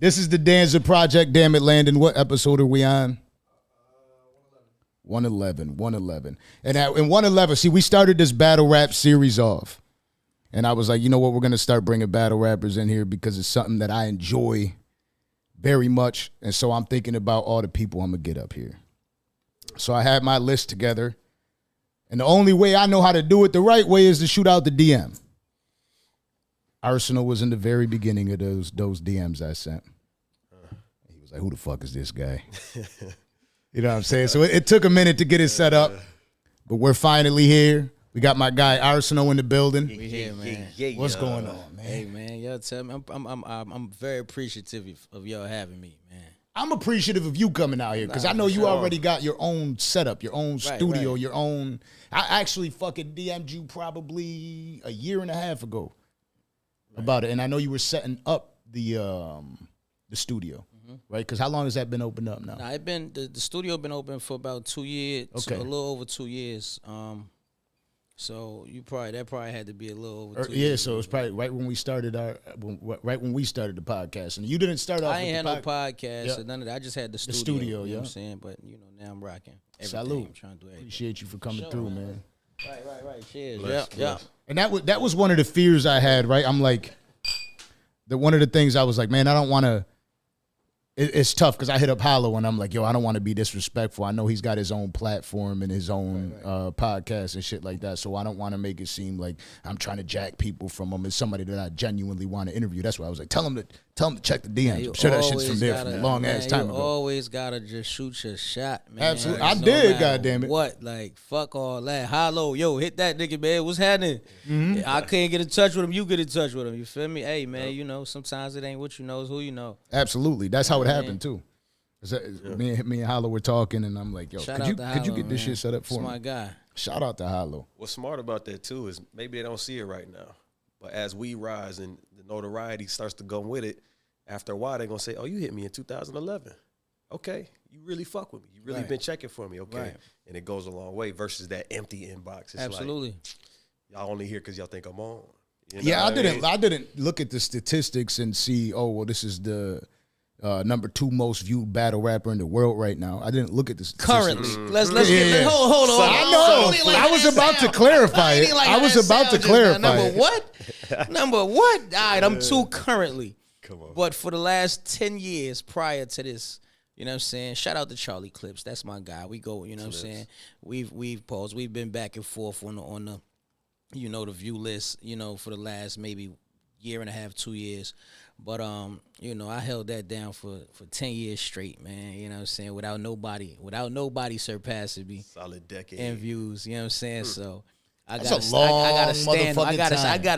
This is the Dancer Project. Damn it, Landon. What episode are we on? 111. And in 111, see, we started this battle rap series off. And I was like, you know what? We're going to start bringing battle rappers in here because it's something that I enjoy very much. And so I'm thinking about all the people I'm going to get up here. So I had my list together. And the only way I know how to do it the right way is to shoot out the DM. Arsonal was in the very beginning of those DMs I sent. He was like, who the fuck is this guy? You know what I'm saying? So it took a minute to get it set up, but we're finally here. We got my guy Arsonal in the building. We here, man. What's going on, man? Hey, man, y'all tell me. I'm very appreciative of y'all having me, man. I'm appreciative of you coming out here because I know you already got your own setup, your own studio, your own. I actually fucking DM'd you probably a year and a half ago about it, and I know you were setting up the studio. Right, because how long has that been opened up now? Nah, the studio been open for about 2 years. Okay, a little over 2 years. So that probably had to be a little over 2 years. Yeah, so it's probably right when we started the podcast, and you didn't start off. I ain't had no podcast or none of that. I just had the studio. You know what I'm saying? But now I'm rocking everything. Salute. I'm trying to do everything. Appreciate you for coming through, man. Right. Cheers. Yeah. And that was one of the fears I had. Right, I'm like, one of the things I was like, man, I don't want to. It's tough because I hit up Hollow and I'm like, yo, I don't want to be disrespectful. I know he's got his own platform and his own podcast and shit like that. So I don't want to make it seem like I'm trying to jack people from him as somebody that I genuinely want to interview. That's why I was like, tell him to check the DMs. I'm sure that shit's from there from a long ass time ago. You always gotta just shoot your shot, man. Absolutely, I did. Goddamn it. What? Like fuck all that. Hollow, yo, hit that nigga, man. What's happening? Mm-hmm. I can't get in touch with him. You get in touch with him. You feel me? Hey, man. You know, sometimes it ain't what you know, it's who you know. Absolutely, that's how it happened too. Me and Hollow were talking, and I'm like, yo, could you get this shit set up for me? That's my guy. Shout out to Hollow. What's smart about that too is maybe they don't see it right now, but as we rise and the notoriety starts to go with it, after a while they're gonna say, "Oh, you hit me in 2011. Okay, you really fuck with me. You really been checking for me. Okay," and it goes a long way versus that empty inbox. It's absolutely. Like, y'all only here because y'all think I'm on. You know yeah, I didn't look at the statistics and see. Oh, well, this is the number 2 most viewed battle rapper in the world right now. I didn't look at this currently. Let's get hold on. So I know. I was about to clarify it. I was about to clarify. Number what? Number what? All right, I'm 2 currently. Come on. But for the last 10 years prior to this, you know what I'm saying? Shout out to Charlie Clips. That's my guy. We go, you know what I'm saying? We've paused. We've been back and forth on the you know, the view list, you know, for the last maybe year and a half, 2 years. But you know, I held that down for 10 years straight, man. You know what I'm saying? Without nobody surpassing me. Solid decade. In views, you know what I'm saying? So I gotta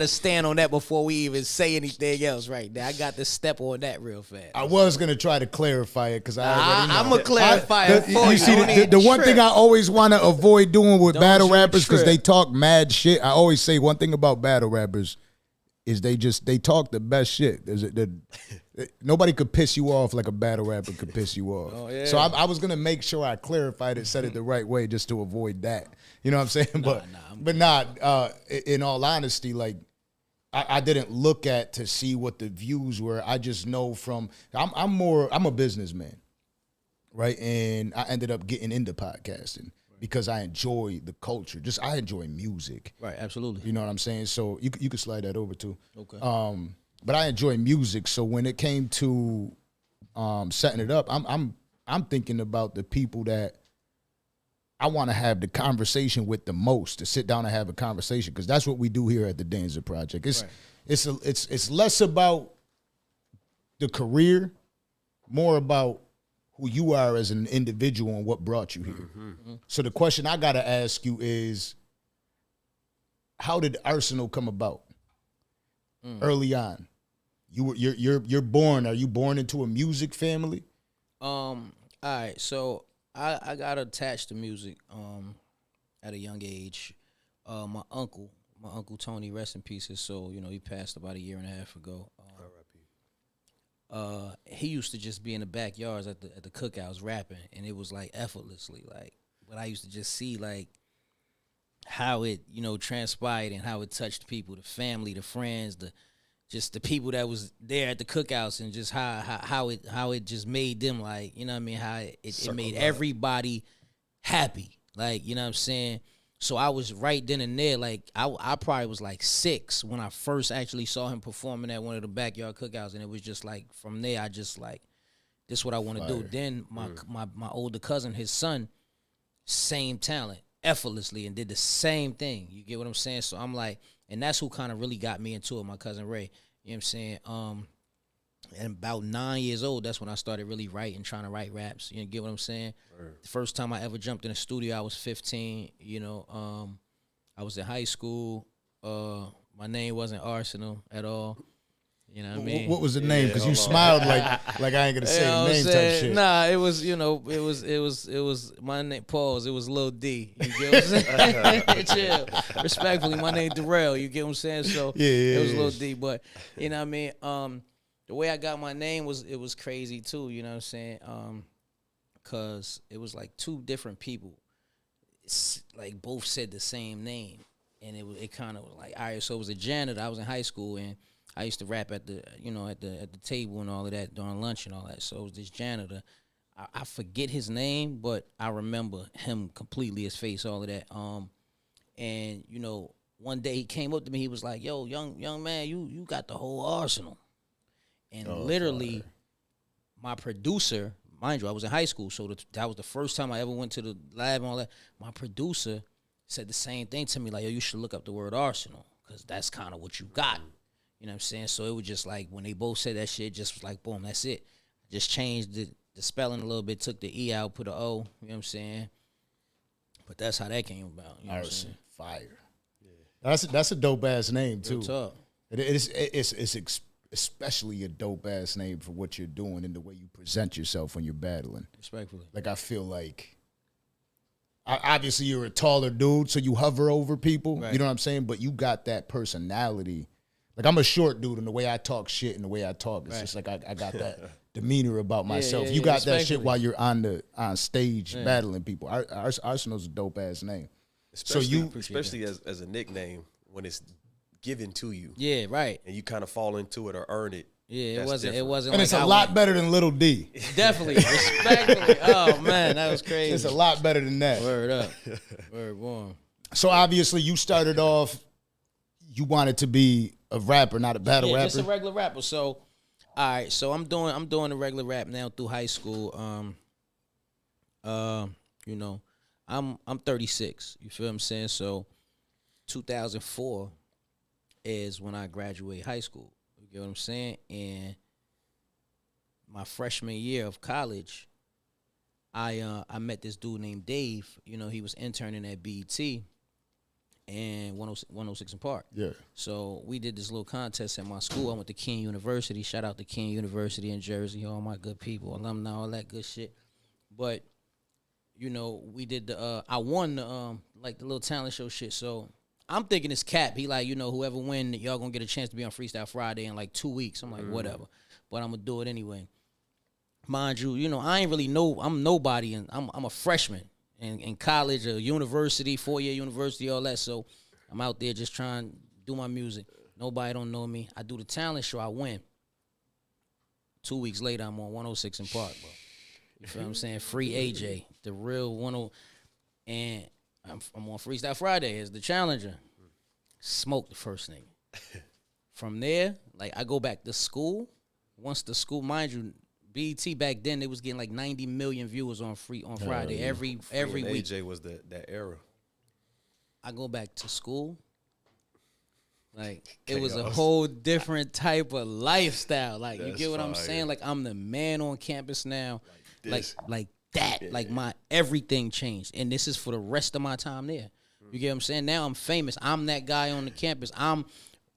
stand on that before we even say anything else right now. I got to step on that real fast. I was gonna try to clarify it because I'm gonna clarify it for you. You see, the one thing I always want to avoid doing with battle rappers because they talk mad shit. I always say one thing about battle rappers is they talk the best shit. Nobody could piss you off like a battle rapper could piss you off. Oh, yeah. So I was gonna make sure I clarified it, said it the right way, just to avoid that. You know what I'm saying? In all honesty, like I didn't look at to see what the views were. I just know from I'm a businessman, right? And I ended up getting into podcasting because I enjoy the culture. I enjoy music. Right, absolutely. You know what I'm saying? So you could slide that over too. Okay. But I enjoy music. So when it came to setting it up, I'm thinking about the people that I want to have the conversation with the most, to sit down and have a conversation, because that's what we do here at the Dancer Project. It's less about the career, more about who you are as an individual and what brought you here. Mm-hmm. So the question I gotta ask you is, how did Arsonal come about? Early on, you're born. Are you born into a music family? All right, so I got attached to music at a young age. My uncle Tony, rest in peace, his soul. You know, he passed about a year and a half ago. He used to just be in the backyards at the cookouts rapping, and it was like effortlessly, like. But I used to just see like how it, you know, transpired and how it touched people, the family, the friends, just the people that was there at the cookouts and just how it just made them like, you know what I mean, how it made everybody happy. Like, you know what I'm saying? So I was right then and there, like I probably was like 6 when I first actually saw him performing at one of the backyard cookouts, and it was just like from there I just like, this is what I want to do. Then my older cousin, his son, same talent, effortlessly, and did the same thing. You get what I'm saying? So I'm like, and that's who kind of really got me into it, my cousin Ray. You know what I'm saying? And about 9 years old, that's when I started really writing, trying to write raps. You get what I'm saying? The first time I ever jumped in a studio, I was 15. You know, I was in high school. My name wasn't Arsonal at all. You know what I mean? What was the name? Because you smiled like I ain't gonna say the name type shit. Nah, it was, you know, it was my name. Pause. It was Lil D. You get what I'm saying? Chill. Respectfully, my name Darrell. You get what I'm saying? So it was Lil D. But you know what I mean? The way I got my name was crazy too. You know what I'm saying? Cause it was like 2 different people, like both said the same name, and it kind of was like, all right. So it was a janitor. I was in high school, and I used to rap at the table and all of that during lunch and all that. So it was this janitor. I forget his name, but I remember him completely, his face, all of that. And you know, one day he came up to me. He was like, "Yo, young man, you got the whole arsenal." And literally, my producer, mind you, I was in high school, so that was the first time I ever went to the lab and all that. My producer said the same thing to me, like, "Yo, you should look up the word arsenal, because that's kind of what you got." You know what I'm saying? So it was just like, when they both said that shit, just was like, boom, that's it. Just changed the spelling a little bit, took the E out, put an O, you know what I'm saying? But that's how that came about. You know what I'm saying? Fire. Yeah. That's a dope-ass name, too. Real talk. It's especially a dope-ass name for what you're doing and the way you present yourself when you're battling. Respectfully. Like, I feel like, obviously you're a taller dude, so you hover over people, right. You know what I'm saying? But you got that personality. Like, I'm a short dude, and the way I talk shit and the way I talk, it's just like I got that demeanor about myself. You got that shit while you're on stage battling people. Arsenal's a dope ass name. Especially as a nickname when it's given to you. Yeah, right. And you kind of fall into it or earn it. Yeah, it wasn't. And like it's a lot better than Little D. Definitely, respectfully. Oh man, that was crazy. It's a lot better than that. Word up, word warm. So obviously, you started off. You wanted to be a rapper, not a battle rapper. Just a regular rapper. So, all right. So I'm doing a regular rap now through high school. You know, I'm 36. You feel what I'm saying? So, 2004 is when I graduated high school. You get what I'm saying? And my freshman year of college, I met this dude named Dave. You know, he was interning at BET. And 106 in Park. Yeah. So we did this little contest at my school. I went to King University. Shout out to King University in Jersey. All my good people, alumni, all that good shit. But, you know, we did I won the like the little talent show shit. So I'm thinking it's cap. He like, you know, whoever win, y'all gonna get a chance to be on Freestyle Friday in like 2 weeks. I'm like, whatever. But I'm gonna do it anyway. Mind you, you know, I ain't really know. I'm nobody, and I'm a freshman. In college or university, 4-year university, all that. So I'm out there just trying to do my music. Nobody don't know me. I do the talent show. I win. 2 weeks later, I'm on 106 in Park, bro. You feel what I'm saying? Free AJ, the real 10. And I'm on Freestyle Friday as the challenger. Smoke the first nigga. From there, like, I go back to school. Once the school, mind you, BET back then, they was getting like 90 million viewers on Friday every week. AJ was that era. I go back to school. Like, it was a whole different type of lifestyle. Like, you get what I'm saying? Like, I'm the man on campus now. Like that. Yeah. Like, my everything changed. And this is for the rest of my time there. You get what I'm saying? Now I'm famous. I'm that guy on the campus. I'm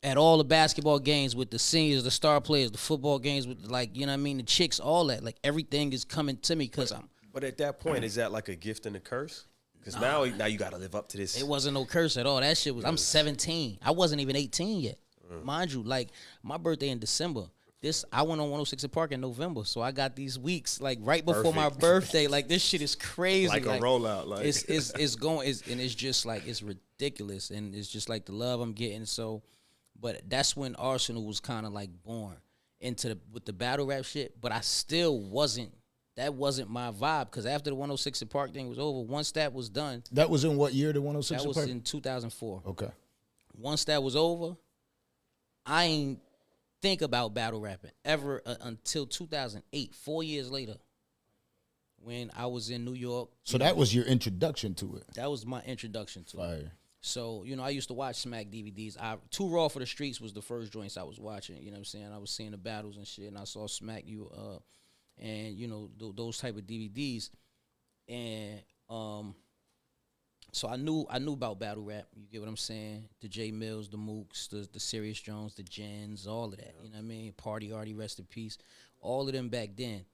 at all the basketball games with the seniors, the star players, the football games with, like, you know what I mean, the chicks, all that. Like, everything is coming to me because I'm. But at that point, is that like a gift and a curse? Because now you got to live up to this. It wasn't no curse at all. That shit was, I'm 17. I wasn't even 18 yet. Mind you, like, my birthday in December. I went on 106 in Park in November, so I got these weeks, like, right before my birthday. Like, this shit is crazy. Like a rollout. Like, it's going, and it's just, like, it's ridiculous. And it's just, like, the love I'm getting. So, But that's when Arsonal was kind of like born with the battle rap shit. But I still wasn't. That wasn't my vibe because after the 106 and Park thing was over, once that was done. That was in what year? The 106 That and was Park? in 2004. Okay. Once that was over, I ain't think about battle rapping ever until 2008, 4 years later, when I was in New York. So that was your introduction to it. That was my introduction to Fire. it. So, I used to watch Smack DVDs. Too Raw for the Streets was the first joints I was watching. You know what I'm saying? I was seeing the battles and shit, and I saw Smack and those type of DVDs. And so I knew about battle rap. You get what I'm saying? The J Mills, the Mooks, the Serious Jones, the Jens, all of that. You know what I mean? Party Artie, rest in peace. All of them back then.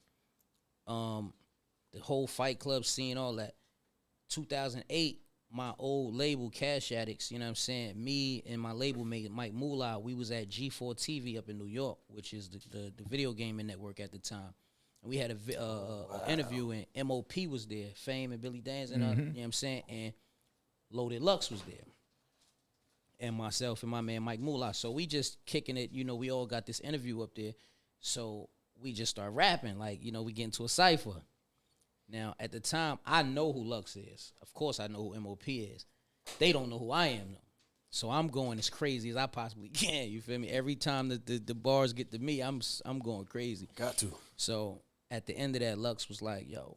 The whole Fight Club scene, all that. 2008, my old label, Cash Addicts, you know what I'm saying? Me and my label mate, Mike Moolah, we was at G4 TV up in New York, which is the video gaming network at the time. And we had an interview, and MOP was there, Fame and Billy Danz, and you know what I'm saying? And Loaded Lux was there. And myself and my man Mike Moolah. So we just kicking it, we all got this interview up there. So we just start rapping, like, we get into a cypher. Now, at the time, I know who Lux is. Of course, I know who MOP is. They don't know who I am, though. So I'm going as crazy as I possibly can. You feel me? Every time the bars get to me, I'm going crazy. Got to. So at the end of that, Lux was like, "Yo,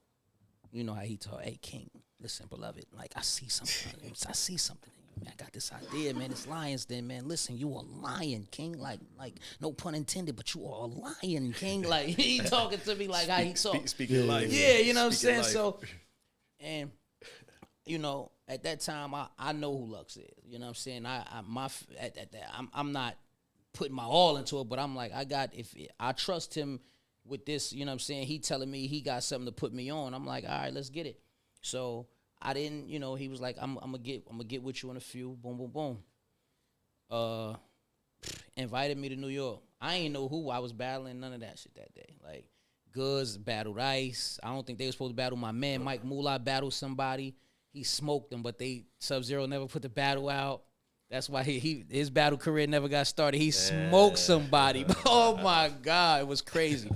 you know how he talk? Hey, King, listen, beloved. Like I see something. I see something in you, man. I got this idea, man. It's Lions Den, man. Listen, you a lion, King. Like no pun intended, but you are a lion, King. Like he talking to me like how he talk. Speaking life. Yeah, you know what I'm Speaking saying? life. So, and at that time, I know who Lux is. You know what I'm saying? I'm not putting my all into it, but I'm like, I trust him with this. You know what I'm saying? He telling me he got something to put me on. I'm like, all right, let's get it. So I didn't, he was like, I'm gonna get with you in a few. Boom, boom, boom. Invited me to New York. I ain't know who I was battling, none of that shit that day. Like Goods battled Ice. I don't think they were supposed to battle my man Mike Moolah battled somebody. He smoked them, but Sub-Zero never put the battle out. That's why his battle career never got started. He smoked somebody. Oh my God, it was crazy.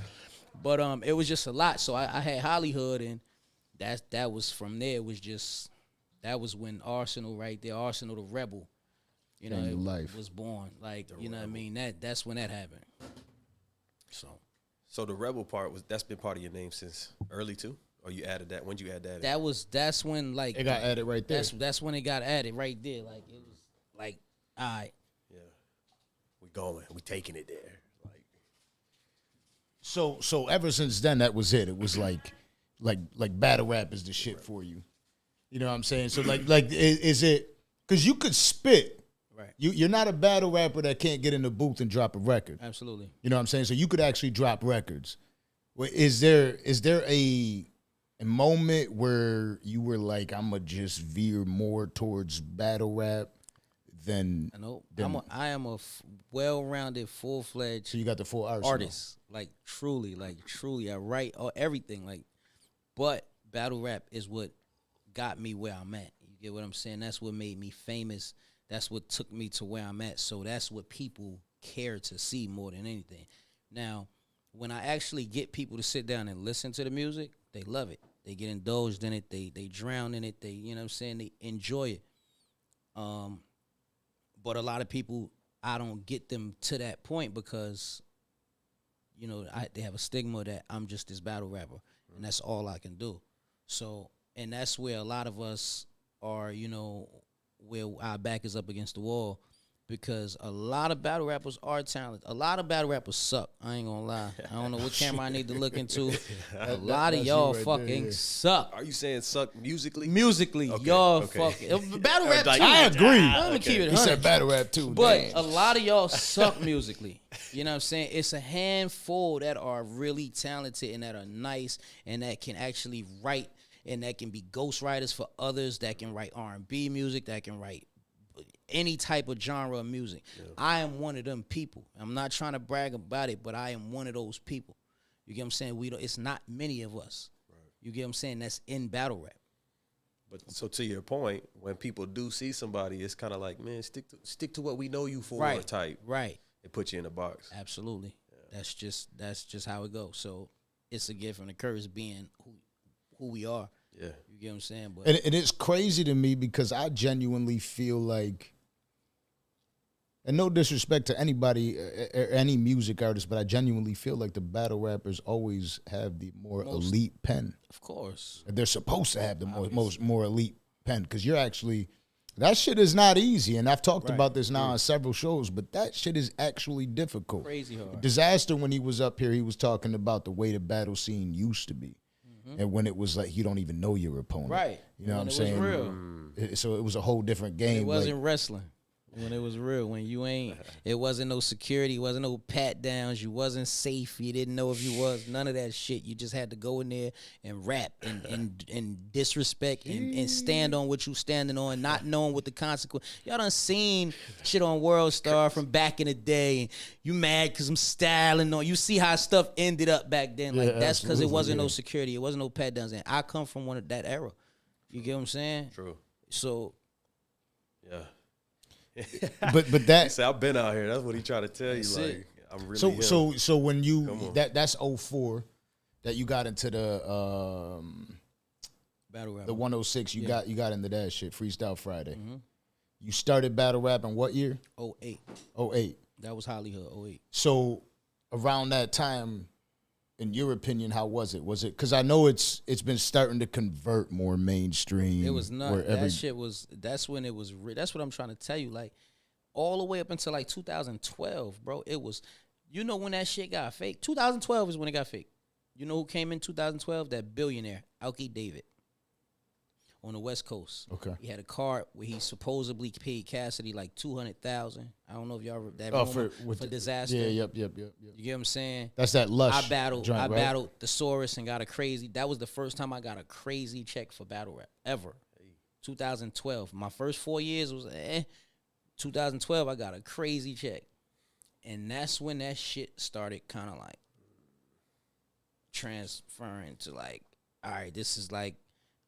But it was just a lot. So I had Hollywood, and that was from there. It was just that was when Arsonal right there, Arsonal the Rebel, was born. Like you know what I mean. That's when that happened. So the Rebel part that's been part of your name since early too. Or you added that? When did you add that? That's when like it got added right there. That's when it got added right there. Like it was like, all right. Yeah, we going. We taking it there. Like so ever since then, that was it. It was like battle rap is the shit for you. You know what I'm saying? So like is it because you could spit. Right. You're not a battle rapper that can't get in the booth and drop a record. Absolutely. You know what I'm saying? So you could actually drop records. Is there a moment where you were like, I'm gonna just veer more towards battle rap than? No, I am a well-rounded, full-fledged. So you got the full artist, like truly. I write everything, like. But battle rap is what got me where I'm at. You get what I'm saying? That's what made me famous. That's what took me to where I'm at. So that's what people care to see more than anything. Now, when I actually get people to sit down and listen to the music, they love it. They get indulged in it. They drown in it. They, you know what I'm saying? They enjoy it. But a lot of people, I don't get them to that point because, they have a stigma that I'm just this battle rapper, and that's all I can do. So, and that's where a lot of us are, where our back is up against the wall. Because a lot of battle rappers are talented. A lot of battle rappers suck. I ain't gonna lie. I don't know what camera I need to look into. A lot of y'all fucking suck. Are you saying suck musically? Musically, okay, y'all okay. fucking battle rap. Like, too. I agree. I'm gonna keep it 100. He said battle rap too. But damn. a lot of y'all suck musically. You know what I'm saying? It's a handful that are really talented and that are nice and that can actually write and that can be ghostwriters for others, that can write R&B music, that can write any type of genre of music. Yeah. I am one of them people. I'm not trying to brag about it, but I am one of those people. You get what I'm saying? It's not many of us. Right. You get what I'm saying? That's in battle rap. But so to your point, when people do see somebody, it's kind of like, man, stick to what we know you for, Right. type. Right. It puts you in a box. Absolutely. Yeah. That's just how it goes. So it's a gift and a curse being who we are. Yeah. You get what I'm saying? But And it's crazy to me because I genuinely feel like, and no disrespect to anybody or any music artist, but I genuinely feel like the battle rappers always have the more elite pen. Of course. They're supposed to have the more elite pen because you're actually, that shit is not easy. And I've talked about this now on several shows, but that shit is actually difficult. Crazy hard. Disaster, when he was up here, he was talking about the way the battle scene used to be. And when it was like, you don't even know your opponent. Right. You know what I'm saying? Real. So it was a whole different game. It wasn't wrestling. When it was real, when you ain't, it wasn't no security, wasn't no pat downs, you wasn't safe, you didn't know if you was, none of that shit. You just had to go in there and rap and disrespect and stand on what you standing on, not knowing what the consequence. Y'all done seen shit on World Star from back in the day, and you mad because I'm styling on. You see how stuff ended up back then. Like that's because it wasn't no security, it wasn't no pat downs. And I come from one of that era. You get what I'm saying? True. So, yeah. but that. See, I've been out here. That's what he tried to tell you. Like, I'm really so when you that's 04 that you got into the battle rap. the 106 you got into that shit, Freestyle Friday. You started battle rap in what year? 08. 08. That was Hollywood, 08. So around that time, in your opinion, how was it? Was it because I know it's been starting to convert more mainstream. It was not. That shit was. That's when it was. That's what I'm trying to tell you. Like all the way up until like 2012, bro. It was. You know when that shit got fake? 2012 is when it got fake. You know who came in 2012? That billionaire, Alki David, on the West Coast. Okay. He had a card where he supposedly paid Cassidy like $200,000. I don't know if y'all that for disaster. Yeah, yep. You get what I'm saying? That's that Lush. I battled right? Thesaurus and got a crazy. That was the first time I got a crazy check for battle rap ever. 2012. My first 4 years was 2012. I got a crazy check, and that's when that shit started kind of like transferring to like, all right, this is like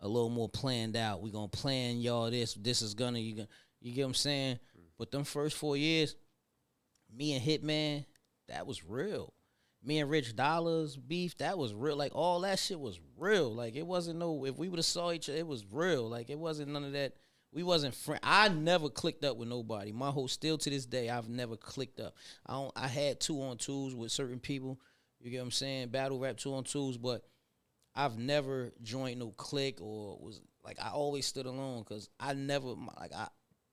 a little more planned out. We gonna plan y'all this. This is gonna you get what I'm saying? But them first 4 years, me and Hitman, that was real. Me and Rich Dollars beef, that was real. Like all that shit was real. Like it wasn't no. If we would have saw each other, it was real. Like it wasn't none of that. We wasn't friends. I never clicked up with nobody. My whole still to this day, I've never clicked up. I had 2-on-2s with certain people. You get what I'm saying? Battle rap 2-on-2s, but I've never joined no clique or was like I always stood alone because I never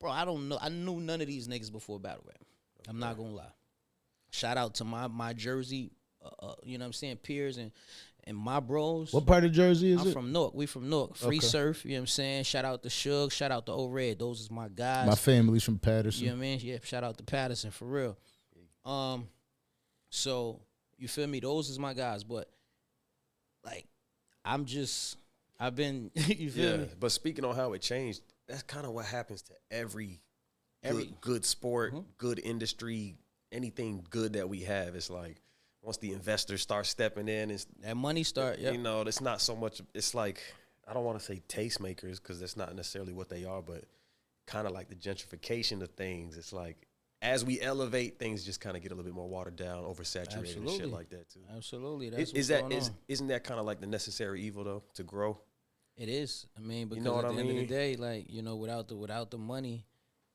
I don't know. I knew none of these niggas before battle rap. Okay. I'm not gonna lie. Shout out to my Jersey, you know what I'm saying, peers and my bros. What part of Jersey is I'm it? from Newark. We from Newark. Free surf, you know what I'm saying? Shout out to Suge. Shout out to O-Red. Those is my guys. My family's from Patterson. You know what I mean? Yeah, shout out to Patterson for real. So you feel me? Those is my guys, but like I've been you feel me? But speaking on how it changed, that's kind of what happens to every good sport, good industry, anything good that we have. It's like once the investors start stepping in, it's that money start. You know, it's not so much. It's like I don't want to say tastemakers because that's not necessarily what they are, but kind of like the gentrification of things. It's like as we elevate, things just kind of get a little bit more watered down, oversaturated, and shit like that too. Absolutely, that's isn't that kind of like the necessary evil though to grow? It is. I mean, because you know at what the end of the day, like you know, without the money,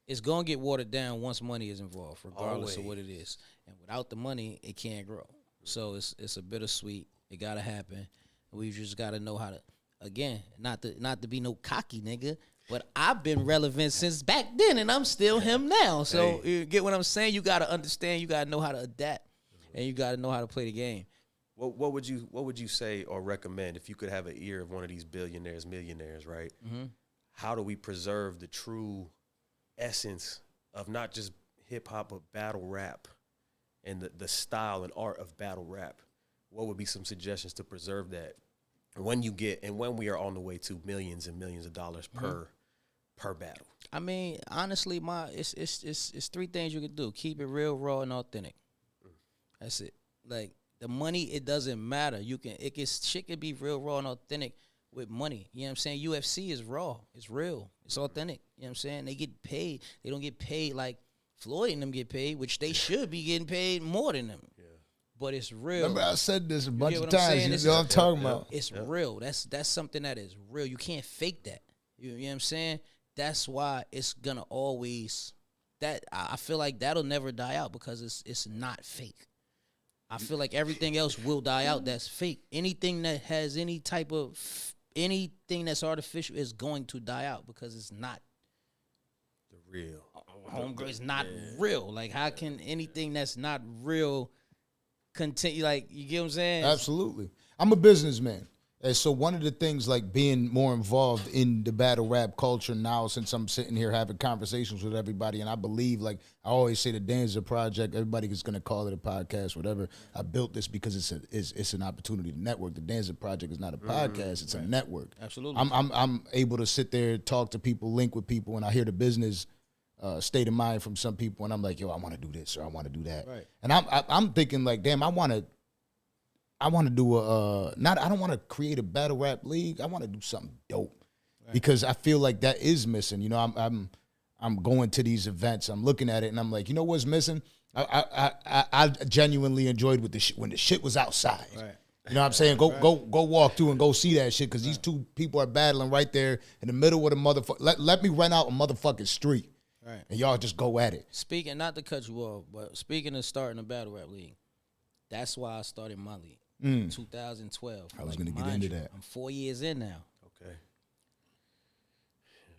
it's gonna get watered down once money is involved, regardless of what it is. And without the money, it can't grow. So it's a bittersweet. It gotta happen. We just gotta know how to. Again, not to be no cocky nigga, but I've been relevant since back then, and I'm still him now. So you get what I'm saying? You gotta understand. You gotta know how to adapt, and you gotta know how to play the game. What would you say or recommend if you could have an ear of one of these billionaires, millionaires, right? Mm-hmm. How do we preserve the true essence of not just hip hop but battle rap and the style and art of battle rap? What would be some suggestions to preserve that when we are on the way to millions and millions of dollars per battle? I mean, honestly, it's three things you can do: keep it real, raw, and authentic. That's it. Like the money, it doesn't matter. Shit can be real, raw, and authentic, with money. You know what I'm saying? UFC is raw. It's real. It's authentic. You know what I'm saying? They get paid. They don't get paid like Floyd and them get paid, which they should be getting paid more than them. Yeah. But it's real. Remember I said this a bunch of times. You know what I'm talking about. It's real. That's something that is real. You can't fake that. You know what I'm saying? That's why it's gonna always I feel like that'll never die out because it's not fake. I feel like everything else will die out that's fake. Anything that has any type of anything that's artificial is going to die out because it's not the real. Homegirl is not real. Like, how can anything that's not real continue? Like, you get what I'm saying? Absolutely. I'm a businessman. And so one of the things, like being more involved in the battle rap culture now, since I'm sitting here having conversations with everybody, and I believe, like I always say, the Danza Project, everybody is going to call it a podcast, whatever. I built this because it's an opportunity to network. The Danza Project is not a podcast; it's a network. Absolutely. I'm able to sit there, talk to people, link with people, and I hear the business state of mind from some people, and I'm like, yo, I want to do this or I want to do that. Right. And I'm thinking like, damn, I want to do I don't want to create a battle rap league. I want to do something dope because I feel like that is missing. You know, I'm going to these events. I'm looking at it and I'm like, you know what's missing? I genuinely enjoyed when the shit was outside. Right. You know what I'm saying? Go walk through and go see that shit because these two people are battling right there in the middle of the motherfucker. Let me rent out a motherfucking street. Right. And y'all just go at it. Speaking, not to cut you off, but speaking of starting a battle rap league, that's why I started my league. 2012. I was going to get into that. I'm 4 years in now. Okay.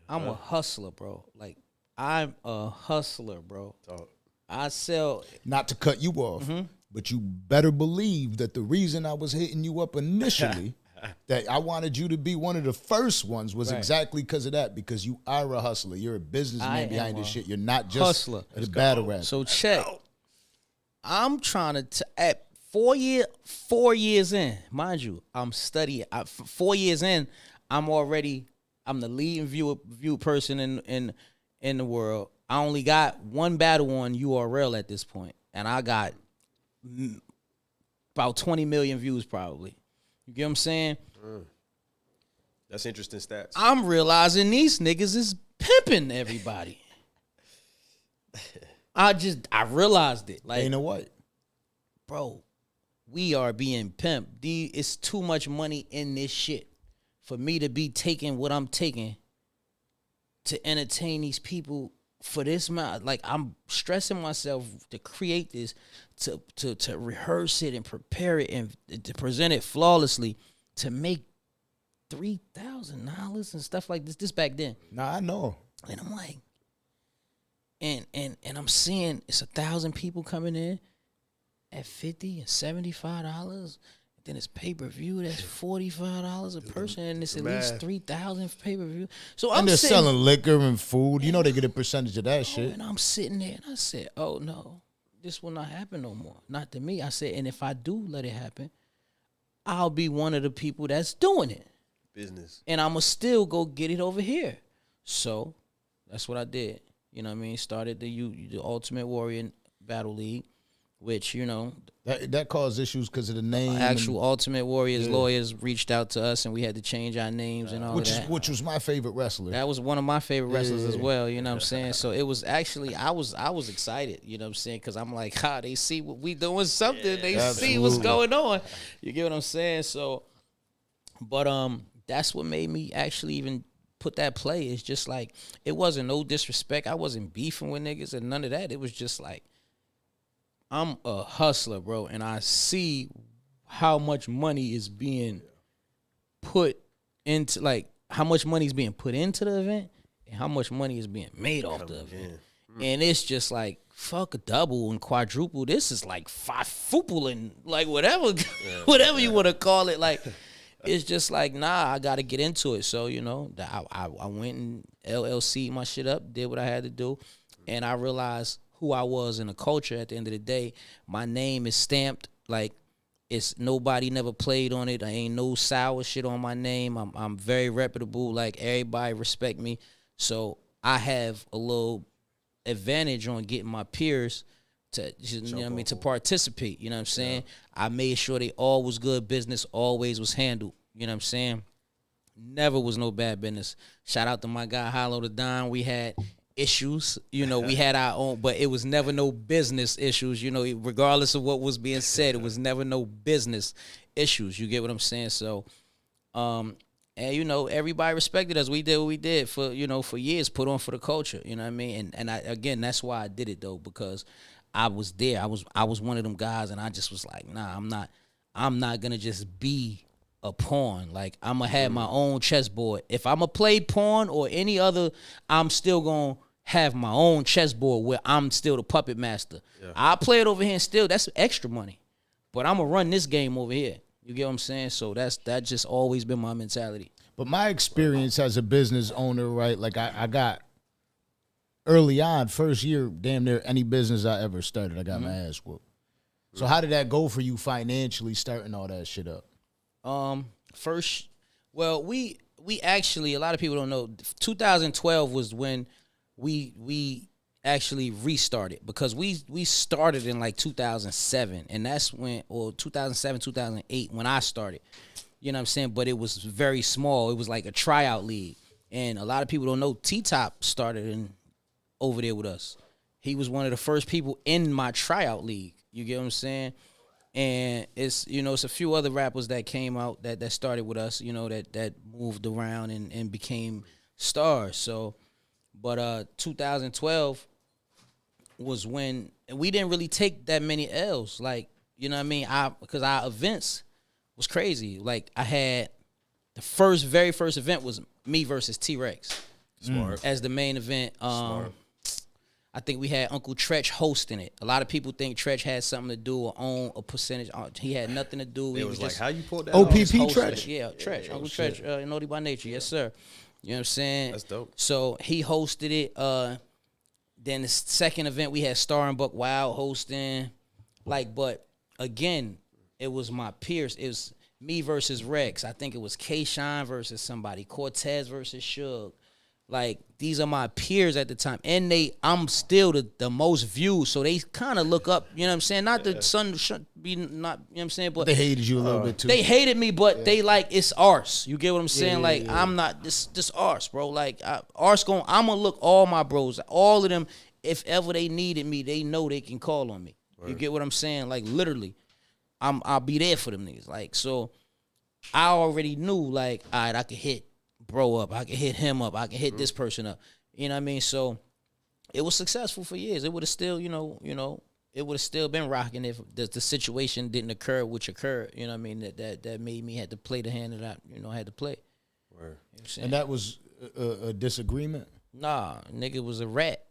I'm a hustler, bro. Like, I'm a hustler, bro. Talk. I sell. Not to cut you off, but you better believe that the reason I was hitting you up initially, that I wanted you to be one of the first ones, was exactly because of that. Because you are a hustler. You're a businessman behind this shit. You're not just hustler. a battle rapper. So check. I'm trying to at 4 years in, mind you, I'm studying. 4 years in, I'm the leading view person in the world. I only got one battle on URL at this point, and I got about 20 million views probably. You get what I'm saying? That's interesting stats. I'm realizing these niggas is pimping everybody. I realized it. Like, Ain't no what? bro, we are being pimped. It's too much money in this shit for me to be taking what I'm taking to entertain these people for this amount. Like, I'm stressing myself to create this, to rehearse it and prepare it and to present it flawlessly, to make $3,000 and stuff like this. This back then. Nah, I know. And I'm like, and I'm seeing it's 1,000 people coming in at $50 and $75. Then it's pay-per-view, that's $45 a person, and it's at least 3,000 for pay-per-view. So And they're selling liquor and food. You know they get a percentage of that shit. And I'm sitting there, and I said, oh, no, this will not happen no more. Not to me. I said, and if I do let it happen, I'll be one of the people that's doing it. Business. And I'm going to still go get it over here. So that's what I did. You know what I mean? Started the Ultimate Warrior Battle League, which, you know, that caused issues because of the name. Actual Ultimate Warriors lawyers reached out to us, and we had to change our names and all that. Which was my favorite wrestler. That was one of my favorite wrestlers as well. You know what I'm saying? So it was actually, I was excited. You know what I'm saying? Because I'm like, they see what we doing something. They see what's going on. You get what I'm saying? So, but that's what made me actually even put that play. It's just like, it wasn't no disrespect. I wasn't beefing with niggas and none of that. It was just like, I'm a hustler, bro, and I see how much money is being put into, like, how much money is being put into the event and how much money is being made off the event. And it's just like, fuck a double and quadruple. This is like five-fuple and like whatever, whatever you want to call it. Like, it's just like, nah, I got to get into it. So, you know, I went and LLC'd my shit up, did what I had to do, and I realized who I was in the culture. At the end of the day, my name is stamped. Like, it's nobody never played on it. I ain't no sour shit on my name. I'm very reputable. Like, everybody respect me. So I have a little advantage on getting my peers to, you know what I mean, to participate. You know what I'm saying? I made sure they all was good business, always was handled. You know what I'm saying? never was no bad business. Shout out to my guy Hollow the Don. We had issues, we had our own, but it was never no business issues, regardless of what was being said, it was never no business issues. You get what I'm saying? So, and everybody respected us. We did what we did for years, put on for the culture. You know what I mean? And I, again, that's why I did it though, because I was there. I was one of them guys, and I just was like, nah, I'm not gonna just be a pawn. Like, I'm gonna have my own chessboard. If I'm gonna play pawn or any other, I'm still gonna have my own chessboard where I'm still the puppet master. Yeah. I'll play it over here and still, that's extra money. But I'm gonna run this game over here. You get what I'm saying? So that's just always been my mentality. But my experience as a business owner, right? Like I got early on, first year, damn near any business I ever started, I got my ass whooped. So how did that go for you financially, starting all that shit up? We actually, a lot of people don't know, 2012 was when we actually restarted, because we started in like 2007, and that's when, or 2007, 2008, when I started. You know what I'm saying? But it was very small. It was like a tryout league. And a lot of people don't know T-Top started over there with us. He was one of the first people in my tryout league. You get what I'm saying? And it's a few other rappers that came out that started with us, that moved around and became stars. So, but 2012 was when we didn't really take that many L's. Like, you know what I mean? Because our events was crazy. Like, I had the very first event was me versus T-Rex. Smart. As the main event. Smart. I think we had Uncle Tretch hosting it. A lot of people think Tretch had something to do or own a percentage. He had nothing to do. It was like, how you pulled that OPP off? Tretch? Yeah, Tretch. Uncle Tretch, Naughty by Nature. Yes, sir. You know what I'm saying? That's dope. So he hosted it. Then the second event, we had Star and Buck Wild hosting. Like, but again, it was my peers. It was me versus Rex. I think it was K-Shine versus somebody. Cortez versus Suge. Like, these are my peers at the time. And I'm still the most viewed, so they kind of look up, you know what I'm saying? Not the sun should be not, you know what I'm saying? But they hated you a little bit too. They hated me, but they like, it's Ars. You get what I'm saying? I'm not, this Ars, bro. Like, I'm gonna look all my bros, all of them, if ever they needed me, they know they can call on me. Right. You get what I'm saying? Like, literally, I'll be there for them niggas. Like, so I already knew, like, all right, I could hit bro up, I could hit him up, I could hit this person up. You know what I mean? So it was successful for years. It would have still, it would have still been rocking if the situation didn't occur, which occurred. You know what I mean? That made me had to play the hand that I, had to play. Right. You know and that was a disagreement? Nah, nigga was a rat.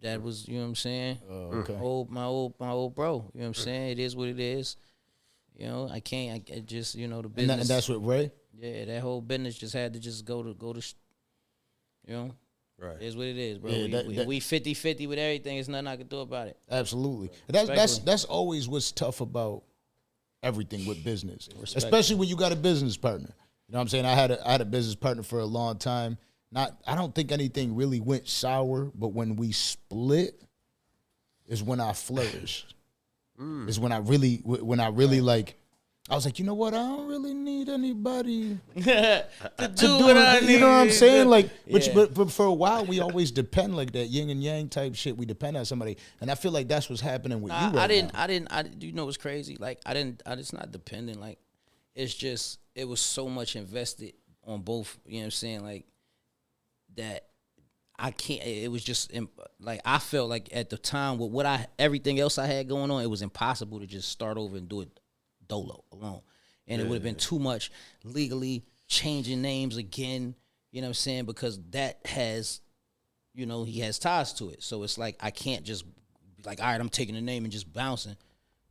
That was, you know what I'm saying? Okay. My old bro. You know what I'm saying? It is what it is. I just, the business. And that's what Ray? Yeah, that whole business just had to just go to, Right. It is what it is, bro. Yeah, we 50-50 with everything. There's nothing I can do about it. Absolutely. That's always what's tough about everything with business, especially when you got a business partner. You know what I'm saying? I had a business partner for a long time. I don't think anything really went sour, but when we split is when I flourished. Is when I really like, I was like, you know what? I don't really need anybody to do what I need. You know what I'm saying? Like, Yeah. but for a while, we always depend like that yin and yang type shit. We depend on somebody, and I feel like that's what's happening with you right now. Do you know what's crazy? Like, it's not dependent. Like, it's just, it was so much invested on both, you know what I'm saying? Like, that I can't, it was just, like, I felt like at the time with everything else I had going on, it was impossible to just start over and do it dolo alone. And it would have been too much legally changing names again, you know what I'm saying? Because that has, he has ties to it. So it's like, I can't just be like, all right, I'm taking the name and just bouncing.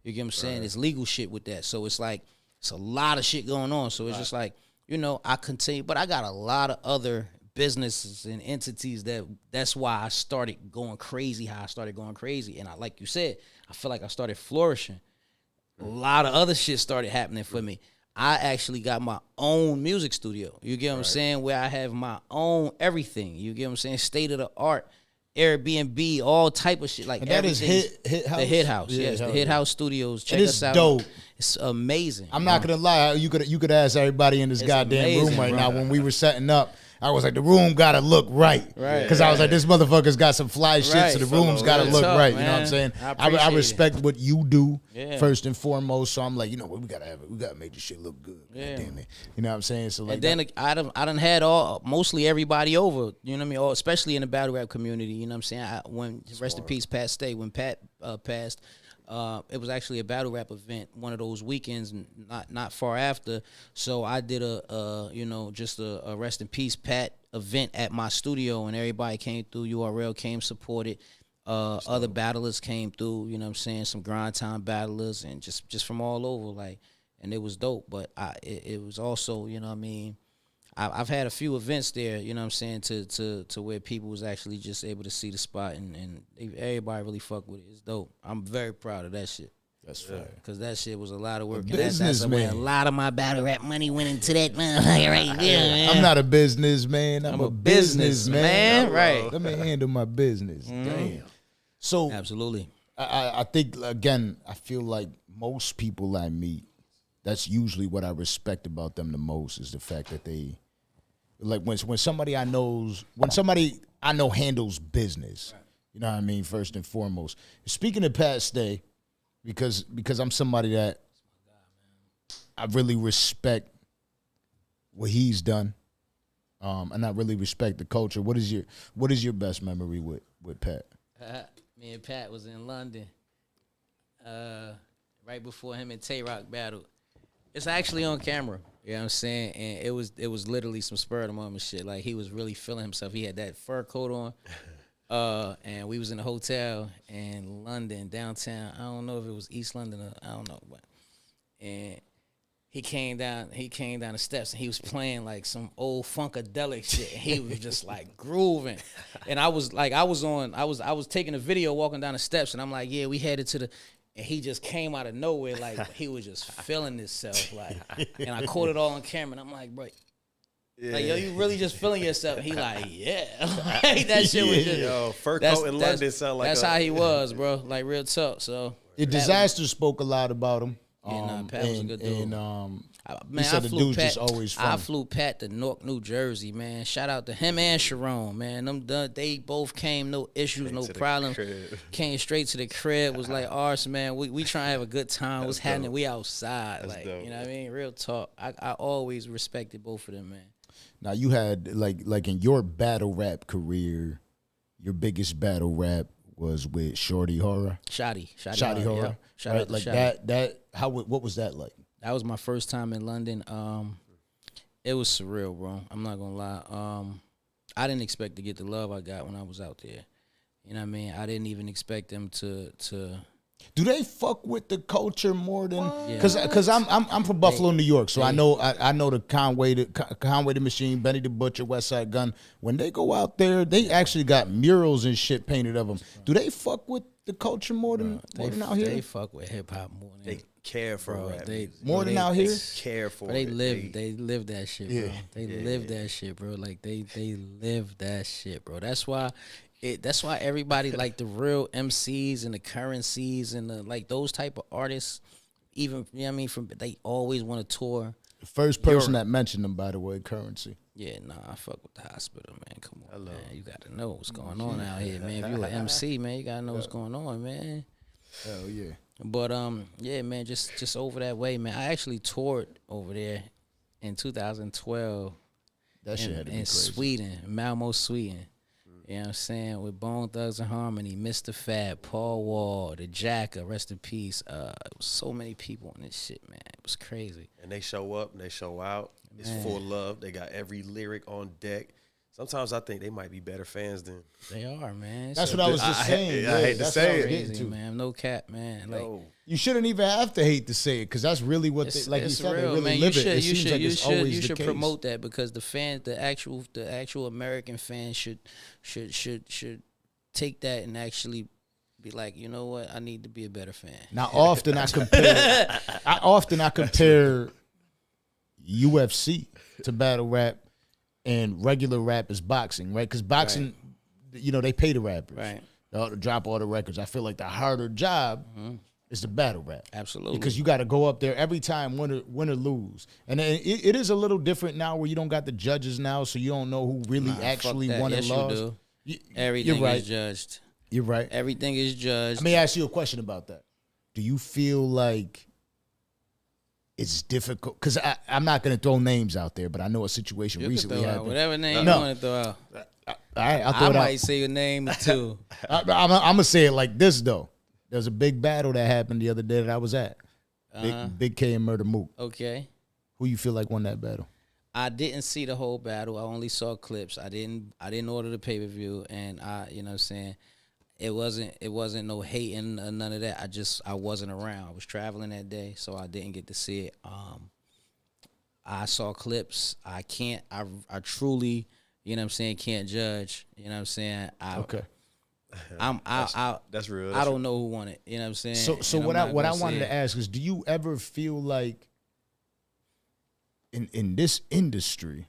You get what I'm saying? It's legal shit with that. So it's like, it's a lot of shit going on. So it's just like, I continue, but I got a lot of other businesses and entities that's why I started going crazy, how I started going crazy. And like you said, I feel like I started flourishing. A lot of other shit started happening for me. I actually got my own music studio. You get what I'm saying? Where I have my own everything. You get what I'm saying? State of the art. Airbnb, all type of shit. Like and that is Hit House? The Hit House, Yeah, yes. The hell Hit yeah. House Studios. Check It us is out. dope. It's amazing. I'm not gonna lie. You could ask everybody in this It's goddamn amazing, room right bro. now. When we were setting up, I was like, the room gotta look right, Right. Because I was like, this motherfucker's got some fly shit, Right. so the room's gotta Real look talk, right. You know what I'm man. saying? I I appreciate respect what you do Yeah. first and foremost. So I'm like, you know what, we gotta make this shit look good. Yeah. Damn it. You know what I'm saying? So like, And then I done had mostly everybody over, you know what I mean, especially in the battle rap community, you know what I'm saying? Rest in peace, Pat Stay. When Pat passed, it was actually a battle rap event, one of those weekends, not far after. So I did just a rest in peace Pat event at my studio, and everybody came through. URL came, supported. Other battlers came through, you know what I'm saying, some grind time battlers, and just from all over, like, and it was dope. But it was also, you know what I mean, I've had a few events there, you know what I'm saying, to where people was actually just able to see the spot, and everybody really fuck with it. It's dope. I'm very proud of that shit. that's fire. Because that shit was a lot of work. And Businessman. where a lot of my battle rap money went into that motherfucker right there, man. I'm not a businessman. I'm a businessman. right. Let me handle my business. Damn. So Absolutely. I think, again, I feel like most people I meet, that's usually what I respect about them the most, is the fact that they, like, when somebody I know handles business, you know what I mean, first and foremost. Speaking of Pat Stay, because I'm somebody that I really respect what he's done, and I really respect the culture. What is your best memory with Pat? Me and Pat was in London right before him and Tay-Rock battled. It's actually on camera, you know what I'm saying? And it was literally some spur of the moment shit. Like, he was really feeling himself. He had that fur coat on, and we was in a hotel in London, downtown. I don't know if it was East London or I don't know, but and he came down the steps, and he was playing like some old funkadelic shit. And he was just like grooving, and I was taking a video walking down the steps, and I'm like, yeah, we headed to the. And he just came out of nowhere, like he was just feeling himself, like. And I caught it all on camera, and I'm like, bro, like, yo, you really just feeling yourself? And he like, yeah, like, that shit was just. Yo, fur coat in London sound like that's how he was, bro. Like, real talk. So The Disaster spoke a lot about him. Pat was a good dude. He said the dude's just always fun. I flew Pat to Newark, New Jersey, man. Shout out to him and Sharon, man. They both came, no issues, no problem. Came straight to the crib. Was like, Ars, man, we trying to have a good time. What's happening? We outside. That's like, dope. You know what I mean? Real talk. I always respected both of them, man. Now, you had, like in your battle rap career, your biggest battle rap was with Shorty Horror. Shoddy Horror. Yeah. Shout out to like Shoddy. what was that like? That was my first time in London. It was surreal, bro. I'm not gonna lie. I didn't expect to get the love I got when I was out there. You know what I mean? I didn't even expect them to. Do they fuck with the culture more than? Because I'm from Buffalo, New York, so I know the Conway the Machine, Benny the Butcher, West Side Gun. When they go out there, they actually got murals and shit painted of them. Do they fuck with the culture more than out here? They fuck with hip hop more than They care for rap. More than out here. Care for they it. live that shit, bro. They live that shit, bro. Like they live that shit, bro. That's why everybody, like, the real MCs and the currencies and the, like, those type of artists, even, you know what I mean, they always want to tour. The first person that mentioned them, by the way, Currency. Yeah, nah, I fuck with the hospital, man. Come on, man. You gotta know what's going on out here, man. If you're an MC, man, you gotta know what's going on, man. Hell yeah. But yeah, man, just over that way, man. I actually toured over there in 2012. That shit had to be crazy. Sweden, Malmo, Sweden. You know what I'm saying? With Bone Thugs and Harmony, Mr. Fab, Paul Wall, the Jacka, rest in peace. It was so many people on this shit, man. It was crazy. And they show up and they show out. It's full love. They got every lyric on deck. Sometimes I think they might be better fans than they are, man. That's what I was just saying. I hate to say it, crazy, man. No cap, man. Like, you shouldn't even have to hate to say it, because that's really what they, like you said, real, they really man. live it. It seems like it's always the case. You should promote that, because the fans, the actual American fans should take that and actually be like, you know what, I need to be a better fan. Now, often I compare UFC to battle rap, and regular rap is boxing, right? Because boxing, they pay the rappers. Right. To drop all the records. I feel like the harder job is the battle rap. Absolutely. Because you got to go up there every time, win or lose. And it is a little different now where you don't got the judges now, so you don't know who really actually won and lost. You do. Everything right. is judged. You're right. Everything is judged. Let me ask you a question about that. Do you feel like it's difficult? Because I'm not going to throw names out there, but I know a situation You recently can throw out happened. whatever name you want to throw out. All right, I'll throw I it out. might say your name too. I'm going to say it like this, though. There's a big battle that happened the other day that I was at. Big K and Murder Mook. Okay. Who you feel like won that battle? I didn't see the whole battle. I only saw clips. I didn't order the pay-per-view, and you know what I'm saying? It wasn't no hating or none of that. I wasn't around. I was traveling that day, so I didn't get to see it. I saw clips. I truly, you know what I'm saying, can't judge. You know what I'm saying? Okay. That's real. I don't know who won it. You know what I'm saying? So what I wanted to ask is, do you ever feel like in this industry,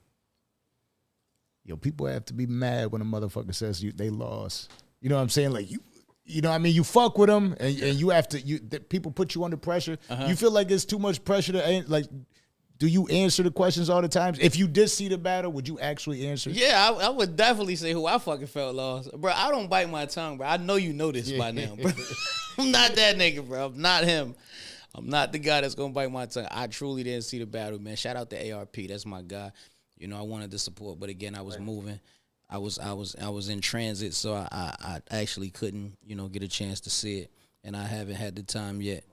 people have to be mad when a motherfucker says they lost? You know what I'm saying? Like you know what I mean? You fuck with them and you have to, people put you under pressure. You feel like it's too much pressure to, do you answer the questions all the time? If you did see the battle, would you actually answer? Yeah, I would definitely say who I fucking felt lost. Bro, I don't bite my tongue, bro. I know you know this by now, bro. I'm not that nigga, bro. I'm not him. I'm not the guy that's going to bite my tongue. I truly didn't see the battle, man. Shout out to ARP. That's my guy. I wanted to support, but again, I was moving. I was in transit, so I actually couldn't, get a chance to see it, and I haven't had the time yet.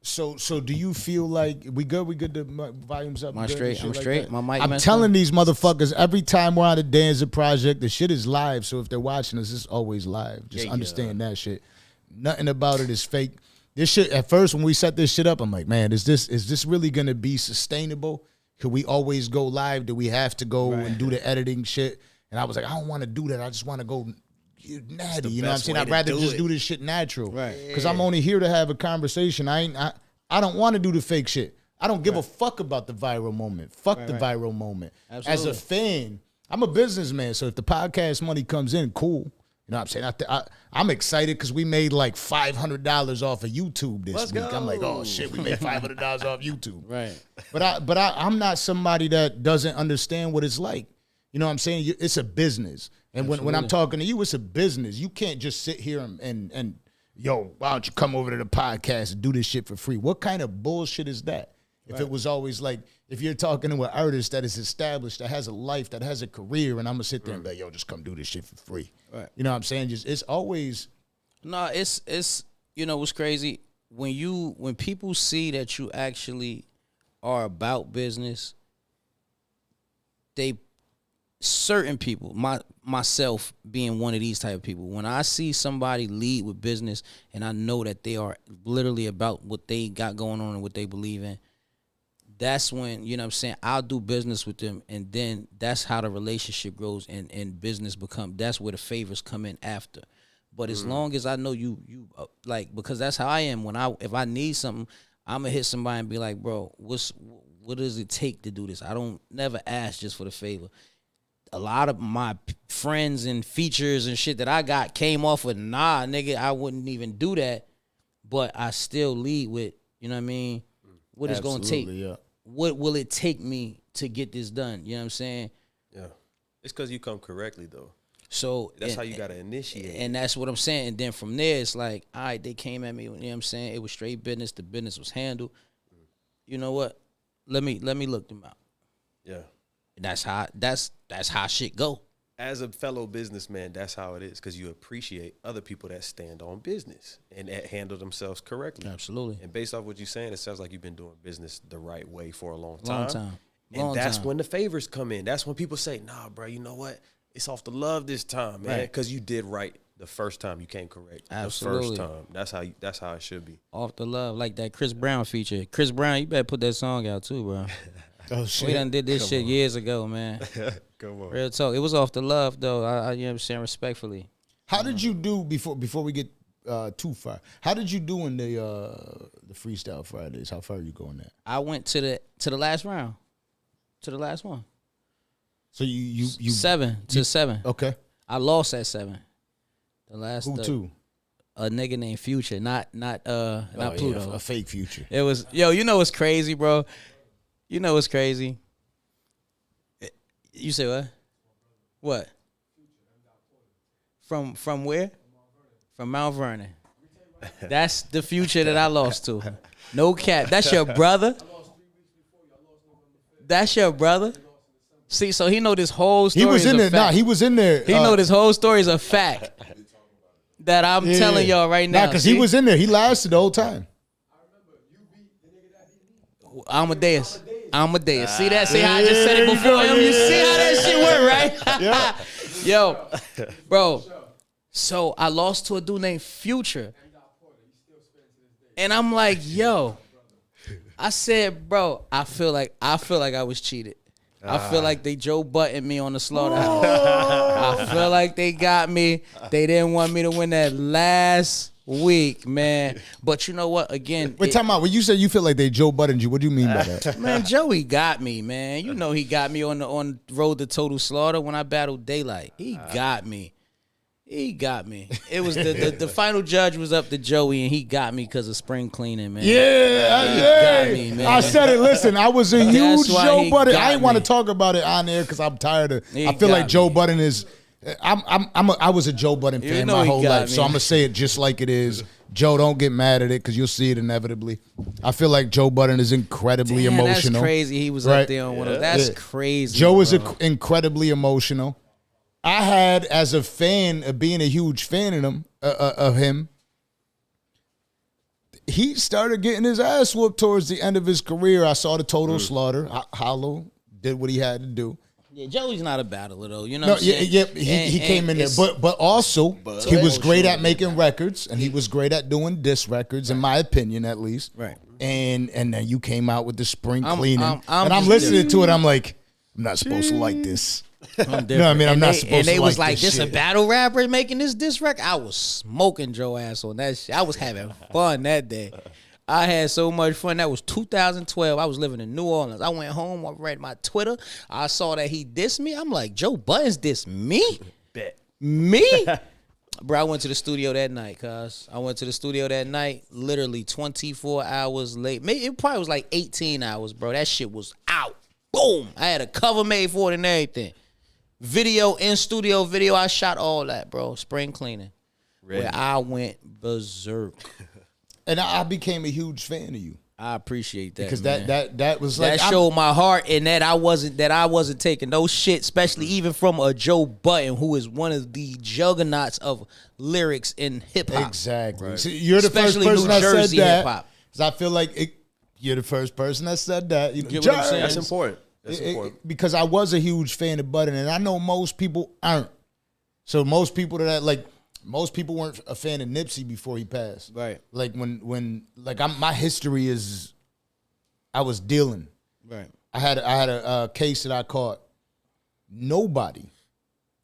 So do you feel like we good? We good? The volumes up. I'm straight. That? My mic. I'm telling these motherfuckers every time we're on the Danza project, the shit is live. So if they're watching us, it's always live. Just understand that shit. Nothing about it is fake. This shit. At first, when we set this shit up, I'm like, man, is this really gonna be sustainable? Could we always go live? Do we have to go and do the editing shit? And I was like, I don't want to do that. I just want to go natty. You know what I'm saying? I'd rather just do this shit natural. Right. Because I'm only here to have a conversation. I don't want to do the fake shit. I don't give a fuck about the viral moment. Fuck the viral moment. Absolutely. As a fan, I'm a businessman. So if the podcast money comes in, cool. You know what I'm saying? I'm excited because we made like $500 off of YouTube this week. I'm like, oh shit, we made $500 off YouTube. Right. But I'm not somebody that doesn't understand what it's like. You know what I'm saying? It's a business. And when I'm talking to you, it's a business. You can't just sit here and yo, why don't you come over to the podcast and do this shit for free? What kind of bullshit is that? If it was always like, if you're talking to an artist that is established, that has a life, that has a career, and I'm going to sit there and be like, yo, just come do this shit for free. Right. You know what I'm saying? It's always. No, it's what's crazy? When people see that you actually are about business, certain people, myself being one of these type of people, when I see somebody lead with business and I know that they are literally about what they got going on and what they believe in, that's when, you know what I'm saying, I'll do business with them, and then that's how the relationship grows and business that's where the favors come in after. But as long as I know you because that's how I am. If I need something, I'm gonna hit somebody and be like, bro, what does it take to do this? I don't never ask just for the favor. A lot of my friends and features and shit that I got came off with, nah, nigga, I wouldn't even do that. But I still lead with, you know what I mean? What it's going to take. Yeah. What will it take me to get this done? You know what I'm saying? Yeah. It's because you come correctly, though. So that's how you got to initiate. And that's what I'm saying. And then from there, it's like, all right, they came at me, you know what I'm saying? It was straight business. The business was handled. You know what? Let me look them out. Yeah. That's how shit go. As a fellow businessman, that's how it is, because you appreciate other people that stand on business and that handle themselves correctly. Absolutely. And based off what you're saying, it sounds like you've been doing business the right way for a long time. And that's when the favors come in. That's when people say, nah, bro, you know what? It's off the love this time, man, because you did right the first time you came correct. Absolutely. The first time. That's how it should be. Off the love, like that Chris Brown feature. Chris Brown, you better put that song out too, bro. Oh shit! We done did this shit years ago, man. Come on. Real talk. It was off the love, though. I you know what I'm saying, respectfully. How did you do before we get too far? How did you do in the Freestyle Fridays? How far are you going there? I went to the last round, to the last one. So you 7 to 7. Okay. I lost at 7. The last Who to? A nigga named Future, not Pluto. A fake Future. It was you know what's crazy, bro? You know what's crazy? You say what? What? From where? From Mount Vernon. That's the Future that I lost to. No cap. That's your brother? That's your brother? See, so he know this whole story. He was in there. Nah, he was in there. He know this whole story is a fact that I'm telling y'all right now. Nah, because he was in there. He lasted the whole time. Amadeus. See that? See how I just said it before him? You see how that shit work, right? Yo, bro. So I lost to a dude named Future. And I'm like, yo. I said, bro, I feel like I was cheated. I feel like they Joe Buttoned me on the slaughterhouse. I feel like they got me. They didn't want me to win that last week, man. But you know what? Again, wait, time out. When you said you feel like they Joe Buttoned you, what do you mean by that? Man, Joey got me, man. You know he got me on road to Total Slaughter when I battled Daylight. He got me. He got me. It was the final judge was up to Joey, and he got me because of spring cleaning, man. Yeah, got me, man. I said it. Listen, I was a huge Joe Budden. I ain't want to me. talk about it on air because I'm tired of. He I feel like got Joe me. Budden is. I was a Joe Budden You fan know my he whole got life, me. so I'm gonna say it just like it is. Joe, don't get mad at it because you'll see it inevitably. I feel like Joe Budden is incredibly emotional. That's crazy. He was right? up there on one of that's crazy. Joe is bro. incredibly emotional. I had, as a fan of being a huge fan of him, he started getting his ass whooped towards the end of his career. I saw the Total Slaughter. Hollow did what he had to do. Yeah, Joey's not a battler though. You know. No, what I'm saying? he came in there, but also he was great at making records, and he was great at doing diss records, in my opinion, at least. Right. And then you came out with the spring cleaning, I'm and I'm just listening to it. I'm like, I'm not supposed to like this. I'm different. No, I mean, I'm not supposed and to they was like like, this this a shit. battle rapper making this diss record? I was smoking Joe ass on that shit. I was having fun that day. I had so much fun. That was 2012. I was living in New Orleans. I went home. I read my Twitter. I saw that he dissed me. I'm like, Joe Budden's dissed me? Bet. Me? Bro, I went to the studio that night, cuz. I went to the studio that night, literally 24 hours late. Maybe it probably was like 18 hours, bro. That shit was out. Boom. I had a cover made for it and everything. Video, in-studio video. I shot all that, bro. Spring cleaning. Ready. Where I went berserk. And I became a huge fan of you I appreciate that, because man. that was like That showed my heart, and that I wasn't taking no shit, especially even from a Joe Budden, who is one of the juggernauts of lyrics in hip hop. Exactly. Right. See, you're the Especially first person New that Jersey said that. hip-hop. Because I feel like you're the first person that said that. You know, get what I'm saying? That's important. That's important. Because I was a huge fan of Budden, and I know most people aren't. So most people most people weren't a fan of Nipsey before he passed. Right. Like when my history is, I was dealing. Right. I had a case that I caught. Nobody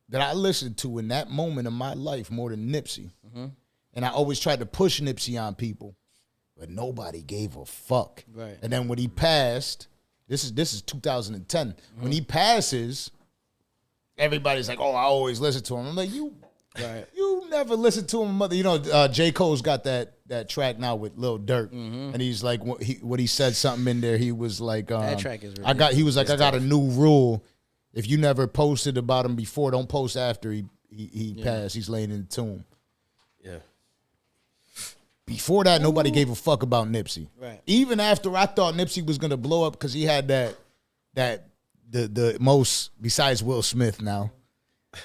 that I listened to in that moment of my life more than Nipsey. Mm-hmm. And I always tried to push Nipsey on people, but nobody gave a fuck. Right. And then when he passed, this is 2010. Mm-hmm. When he passes, everybody's like, "Oh, I always listen to him." I'm like, "You never listen to him, mother." You know, J. Cole's got that track now with Lil Durk, and he's like, what he said something in there. He was like, that track is really He was like, I got a new rule. If you never posted about him before, don't post after he passed. He's laying in the tomb. Yeah. Before that, nobody gave a fuck about Nipsey. Right. Even after I thought Nipsey was gonna blow up because he had the most, besides Will Smith now,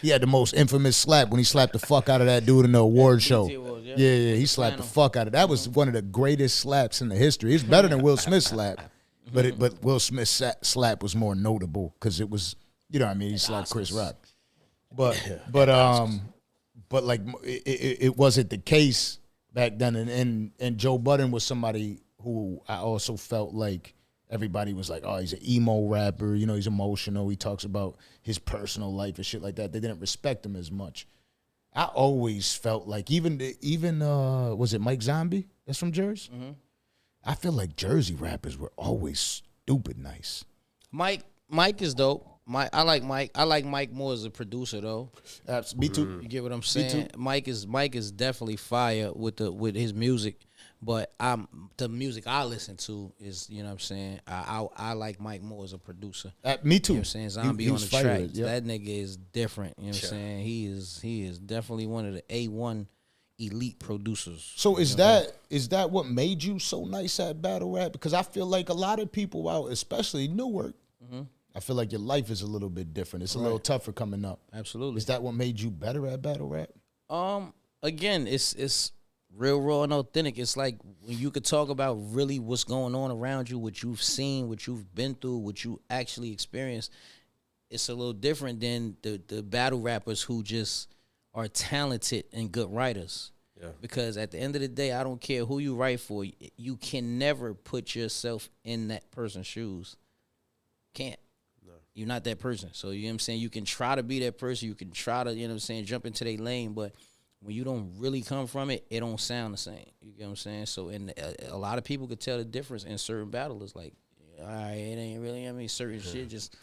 he had the most infamous slap when he slapped the fuck out of that dude in the award show. Yeah, he slapped the fuck out of that. Was one of the greatest slaps in the history. It's better than Will Smith's slap, but Will Smith's slap was more notable because it was, you know what I mean, he slapped Chris Rock. But like it wasn't the case back then, and Joe Budden was somebody who I also felt like everybody was like, oh, he's an emo rapper, you know, he's emotional, he talks about his personal life and shit like that. They didn't respect him as much. I always felt like even was it Mike Zombie that's from Jersey? Mm-hmm. I feel like Jersey rappers were always stupid nice. Mike is dope. I like Mike. I like Mike more as a producer though. Me too. You get what I'm saying? Mike is definitely fire with his music, but the music I listen to is, you know what I'm saying. I like Mike more as a producer. Me too. You know what I'm saying? Zombie on the track. Yep. That nigga is different. You know what I'm saying? He is definitely one of the A1 elite producers. So is that what made you so nice at battle rap? Because I feel like a lot of people out, especially Newark, I feel like your life is a little bit different. It's a little tougher coming up. Absolutely. Is that what made you better at battle rap? Again, it's real raw and authentic. It's like when you could talk about really what's going on around you, what you've seen, what you've been through, what you actually experienced. It's a little different than the battle rappers who just are talented and good writers. Yeah. Because at the end of the day, I don't care who you write for, you can never put yourself in that person's shoes. Can't. No. You're not that person. So, you know what I'm saying? You can try to be that person. You can try to, you know what I'm saying, jump into their lane. But when you don't really come from it, it don't sound the same. You get what I'm saying? So, and a lot of people could tell the difference in certain battles. Like, all right, it ain't really, I mean, certain shit just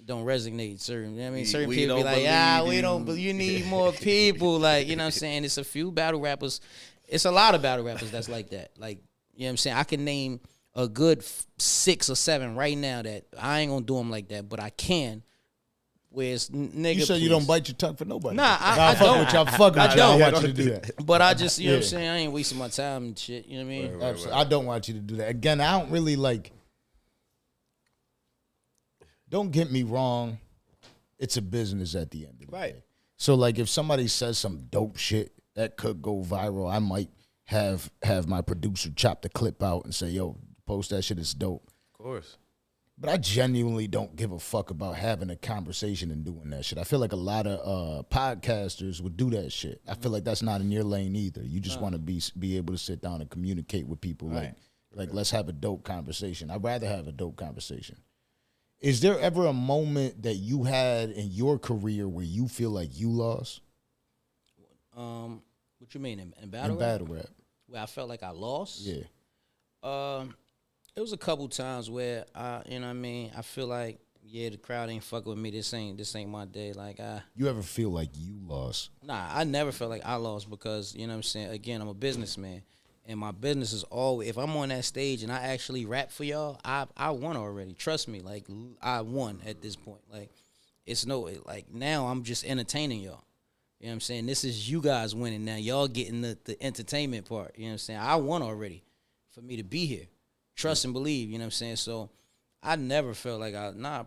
don't resonate. Certain, you know what I mean, certain people be like, we don't, but you need more people. Like, you know what I'm saying? It's a few battle rappers. It's a lot of battle rappers that's like that. Like, you know what I'm saying? I can name a good 6 or 7 right now that I ain't gonna do them like that, but I can. Whereas, nigga, you said you don't bite your tongue for nobody. Nah, I don't. With y'all, fuck with I y'all. I don't. want you to do that. But I just, you know what I'm saying? I ain't wasting my time and shit. You know what I mean? Absolutely. I don't want you to do that. Again, I don't really like. Don't get me wrong. It's a business at the end of the day. So, like, if somebody says some dope shit that could go viral, I might have my producer chop the clip out and say, yo, post that shit, it's dope. Of course. But I genuinely don't give a fuck about having a conversation and doing that shit. I feel like a lot of podcasters would do that shit. I feel like that's not in your lane either. You just want to be able to sit down and communicate with people. Like let's have a dope conversation. I'd rather have a dope conversation. Is there ever a moment that you had in your career where you feel like you lost? What you mean, in battle rap? In battle rap. Where I felt like I lost? Yeah. It was a couple times where you know what I mean, I feel like, yeah, the crowd ain't fucking with me. This ain't my day. Like you ever feel like you lost? Nah, I never felt like I lost because, you know what I'm saying, again, I'm a businessman. And my business is always, if I'm on that stage and I actually rap for y'all, I won already. Trust me, like I won at this point. Like it's like now I'm just entertaining y'all. You know what I'm saying? This is you guys winning now. Y'all getting the entertainment part. You know what I'm saying? I won already for me to be here. Trust and believe, you know what I'm saying? So I never felt like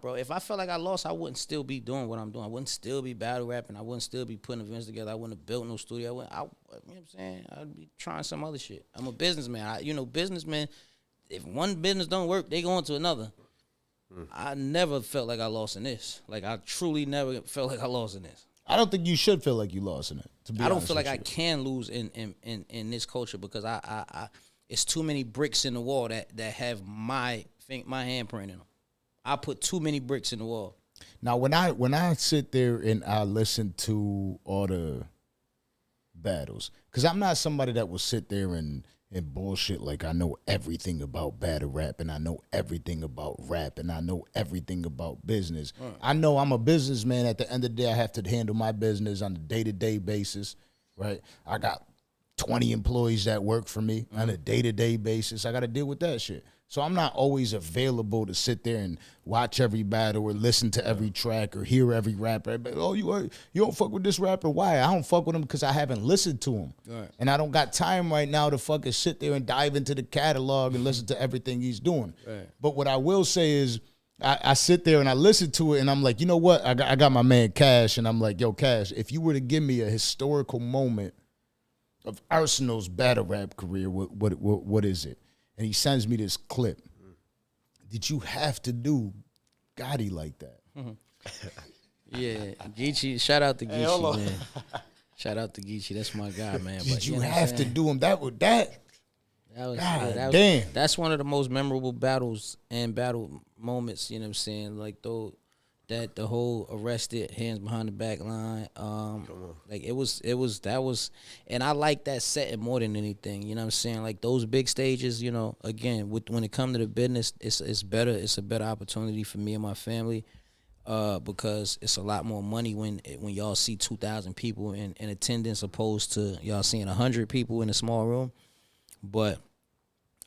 bro. If I felt like I lost, I wouldn't still be doing what I'm doing. I wouldn't still be battle rapping. I wouldn't still be putting events together. I wouldn't have built no studio. You know what I'm saying? I'd be trying some other shit. I'm a businessman. Businessmen, if one business don't work, they go into another. I never felt like I lost in this. Like I truly never felt like I lost in this. I don't think you should feel like you lost in it. I don't feel like I can lose in this culture because I it's too many bricks in the wall that have my handprint in them. I put too many bricks in the wall. Now, when I sit there and I listen to all the battles, because I'm not somebody that will sit there and bullshit like I know everything about battle rap and I know everything about rap and I know everything about business. I know I'm a businessman. At the end of the day, I have to handle my business on a day-to-day basis, right? I got 20 employees that work for me on a day-to-day basis. I got to deal with that shit. So I'm not always available to sit there and watch every battle or listen to every track or hear every rapper. But, oh, you don't fuck with this rapper. Why? I don't fuck with him because I haven't listened to him. Right. And I don't got time right now to fucking sit there and dive into the catalog and listen to everything he's doing. Right. But what I will say is I sit there and I listen to it and I'm like, you know what? I got my man Cash and I'm like, yo, Cash, if you were to give me a historical moment of Arsonal's battle rap career, what is it? And he sends me this clip. Did you have to do Gotti like that? Yeah, Geechee. Shout out to Geechee, man. Shout out to Geechee. That's my guy, man. Did you have to do him that? Damn. That's one of the most memorable battles and battle moments. You know what I'm saying? Like the whole arrested, hands behind the back line. Like that was, and I like that setting more than anything. You know what I'm saying? Like those big stages. You know, again, when it comes to the business, it's better. It's a better opportunity for me and my family. because it's a lot more money when y'all see 2,000 people in attendance opposed to y'all seeing 100 people in a small room. But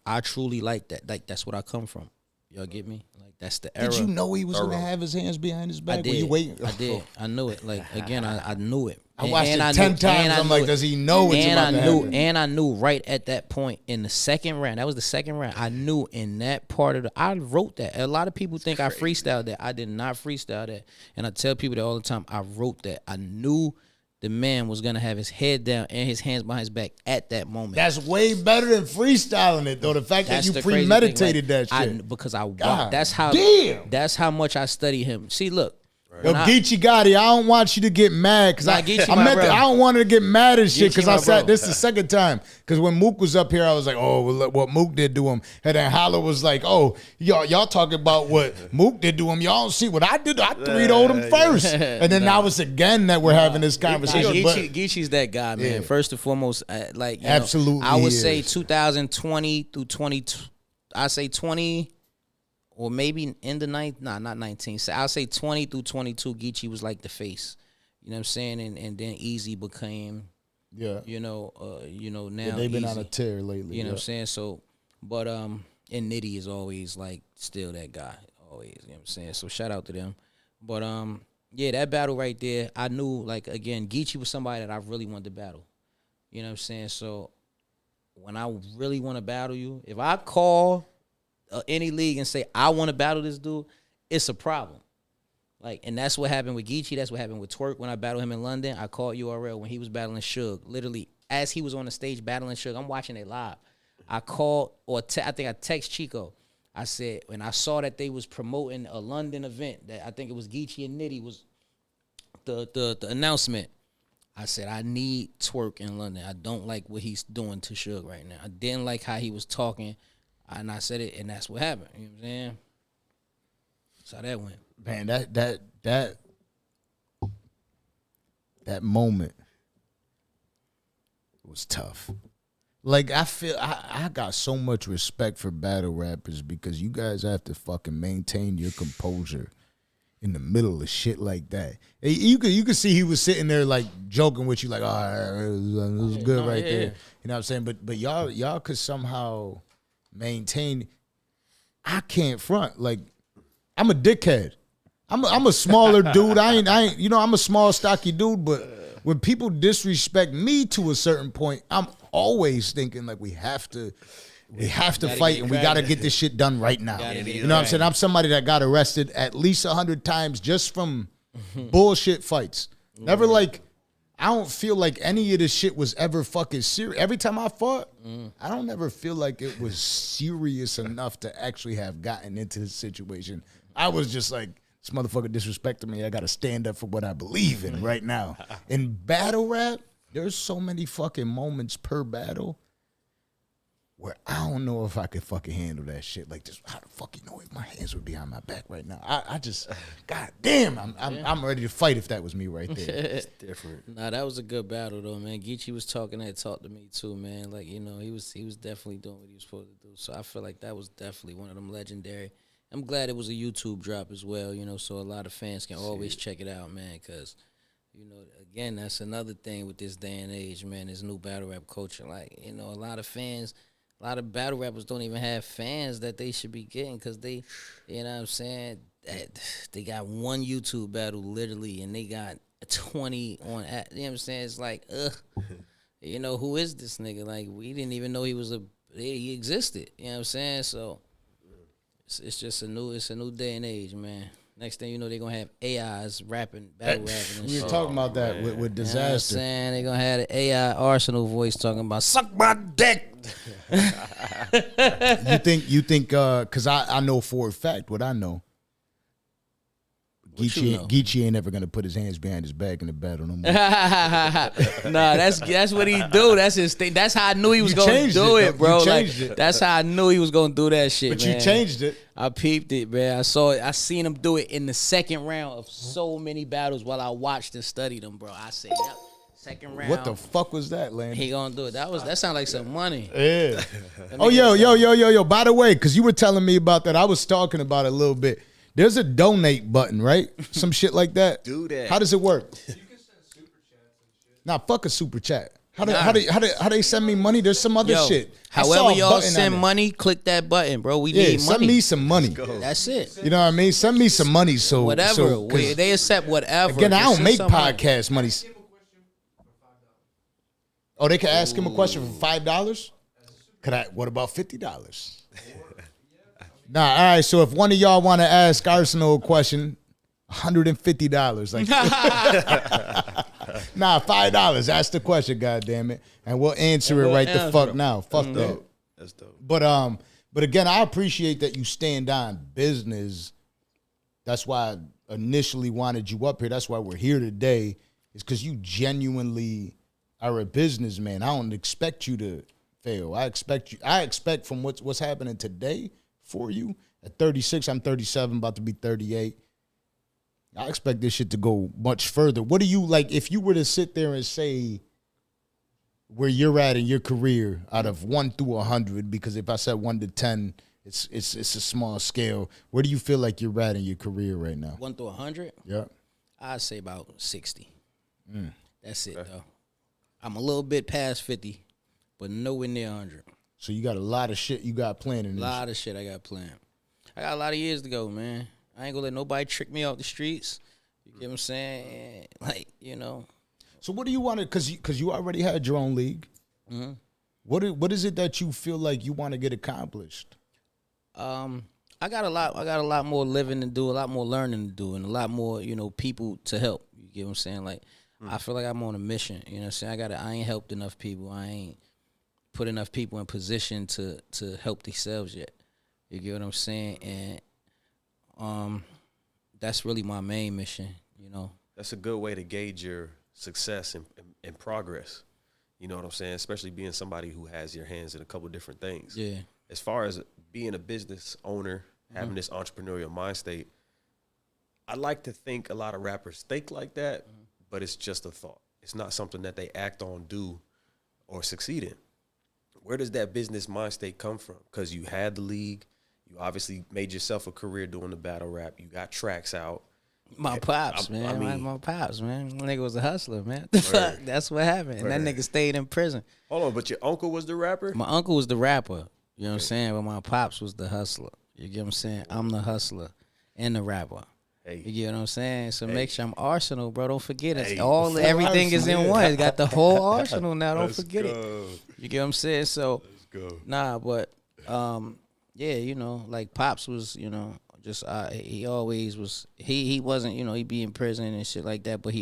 I truly like that. Like, that's what I come from. Y'all get me? Like, that's the era. Did you know he was going to have his hands behind his back? I did. Were you waiting? I did. I knew it. Like, again, I knew it. I watched it 10 times. I'm like, does he know what's about to happen? And I knew right at that point in the second round. That was the second round. I knew in that part of I wrote that. A lot of people think I freestyled that. I did not freestyle that. And I tell people that all the time. I wrote that. I knew the man was going to have his head down and his hands behind his back at that moment. That's way better than freestyling it, though. The fact that you premeditated that shit. Because I God that's how damn. That's how much I study him. See, look. Yo, Geechee Gotti, I don't want you to get mad because I don't want her to get mad and shit because I said this is the second time. Because when Mook was up here, I was like, oh, well, what Mook did to him. And then Holla was like, oh, y'all talking about what Mook did to him. Y'all don't see what I did. I 3-0'd him first. And then now it's again that we're having this conversation. Geechee's that guy, man. Yeah. First and foremost, absolutely, I would say 2020 through 22. I say 20. Or maybe in the not 19. So I'll say 20 through 22, Geechee was like the face. You know what I'm saying? And then Easy became, now they've been on a tear lately. You know what I'm saying? So, but and Nitty is always like still that guy, always. You know what I'm saying? So shout out to them. But that battle right there, I knew, like, again, Geechee was somebody that I really wanted to battle. You know what I'm saying? So when I really want to battle you, if I call any league and say I want to battle this dude, it's a problem. Like, and that's what happened with Geechee. That's what happened with Twerk when I battled him in London. I called URL when he was battling Suge. Literally, as he was on the stage battling Suge, I'm watching it live. I called, I think I text Chico. I said, when I saw that they was promoting a London event, that I think it was Geechee and Nitty was the announcement. I said, I need Twerk in London. I don't like what he's doing to Suge right now. I didn't like how he was talking. And I said it, and that's what happened. You know what I'm saying? That's how that went. Man, that moment was tough. Like, I feel I got so much respect for battle rappers because you guys have to fucking maintain your composure in the middle of shit like that. You could see he was sitting there like joking with you, like, oh, it was good right there. You know what I'm saying? But y'all could somehow maintain. I can't front. Like, I'm a dickhead. I'm a smaller dude. I ain't I'm a small stocky dude, but when people disrespect me to a certain point, I'm always thinking like we have to fight and we got to get this shit done right now. You know what I'm saying? I'm somebody that got arrested at least 100 times just from bullshit fights. Never like, I don't feel like any of this shit was ever fucking serious. Every time I fought, I don't ever feel like it was serious enough to actually have gotten into this situation. I was just like, this motherfucker disrespected me. I got to stand up for what I believe in right now. In battle rap, there's so many fucking moments per battle where I don't know if I could fucking handle that shit. Like, just how the fuck you know if my hands were behind my back right now? I just, god damn, I'm ready to fight if that was me right there. It's different. Nah, that was a good battle though, man. Geechee was talking that talk to me too, man. Like, he was definitely doing what he was supposed to do. So I feel like that was definitely one of them legendary. I'm glad it was a YouTube drop as well, so a lot of fans can always check it out, man, because, again, that's another thing with this day and age, man, this new battle rap culture. Like, a lot of battle rappers don't even have fans that they should be getting because they, you know what I'm saying, they got one YouTube battle literally and they got 20 on, you know what I'm saying? It's like, who is this nigga? Like, we didn't even know he existed, you know what I'm saying? So it's just a new day and age, man. Next thing you know, they're going to have AIs rapping, battle rapping and shit. We were shit. talking about that with Disaster. You know what I'm saying? They're going to have the AI Arsonal voice talking about, suck my dick. You think, because I know for a fact what I know. Geechee ain't ever going to put his hands behind his back in the battle no more. Nah, that's what he do. That's his thing. That's how I knew he was going to do it, bro. That's how I knew he was going to do that shit, but man. You changed it. I peeped it, man. I saw it. I seen him do it in the second round of so many battles while I watched and studied them, bro. I said, yep. Second round. What the fuck was that, Landon? He gonna do it. That sounded like some money. Yeah. Oh, yo. By the way, because you were telling me about that, I was talking about it a little bit. There's a donate button, right? Some shit like that. Do that. How does it work? You can send super chats and shit. Nah, fuck a super chat. How they send me money? There's some other shit. I saw However a y'all button on send it. money, click that button, bro. We Yeah, need send money. me some money. That's it. You know what I mean? Send me some money. So Whatever. so, 'cause They accept whatever. again, I Just don't send make some money. podcast money. Oh, they can ask him a question for $5. What about $50? Nah, all right. So if one of y'all want to ask Arsonal a question, $150. Like, nah, $5. Ask the question, goddamn it, and we'll answer it right the fuck now. Fuck that. That's dope. But again, I appreciate that you stand on business. That's why I initially wanted you up here. That's why we're here today. Is because you genuinely are a businessman. I don't expect you to fail. I expect from what's happening today for you. At 36, I'm 37, about to be 38. I expect this shit to go much further. What do you like if you were to sit there and say where you're at in your career out of 1 through 100? Because if I said 1 to 10, it's a small scale. Where do you feel like you're at in your career right now? 1 through 100. Yeah. I'd say about 60. That's it, though. I'm a little bit past 50, but nowhere near 100. So you got a lot of shit you got planned in A this. lot of shit I got planned. I got a lot of years to go, man. I ain't gonna let nobody trick me off the streets. You get what I'm saying? Like, you know. So what do you want to? Because you already had your own league. Mm-hmm. What is it that you feel like you want to get accomplished? I got a lot more living to do, a lot more learning to do, and a lot more, people to help. You get what I'm saying? Like, I feel like I'm on a mission. You know what I'm saying? I ain't helped enough people. I ain't put enough people in position to help themselves yet. You get what I'm saying? And that's really my main mission, That's a good way to gauge your success and progress. You know what I'm saying? Especially being somebody who has your hands in a couple different things. Yeah. As far as being a business owner, having this entrepreneurial mind state, I like to think a lot of rappers think like that, but it's just a thought. It's not something that they act on, do, or succeed in. Where does that business mind state come from? Because you had the league. You obviously made yourself a career doing the battle rap. You got tracks out. My pops, man. I mean, my pops, man. My nigga was a hustler, man. The fuck? That's what happened. And that nigga stayed in prison. Hold on, but your uncle was the rapper? My uncle was the rapper. You know what I'm saying? But my pops was the hustler. You get what I'm saying? I'm the hustler and the rapper. Hey. You get what I'm saying? So make sure I'm Arsonal, bro. Don't forget it. Hey. Everything is in one. It's got the whole arsenal now. Don't Let's forget it. go. You get what I'm saying? So Let's go. nah, but yeah, like Pops was, just he always was. He wasn't, he'd be in prison and shit like that. But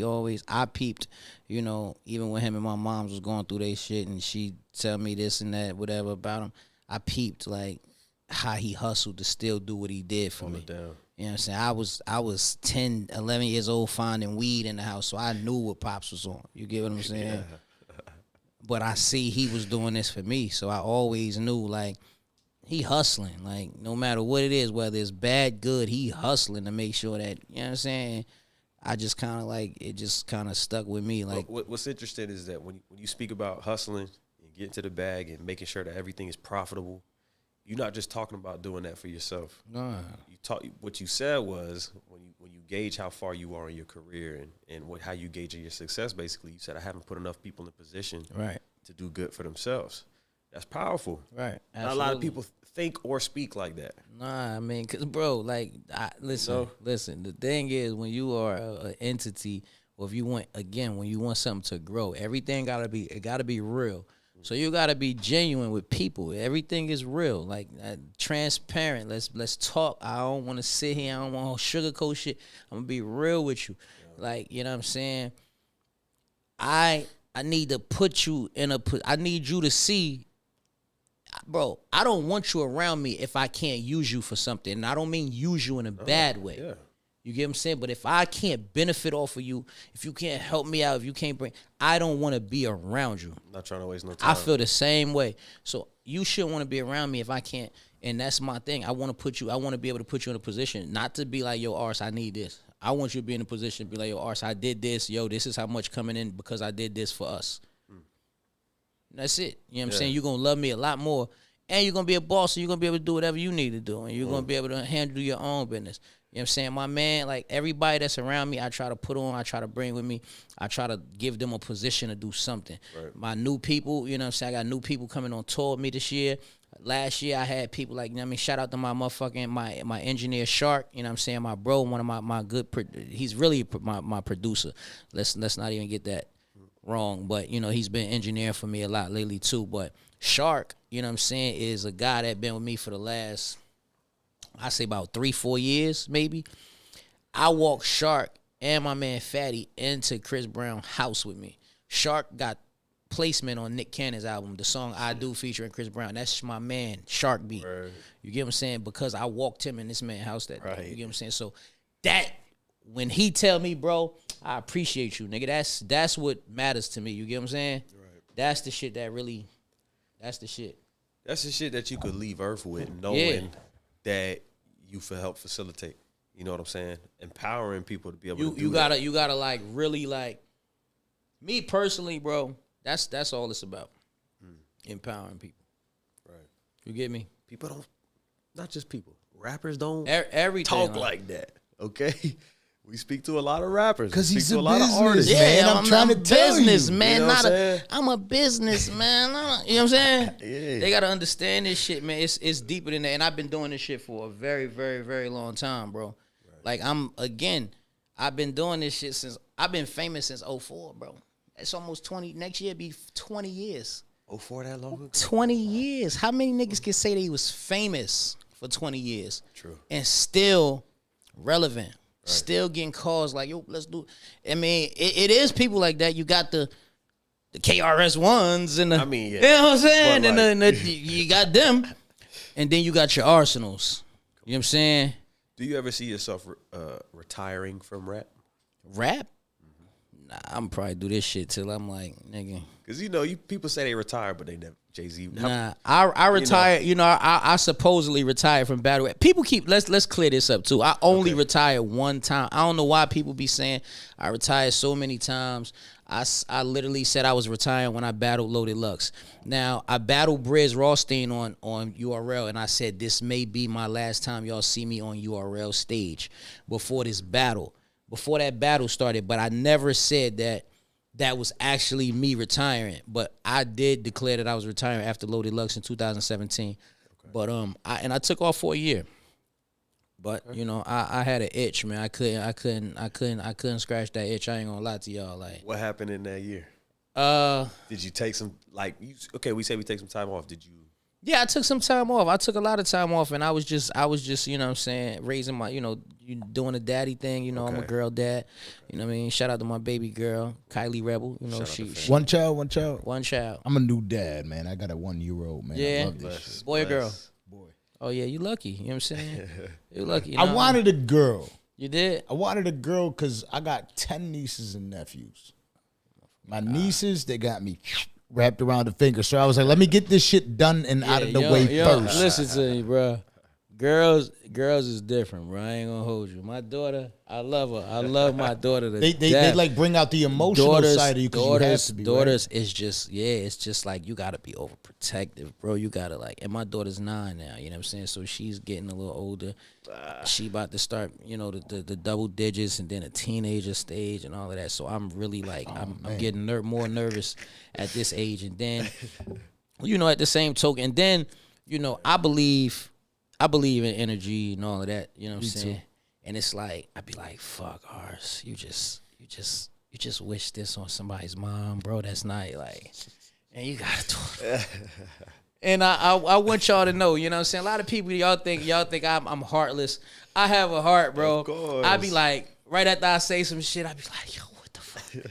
I peeped, even when him and my moms was going through their shit, and she tell me this and that, whatever about him. I peeped like how he hustled to still do what he did for me. Down. You know what I'm saying? I was 10, 11 years old finding weed in the house, so I knew what Pops was on. You get what I'm saying? Yeah. But I see he was doing this for me, so I always knew, like, he hustling. Like, no matter what it is, whether it's bad, good, he hustling to make sure that, you know what I'm saying? I just kind of, like, it just kind of stuck with me. Like, what's interesting is that when you speak about hustling and getting to the bag and making sure that everything is profitable, you're not just talking about doing that for yourself. nah. What you said was when you gauge how far you are in your career and how you gauge your success, basically, you said, I haven't put enough people in a position Right. to do good for themselves. That's powerful. Right. Not a lot of people think or speak like that. Nah, I mean, cause bro, like, listen. The thing is, when you are an entity, or if you want, again, when you want something to grow, everything gotta be real. So you gotta be genuine with people. Everything is real, like transparent. Let's talk. I don't want to sit here. I don't want to sugarcoat shit. I'm gonna be real with you, like, you know what I'm saying. I need to put you in I need you to see. Bro, I don't want you around me if I can't use you for something. And I don't mean use you in a bad way. Yeah. You get what I'm saying? But if I can't benefit off of you, if you can't help me out, if you can't I don't want to be around you. I'm not trying to waste no time. I feel the same way. So you shouldn't want to be around me if I can't. And that's my thing. I want to be able to put you in a position, not to be like, yo, Ars, I need this. I want you to be in a position to be like, yo, Ars, I did this. Yo, this is how much coming in because I did this for us. That's it. You know what I'm saying? You're going to love me a lot more and you're gonna be a boss, so you're gonna be able to do whatever you need to do, and you're gonna be able to handle your own business. You know what I'm saying? My man, like everybody that's around me, I try to put on, I try to bring with me, I try to give them a position to do something. Right. My new people, you know what I'm saying? I got new people coming on tour with me this year. Last year I had people like, you know what I mean, shout out to my motherfucking, my engineer Shark, you know what I'm saying? My bro, one of my good, he's really my producer. Let's not even get that wrong, but you know, he's been engineering for me a lot lately too. But Shark, you know what I'm saying, is a guy that been with me for the last, I say about 3-4 years, maybe. I walked Shark and my man Fatty into Chris Brown's house with me. Shark got placement on Nick Cannon's album, the song I Do featuring Chris Brown. That's my man, Shark beat. Right. You get what I'm saying? Because I walked him in this man's house that day. Right. You get what I'm saying? So that, when he tell me, bro, I appreciate you, nigga. That's what matters to me. You get what I'm saying? Right. That's the shit that really, that's the shit. That's the shit that you could leave Earth with, knowing that you help facilitate. You know what I'm saying? Empowering people to be able to do that. You gotta like really like, me personally, bro. That's all it's about. Empowering people. Right. You get me? People don't, not just people. Rappers don't Everything talk like that. Okay. We speak to a lot of rappers. Because We he's speak a to a lot of business artists. man. I'm trying to tell business, you. man. You know what I'm saying? I'm a business man. You know what I'm saying? Yeah. They gotta understand this shit, man. It's deeper than that. And I've been doing this shit for a very, very, very long time, bro. Like I've been doing this shit since I've been famous since 04, bro. It's almost 20. Next year be 20 years. 04 that long ago? 20 years. How many niggas can say they was famous for 20 years? True. And still relevant. Right. Still getting calls like, yo, let's do it. I mean, it is people like that. You got the KRS ones and the, I mean, yeah. You know what I'm saying? But And you got them. And then you got your Arsenals. You know what I'm saying? Do you ever see yourself retiring from rap? Rap? Nah, I'm probably do this shit till I'm like, nigga. Because, you know, people say they retire, but they never. Jay-Z. Nah, I retired. You know, I supposedly retired from battle rap. People keep let's clear this up too. I only retired one time. I don't know why people be saying I retired so many times. I literally said I was retiring when I battled Loaded Lux. Now I battled Briz Rothstein on URL, and I said this may be my last time y'all see me on URL stage before this battle. Before that battle started, but I never said that was actually me retiring. But I did declare that I was retiring after Loaded Lux in 2017. Okay. But I took off for a year. But you know, I had an itch, man. I couldn't scratch that itch. I ain't gonna lie to y'all. Like, what happened in that year? Did you take some we say we take some time off. Did you? Yeah, I took some time off. I took a lot of time off, and I was just, you know what I'm saying, raising my, doing the daddy thing. You know, I'm a girl dad. You know what I mean? Shout out to my baby girl, Kylie Rebel. You know, she one child. One child. I'm a new dad, man. I got a 1-year-old, man. Yeah. I love this shit. Boy or girl? Boy. Oh, yeah, you lucky. You know what I'm saying? You lucky. You I know? wanted a girl. You did? I wanted a girl because I got 10 nieces and nephews. My nieces, they got me wrapped around the finger. So I was like, let me get this shit done and out of the way first. Listen to me, bro. Girls is different, bro. I ain't gonna hold you. My daughter, I love her. I love my daughter. They like bring out the emotional side of you because you have to be. Daughters is just, it's just like you gotta be overprotective, bro. You gotta and my daughter's 9 now, you know what I'm saying? So she's getting a little older. She about to start, the double digits and then a teenager stage and all of that. So I'm really I'm getting more nervous at this age. And then, at the same token, and then, I believe in energy and all of that, you know what I'm saying? Too. And it's like, I'd be like, fuck, Ars, you just wish this on somebody's mom, bro. That's not and you gotta do it. And I want y'all to know, you know what I'm saying? A lot of people, y'all think I'm heartless. I have a heart, bro. Of course. I be like, right after I say some shit, I be like, yo, what the fuck?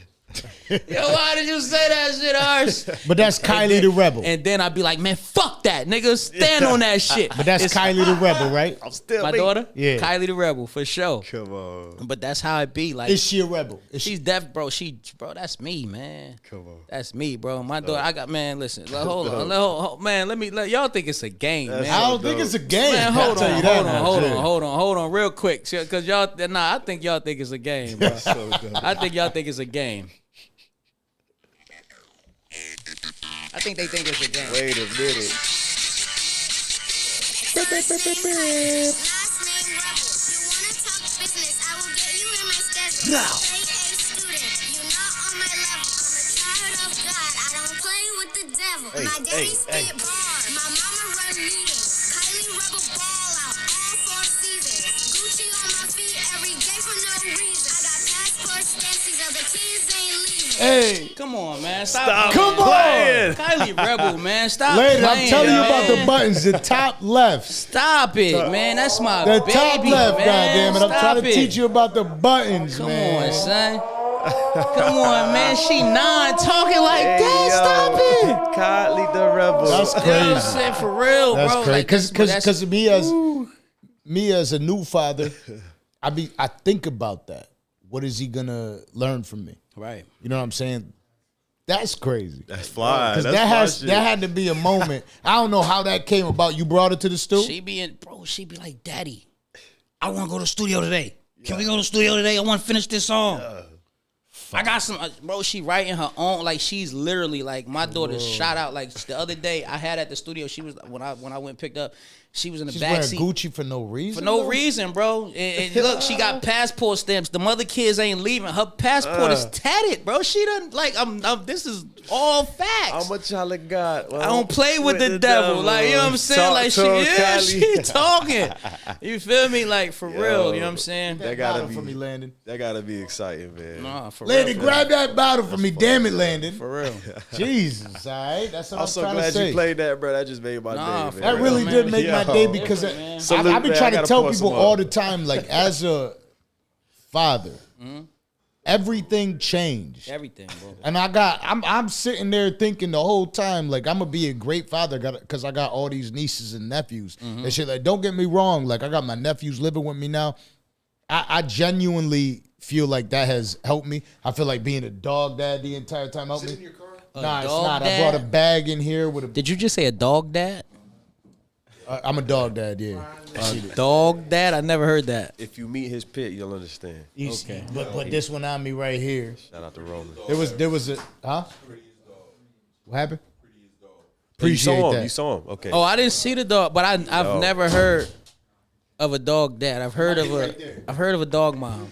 Yo, why did you say that shit, Ars? But that's Kylie the Rebel. And then I'd be like, man, fuck that, nigga. Stand on that shit. But that's Kylie the Rebel, right? I'm still my daughter? Yeah. Kylie the Rebel, for sure. Come on. But that's how it be. Like, is she a rebel? She's deaf, bro. Bro, that's me, man. Come on. That's me, bro. My daughter, listen. Hold on. Man, y'all think it's a game, man. I don't think it's a game. Man, hold on, real quick. Because I think y'all think it's a game, bro. I think y'all think it's a game. I think they think it's a game. Wait a minute. Hey, My daddy hey, spit hey. bars. My mama run meetings. Kylie rubber ball out all 4 seasons. Gucci on my feet every day for no reason. I got passport stamps, these other kids ain't leaving. Hey, Come on, man. Stop come playing. on. Kylie Rebel, man. Stop Lady, playing. I'm telling you about man. the buttons. The top left. Stop it, man. That's my The baby, top left, man. goddamn it. I'm Stop trying to it. teach you about the buttons, Come man. on, son. Come on, man. She 9 talking like that. Stop it. Kylie the Rebel. That's You know what I'm crazy. saying? For real, That's bro. crazy. Like, Because me as a new father, I think about that. What is he gonna learn from me? right. You know what I'm saying? That's crazy. That's fly. Because That's that had to be a moment. I don't know how that came about. You brought it to the stool? She be like, Daddy, I want to go to the studio today. Can we go to the studio today? I want to finish this song. I got some, bro. She writing her own, like she's literally like my daughter. Shot out like the other day. I had at the studio. She was when I went and picked up. She was in the She's back wearing seat Gucci for no reason. for no though? reason, bro. And look, she got passport stamps. The mother kids ain't leaving. Her passport is tatted, bro. She done like I'm. This is all facts. How much y'all got? Well, I don't play with the devil. Like, you know what I'm saying? Talk Like, to her, she Kylie. talking. You feel me? Like, for real. You know what I'm saying? That gotta Bottle be for me, Landon. That gotta be exciting, man. Nah, for Landon, real. grab that bottle for me. Damn it, Landon. For real. Jesus, all right? That's what I'm I'm so trying to glad say. you played that, bro. That just made my Nah, day, for man. That really man. did make my day Yo. because Different, man. Salute, I've been man. trying I to gotta tell pour people some all up. the time, like as a father, everything changed. Everything, bro. And I'm sitting there thinking the whole time, like, I'm gonna be a great father because I got all these nieces and nephews. And shit, like, don't get me wrong, like, I got my nephews living with me now. I genuinely feel like that has helped me. I feel like being a dog dad the entire time helped me. Nah, it's dog not. dad? I brought a bag in here with a. Did you just say a dog dad? I'm a dog dad, yeah. Dog dad? I never heard that. If you meet his pit, you'll understand. Okay. But put this one on me right here. Shout out to Roland. There was a huh? What happened? You Appreciate saw him. that. You saw him. Okay. Oh, I didn't see the dog, but I've never heard of a dog dad. I've heard of a dog mom.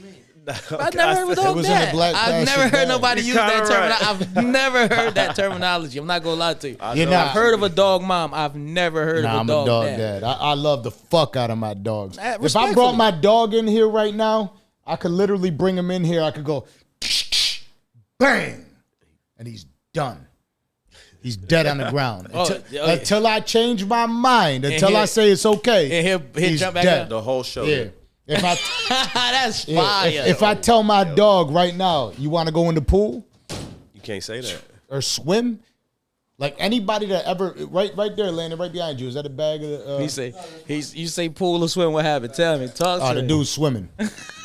I've never heard of a It dog was in the dad. black I've plastic never heard bag. nobody use that kinda right. terminology. I've never heard that terminology. I'm not gonna lie to you. You're know. not. I've heard of a dog mom. I've never heard Nah, of I'm a a dog, dog dad. dad. I love the fuck out of my dogs. If I Respectfully. brought my dog in here right now, I could literally bring him in here. I could go, bang, and he's done. He's dead on the ground. Until I change my mind, until I say it's okay, And he'll he's jump back dead. up. The whole show. Yeah. If I That's yeah, fire. if I tell my dog right now, you want to go in the pool You can't say that. or swim, like anybody that ever right there, Landon, right behind you, is that a bag of the? You say pool or swim? What happened? Tell me. Talk to The me. dude's swimming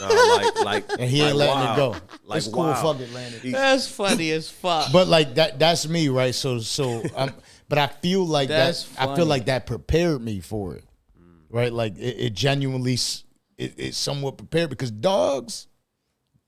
No, like and he ain't like, letting wow. it go. Like, It's cool, wow. fuck it, Landon. That's funny as fuck. But like that's me, right? So but I feel like That's that. I feel funny. like that prepared me for it, right? Like it genuinely, it somewhat prepared because dogs,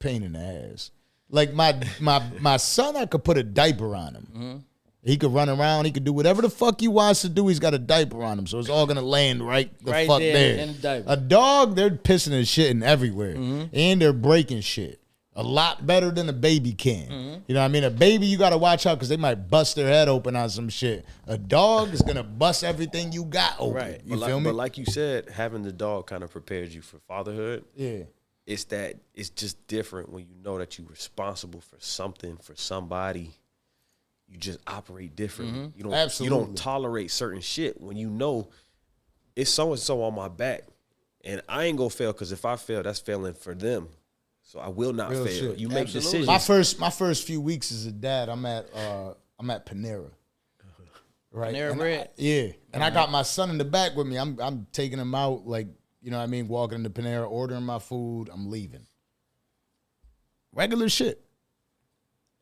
pain in the ass. Like my son, I could put a diaper on him. He could run around. He could do whatever the fuck he wants to do. He's got a diaper on him, so it's all gonna land right the Right fuck there there. in the diaper. A dog, they're pissing and shitting everywhere, and they're breaking shit. A lot better than a baby can. You know what I mean? A baby, you got to watch out because they might bust their head open on some shit. A dog is going to bust everything you got open. Right. You But feel me? But like you said, having the dog kind of prepares you for fatherhood. Yeah. It's just different when you know that you're responsible for something, for somebody. You just operate differently. You don't Absolutely. You don't tolerate certain shit when you know it's so and so on my back, and I ain't gonna fail because if I fail, that's failing for them. So I will not Real fail. shit. You make Absolutely. decisions. My first few weeks as a dad, I'm at Panera. Right. Panera And Bread? yeah. And I got my son in the back with me. I'm taking him out, like, you know what I mean, walking into Panera, ordering my food, I'm leaving. Regular shit.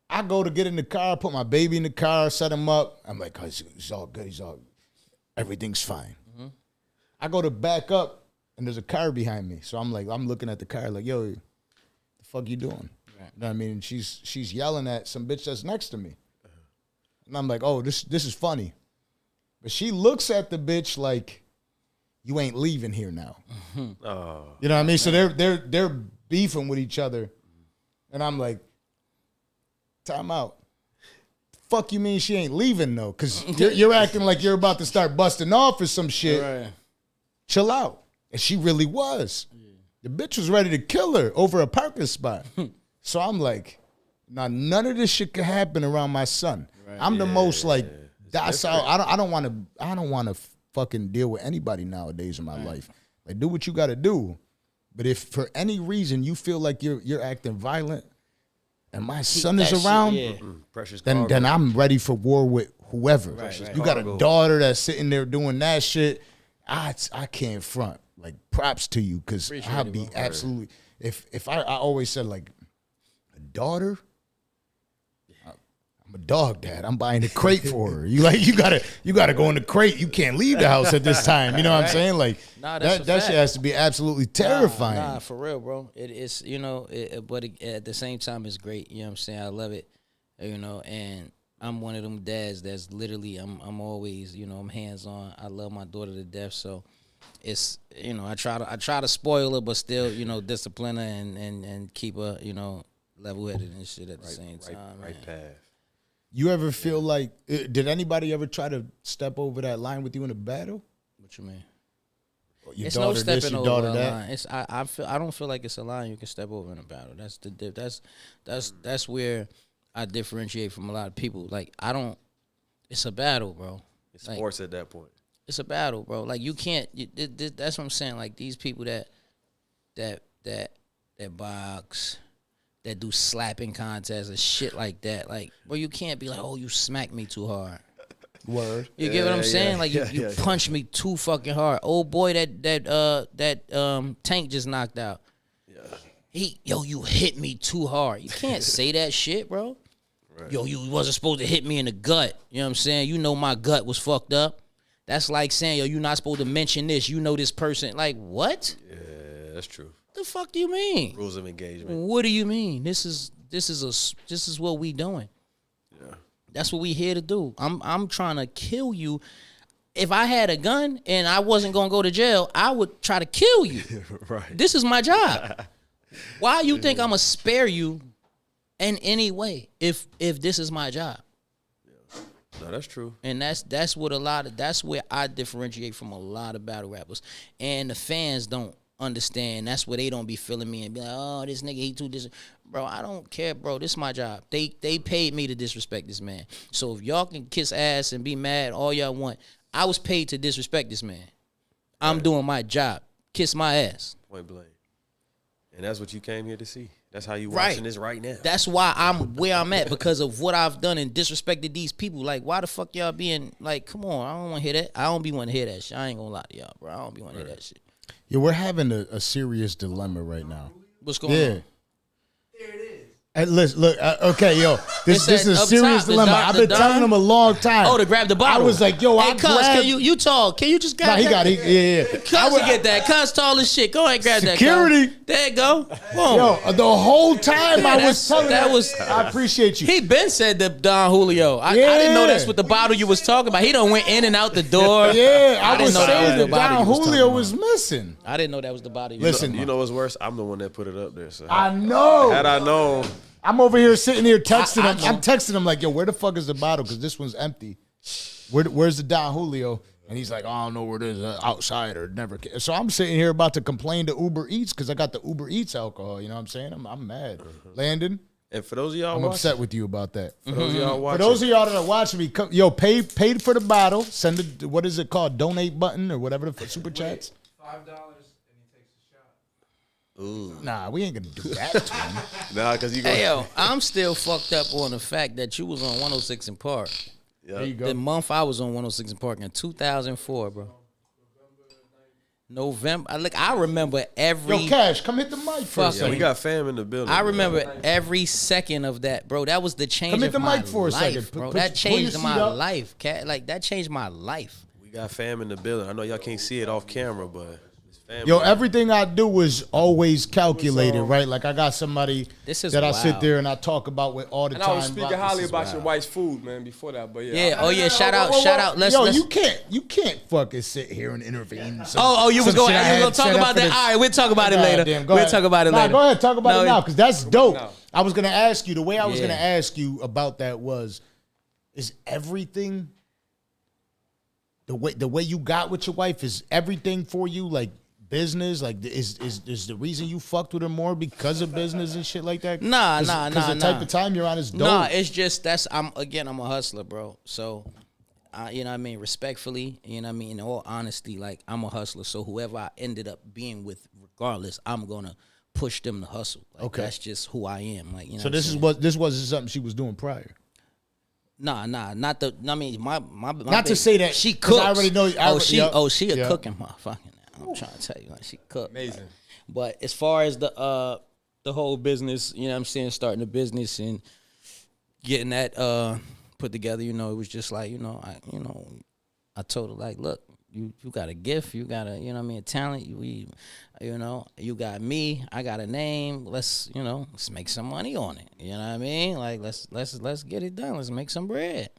I go to get in the car, put my baby in the car, set him up. I'm like, oh, he's all good. Everything's fine. I go to back up, and there's a car behind me. So I'm looking at the car like, yo, the fuck you doing? You know what I mean? And she's yelling at some bitch that's next to me. And I'm like, oh, this is funny. But she looks at the bitch like, you ain't leaving here now. Oh, You know what I mean? So they're beefing with each other, and I'm like, time out. Fuck you mean she ain't leaving though? Because you're acting like you're about to start busting off or some shit. Right. Chill out. And she really was. The bitch was ready to kill her over a parking spot. So I'm like, now none of this shit could happen around my son. Right. I'm the most like docile. I don't want to fucking deal with anybody nowadays in my life. Like, do what you got to do. But if for any reason you feel like you're acting violent, and my son is around, precious then I'm ready for war with whoever. You got a daughter that's sitting there doing that shit. I can't front. Like, props to you, because I'd be absolutely. If I always said like, a daughter, I'm a dog dad. I'm buying a crate for her. You gotta go in the crate. You can't leave the house at this time. You know what I'm saying? Like, that shit has to be absolutely terrifying. Nah, for real, bro. It is, but at the same time, it's great. You know what I'm saying? I love it. And I'm one of them dads that's literally, I'm always, I'm hands on. I love my daughter to death. So it's, I try to spoil her, but still, discipline her and keep her, level headed and shit at the same time. Right path. You ever feel like, did anybody ever try to step over that line with you in a battle? What you mean? Your It's daughter no stepping this, your over daughter a that? line. I don't feel like it's a line you can step over in a battle. That's where I differentiate from a lot of people. Like, it's a battle, bro. It's sports at that point. It's a battle, bro. Like, you can't. That's what I'm saying. Like, these people that box, that do slapping contests and shit like that. Like, bro, you can't be like, oh, you smacked me too hard. Word. You get what I'm saying? Like, you punched me too fucking hard. Old boy, that Tank just knocked out. Yeah. You hit me too hard. You can't say that shit, bro. Right. Yo, you wasn't supposed to hit me in the gut. You know what I'm saying? You know my gut was fucked up. That's like saying, yo, you're not supposed to mention this. You know this person. Like, what? Yeah, that's true. The fuck do you mean? Rules of engagement. What do you mean? This is what we doing. Yeah. That's what we here to do. I'm trying to kill you. If I had a gun and I wasn't gonna go to jail, I would try to kill you. Right. This is my job. Why you think I'm gonna spare you in any way if this is my job? No, that's true. And that's where I differentiate from a lot of battle rappers. And the fans don't understand. That's where they don't be feeling me and be like, oh, this nigga, he too bro, I don't care, bro. This is my job. They paid me to disrespect this man. So if y'all can kiss ass and be mad all y'all want, I was paid to disrespect this man. I'm doing my job. Kiss my ass. Point blank. And that's what you came here to see. That's how you watching this right now. That's why I'm where I'm at, because of what I've done and disrespected these people. Like, why the fuck y'all being like, come on, I don't want to hear that. I don't be want to hear that shit. I ain't gonna lie to y'all, bro. I don't be want to hear that shit. Yeah, we're having a serious dilemma right now. What's going on? There it is. Hey, listen, look, okay, yo, this is a serious dilemma. I've been telling him a long time. Oh, to grab the bottle. I was like, yo, hey, I cuz, grabbed. you tall? Can you just grab that? Yeah. Cuz to get that. Cuz tall as shit. Go ahead and grab Security. that. Security. There you go. Boom. Yo, the whole time I was telling that him, was. I appreciate you. He been said the Don Julio. I didn't know that's what the bottle you was talking about. He done went in and out the door. Yeah, I didn't was know that saying was the that bottle Don you was Julio talking was missing. I didn't know that was the bottle. Listen, You know what's worse? I'm the one that put it up there. So I know. Had I known. I'm over here sitting here texting him. I'm texting him like, yo, where the fuck is the bottle? Because this one's empty. Where's the Don Julio? And he's like, I don't know where it is, outside or never. So I'm sitting here about to complain to Uber Eats because I got the Uber Eats alcohol. You know what I'm saying? I'm mad. Landon, And for those of y'all I'm watching, upset with you about that. for those of y'all For watching, those of y'all that are watching me, pay for the bottle. Send it. What is it called? Donate button or whatever the super chats. $5 and he takes a shot. Nah, we ain't gonna do that to him. nah, because you go. Hey, yo, I'm still fucked up on the fact that you was on 106 in Park. Yeah. There you go. The month I was on 106 in Park in 2004, bro. November. I remember every. Yo, Cash, come hit the mic for a Fuck Yeah, second. we got fam in the building. I bro. remember every second of that, bro. That was the change Come hit of the my mic for a life, second. bro. Put That your changed seat my up. life, cat. Like, that changed my life. We got fam in the building. I know y'all can't see it off camera, but it's Family. Yo, everything I do is always calculated, right? Like I got somebody This is that I sit wild. there and I talk about with all the And time. I was speaking about highly this. about your wife's food, man, before that. But Yeah. Oh yeah. Shout out. Let's. Yo, let's you can't fucking sit here and intervene. you was going to talk about that. All right, we'll talk about it later. We'll talk about it later. Go ahead, talk about it now, because that's dope. now. I was gonna ask you. The way I was Yeah. gonna ask you about that was, is everything the way you got with your wife, is everything for you like business? Like is the reason you fucked with her more because of business and shit like that? Nah. Because the type of time you're on is dope. Nah, it's just I'm a hustler, bro. So, you know what I mean, respectfully, you know what I mean, in all honesty, like I'm a hustler. So whoever I ended up being with, regardless, I'm gonna push them to hustle. Like, Okay. that's just who I am. Like, you know. So this wasn't something she was doing prior. Nah, not the. I mean, my Not to say that, she 'cause cooks. I already know- She a yeah. cooking motherfucker. Now. I'm trying to tell you, like she cook. Amazing. But as far as the whole business, you know what I'm saying, starting a business and getting that put together, you know, it was just like, I told her, like, look, you got a gift, you got a, you know what I mean, a talent, you got me, I got a name, let's make some money on it. You know what I mean? Like let's get it done. Let's make some bread.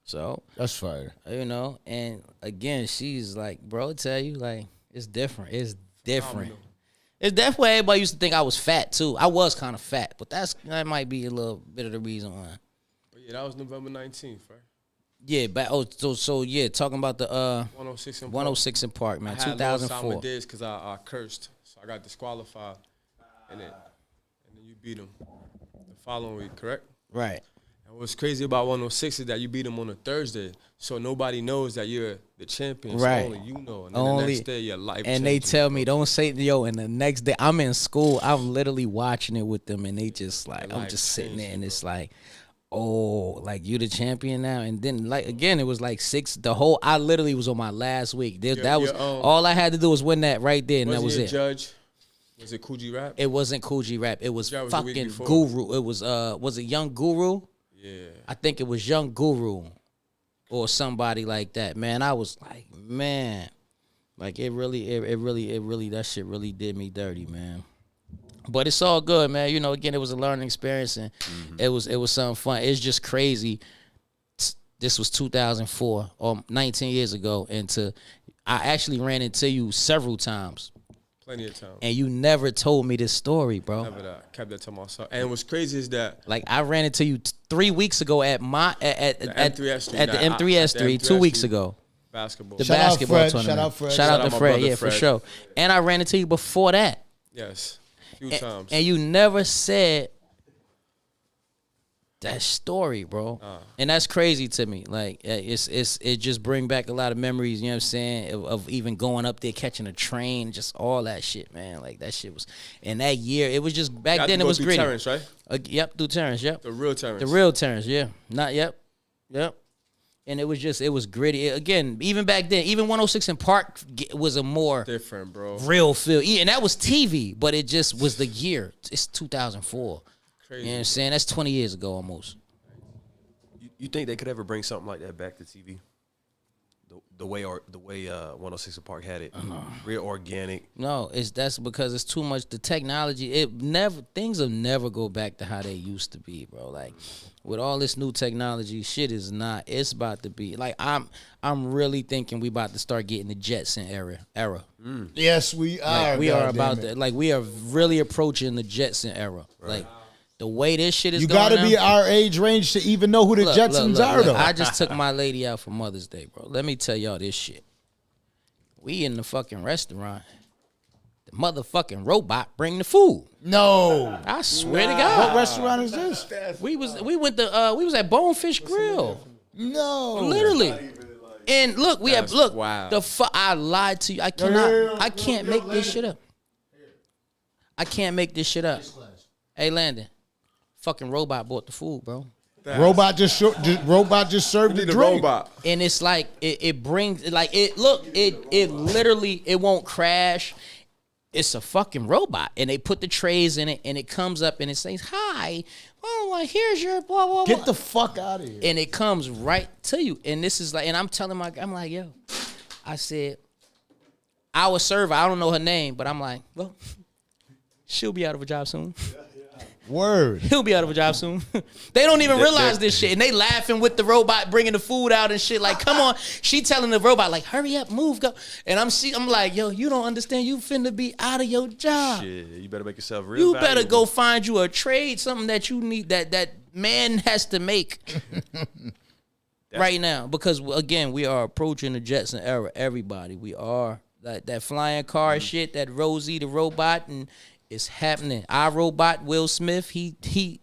So That's fire. and again, she's like, bro, I tell you, like, it's different. It's different. It's definitely everybody used to think I was fat too. I was kind of fat, but that might be a little bit of the reason why. But yeah, that was November 19th, right? Yeah, but so yeah, talking about the 106 in Park. 106 in Park, man, I had lost 2004. Simon Diggs because I cursed, so I got disqualified, and then you beat him the following week, correct? Right. And what's crazy about 106 is that you beat him on a Thursday, so nobody knows that you're the champion. Right. So only you know. And then the next day, your life And they changes. tell me, don't say, and the next day, I'm in school, I'm literally watching it with them, and they just like, I'm life just sitting there, changes, and it's like, oh, like you the champion now, and then like again, it was like I literally was on my last week. That was all I had to do was win that right there, and that was your it. Judge? Was it Coogee Rap? It wasn't Coogee Rap. It was That was the week fucking before. Guru. It was it Young Guru? Yeah. I think it was Young Guru or somebody like that. Man, I was like, man, like it really, that shit really did me dirty, man. But it's all good, man. Again, it was a learning experience, and it was something fun. It's just crazy. This was 2004, or 19 years ago, and I actually ran into you several times. Plenty of time. And you never told me this story, bro. Never that. Kept that to myself. And what's crazy is that Like I ran into you 3 weeks ago at M3S3, the M3S3 2 weeks ago. basketball. The Shout out basketball Fred, tournament. shout out Fred. Shout out to my Fred, brother yeah, for Fred. sure. And I ran into you before that. Yes. A few times. And you never said that story, bro. And that's crazy to me. Like it just bring back a lot of memories, you know what I'm saying, of even going up there, catching a train, just all that shit, man. Like that shit was, and that year, it was just, back You had then to it go was through gritty. Terrence, right? Yep, through Terrence, yep. The real Terrence. The real Terrence, yeah. Not, yep. And it was gritty. Again, even back then, even 106 in Park was a more Different, bro. real feel. And that was TV, but it just was the year. It's 2004. Crazy. You know what I'm saying? That's 20 years ago almost. You think they could ever bring something like that back to TV? The way 106 in Park had it, real organic. No, that's because it's too much. The technology, things will never go back to how they used to be, bro. Like with all this new technology, shit is not. It's about to be like I'm really thinking we about to start getting the Jetson era. Yes, we are. Like, we are goddamn about it. to, like we are really approaching the Jetson era. Like the way this shit is You going got to now, be our age range to even know who the Jetsons are, though. I just took my lady out for Mother's Day, bro. Let me tell y'all this shit. We in the fucking restaurant. The motherfucking robot bring the food. No. I swear to God. What restaurant is this? We was at Bonefish Grill. No. Literally. And look, wild. I lied to you. I can't make this shit up. I can't make this shit up. Hey Landon, fucking robot bought the food, bro. Robot just served the Need a drink. robot. And it's like it brings, like, it literally, it won't crash. It's a fucking robot, and they put the trays in it, and it comes up and it says, "Hi, oh, well, here's your blah blah blah." Get the fuck out of here. And it comes right to you. And this is like, and I'm telling I'm like, yo, I said, our server, I don't know her name, but I'm like, well, she'll be out of a job soon. Word. He'll be out of a job soon. They don't even realize this shit. And they laughing with the robot bringing the food out and shit. Like, come on. She telling the robot, like, hurry up, move, go. And I'm like, yo, you don't understand. You finna be out of your job. Shit, you better make yourself real You valuable. better go find you a trade, something that you need, that man has to make right now. Because, again, we are approaching the Jetson era. Everybody. We are. That flying car shit, that Rosie the robot, and it's happening. Our robot, Will Smith, he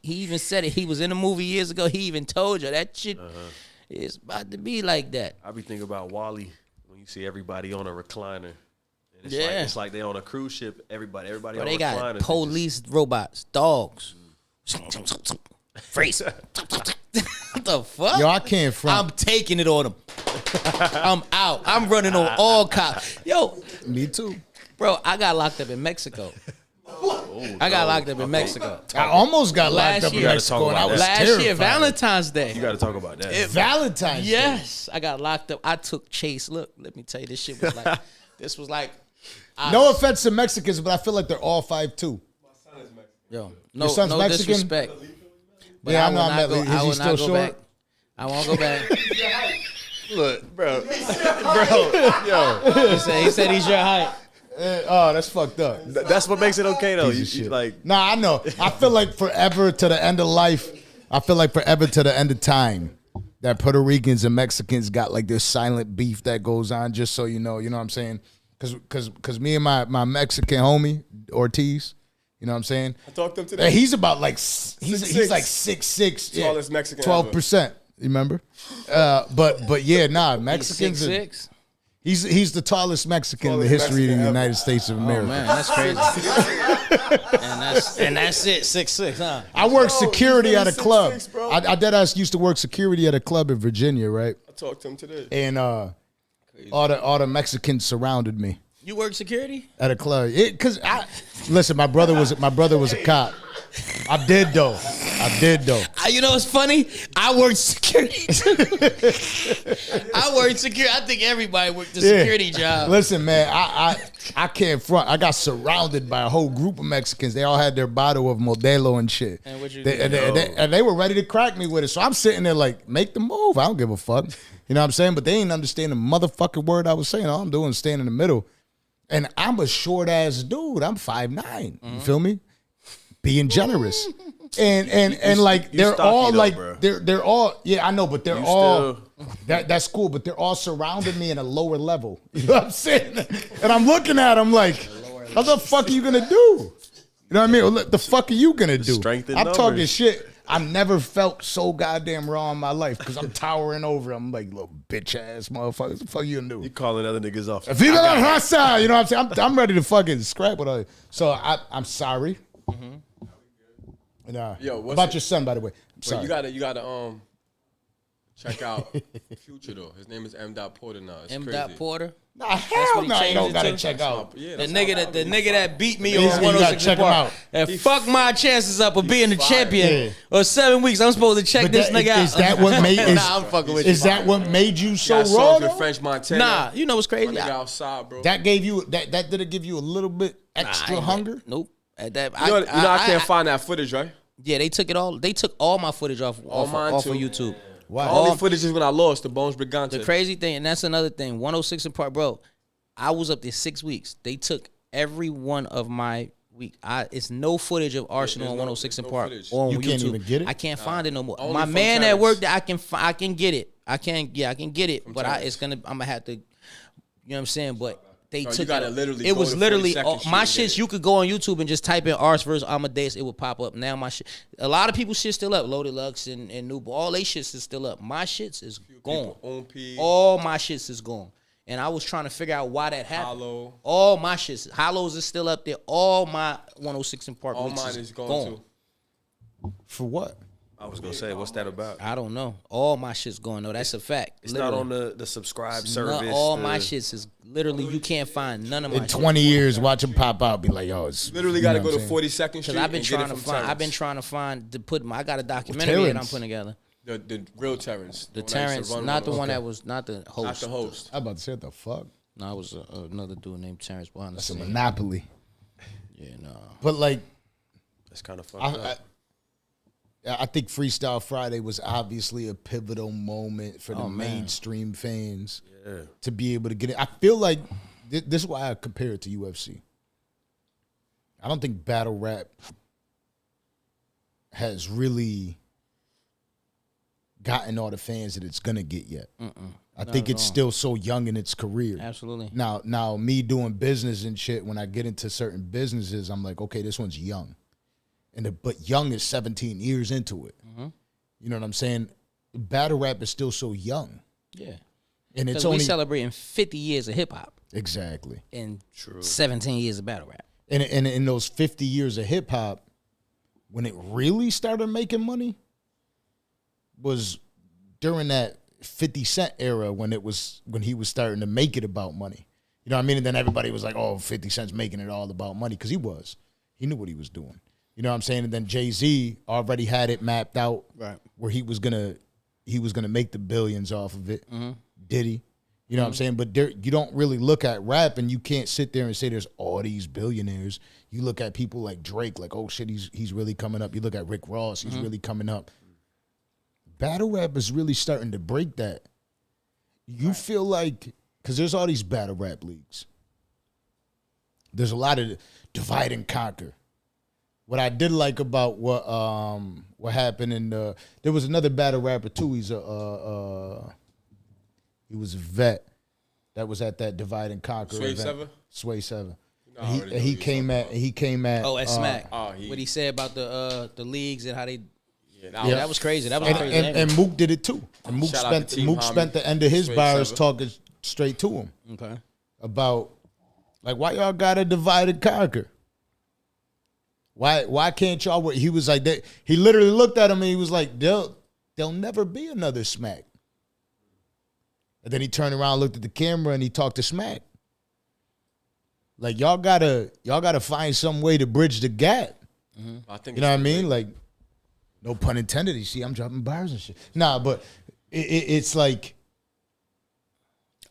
even said it. He was in a movie years ago. He even told you that shit is about to be like that. I be thinking about Wally when you see everybody on a recliner. And it's Yeah. it's like they on a cruise ship. Everybody But on they got recliners. police robots, dogs. Freeze. What the fuck? Yo, I can't front. I'm taking it on them. I'm out. I'm running on all cops. Yo, Me too. bro, I got locked up in Mexico. I got locked up in Mexico. I almost got Last locked up in year. Mexico, and I was Last terrified. year, Valentine's Day. You got to talk about that. Valentine's Day. Yes, I got locked up. I took Chase. Look, let me tell you, this shit was like, this was like, No offense to Mexicans, but I feel like they're all 5'2". yo, Your son's no Mexican? disrespect. But Yeah, I will know I'm not at go- least. I Is he will still not go short? back. I won't go back. Look, bro. He said he's your height. Oh, that's fucked up. That's what makes it okay, though. Piece of You shit. like, Nah, I know. I feel like forever to the end of life. I feel like forever to the end of time that Puerto Ricans and Mexicans got like this silent beef that goes on. Just so you know what I'm saying? Because me and my Mexican homie Ortiz, you know what I'm saying? I talked to him today. He's about like he's like 6'6", Tallest Mexican 12%. You remember? But yeah, nah, Mexicans. He's are- 6'6". He's the tallest Mexican in the Tallest history of the Mexican United States of America. Oh man, that's crazy. and that's it, 6'6", huh? I worked security he's at a really club. 6'6", bro. I deadass used to work security at a club in Virginia, right? I talked to him today. And all the Mexicans surrounded me You work security? at a club. Listen, my brother was a cop. I did though. You know what's funny? I worked security. I worked security. I think everybody worked the security job. Listen, man, I can't front. I got surrounded by a whole group of Mexicans. They all had their bottle of Modelo and shit. And what you They- do? and they were ready to crack me with it. So I'm sitting there like, make the move. I don't give a fuck. You know what I'm saying? But they ain't understand the motherfucking word I was saying. All I'm doing is staying in the middle. And I'm a short ass dude. I'm 5'9". You feel me? Being generous. And like you they're stocky all though, like bro. they're all I know, but they're You all still- that's cool, but they're all surrounding me in a lower level. You know what I'm saying? And I'm looking at them like, what the fuck are you gonna do? You know what I mean? What the fuck are you gonna do? strength in I'm talking numbers. shit. I've never felt so goddamn raw in my life because I'm towering over. I'm like, little bitch ass motherfucker. What the fuck you gonna do? you calling other niggas off. Viva la raza! You know what I'm saying? I'm ready to fucking scrap with her. So I'm sorry. And, Yo, what's about it- your son, by the way. But Sorry. you gotta check out Future though. His name is M. Porter now. It's M. crazy. Porter. Nah, what hell he no, you changed don't it gotta to? check out. Yeah, The that's nigga that beat me He's- on you gotta 106 check him Park. out. And fuck my chances up of being the champion. Yeah. Or 7 weeks, I'm supposed to check But this that- nigga out. is that what made? Is, Nah, I'm fucking with you. is that what made you so Got raw? songs with though? French Montana. Nah, you know what's My crazy? nigga outside, bro. That gave you that did it give you a little bit extra hunger? Nope. At that, you know I can't find that footage, right? Yeah, they took it all. They took all my footage off mine of too. YouTube. Why? All the footage is when I lost the Bones Brigante. The crazy thing, and that's another thing. 106 and Park, bro. I was up there 6 weeks. They took every one of my week. It's no footage of Arsonal on 106 and no Park footage. on You YouTube. can't even get it? I can't find it no more. Only My from man Terrence. at work, I can get it. I can get it. But Terrence. I'm gonna have to. You know what I'm saying? But they No, you took gotta it. literally It go was to literally 42nd all, Street my and get shits. it. You could go on YouTube and just type in Ars versus Amadeus. It would pop up. Now my shit. A lot of people's shit still up. Loaded Lux and Noob. All they shits is still up. My shits is gone. On P. All my shits is gone. And I was trying to figure out why that happened. Hollow. All my shits. Hollows is still up there. All my 106 and Park All weeks mine is gone too. For what? I was gonna say, what's that about? I don't know. All my shit's gone. No, that's a fact. It's not on the subscribe service. All my the- shits is literally, you can't find none of my In shit. 20 years, watch him pop out, be like, yo, it's Literally you got to know go what to I'm 42nd Street. Because I've been and get trying it to from find. I've been Terrence. trying to find to put my. I got a documentary that I'm Terrence. putting together. The real Terrence. The one that used to Terrence, run not the one. one that was not the host. Not the host. I'm about to say, what the fuck? No, it was another dude named Terrence behind the That's a scene. monopoly. Yeah, no. But like, That's kind of fucked up. I think Freestyle Friday was obviously a pivotal moment for the mainstream fans to be able to get it. I feel like this is why I compare it to UFC. I don't think battle rap has really gotten all the fans that it's gonna get yet. I think it's still so young in its career. Absolutely. Now, me doing business and shit, when I get into certain businesses, I'm like, okay, this one's young. But young is 17 years into it. You know what I'm saying? Battle rap is still so young. Yeah. And it's Because only we celebrating 50 years of hip hop exactly. and 17 years of battle rap. And in those 50 years of hip hop, when it really started making money was during that 50 Cent era when he was starting to make it about money. You know what I mean? And then everybody was like, oh, 50 Cent's making it all about money, because he was. He knew what he was doing. You know what I'm saying? And then Jay-Z already had it mapped out where he was gonna make the billions off of it. Did he? You know what I'm saying? But you don't really look at rap, and you can't sit there and say there's all these billionaires. You look at people like Drake, like, oh shit, he's really coming up. You look at Rick Ross, he's really coming up. Battle rap is really starting to break that. You feel like, because there's all these battle rap leagues. There's a lot of divide and conquer. What I did like about what happened in there was another battle rapper too. He was a vet that was at that divide and conquer Sway event. Seven? Sway 7. I already know He who came at Oh, at Smack. what What he said about the leagues and how they. Yeah, Yeah, that was crazy. That was a crazy. and Mook did it too. And Mook Shout out to Team Homie, spent the end of his Sway bars 7. talking straight to him Okay. about like, why y'all gotta divide and conquer? Why can't y'all work? He was like that. He literally looked at him and he was like, there'll never be another Smack. And then he turned around, looked at the camera, and he talked to Smack. Like, y'all gotta find some way to bridge the gap. I think You know what I mean? Like, no pun intended. You see, I'm dropping bars and shit. Nah, but it's like,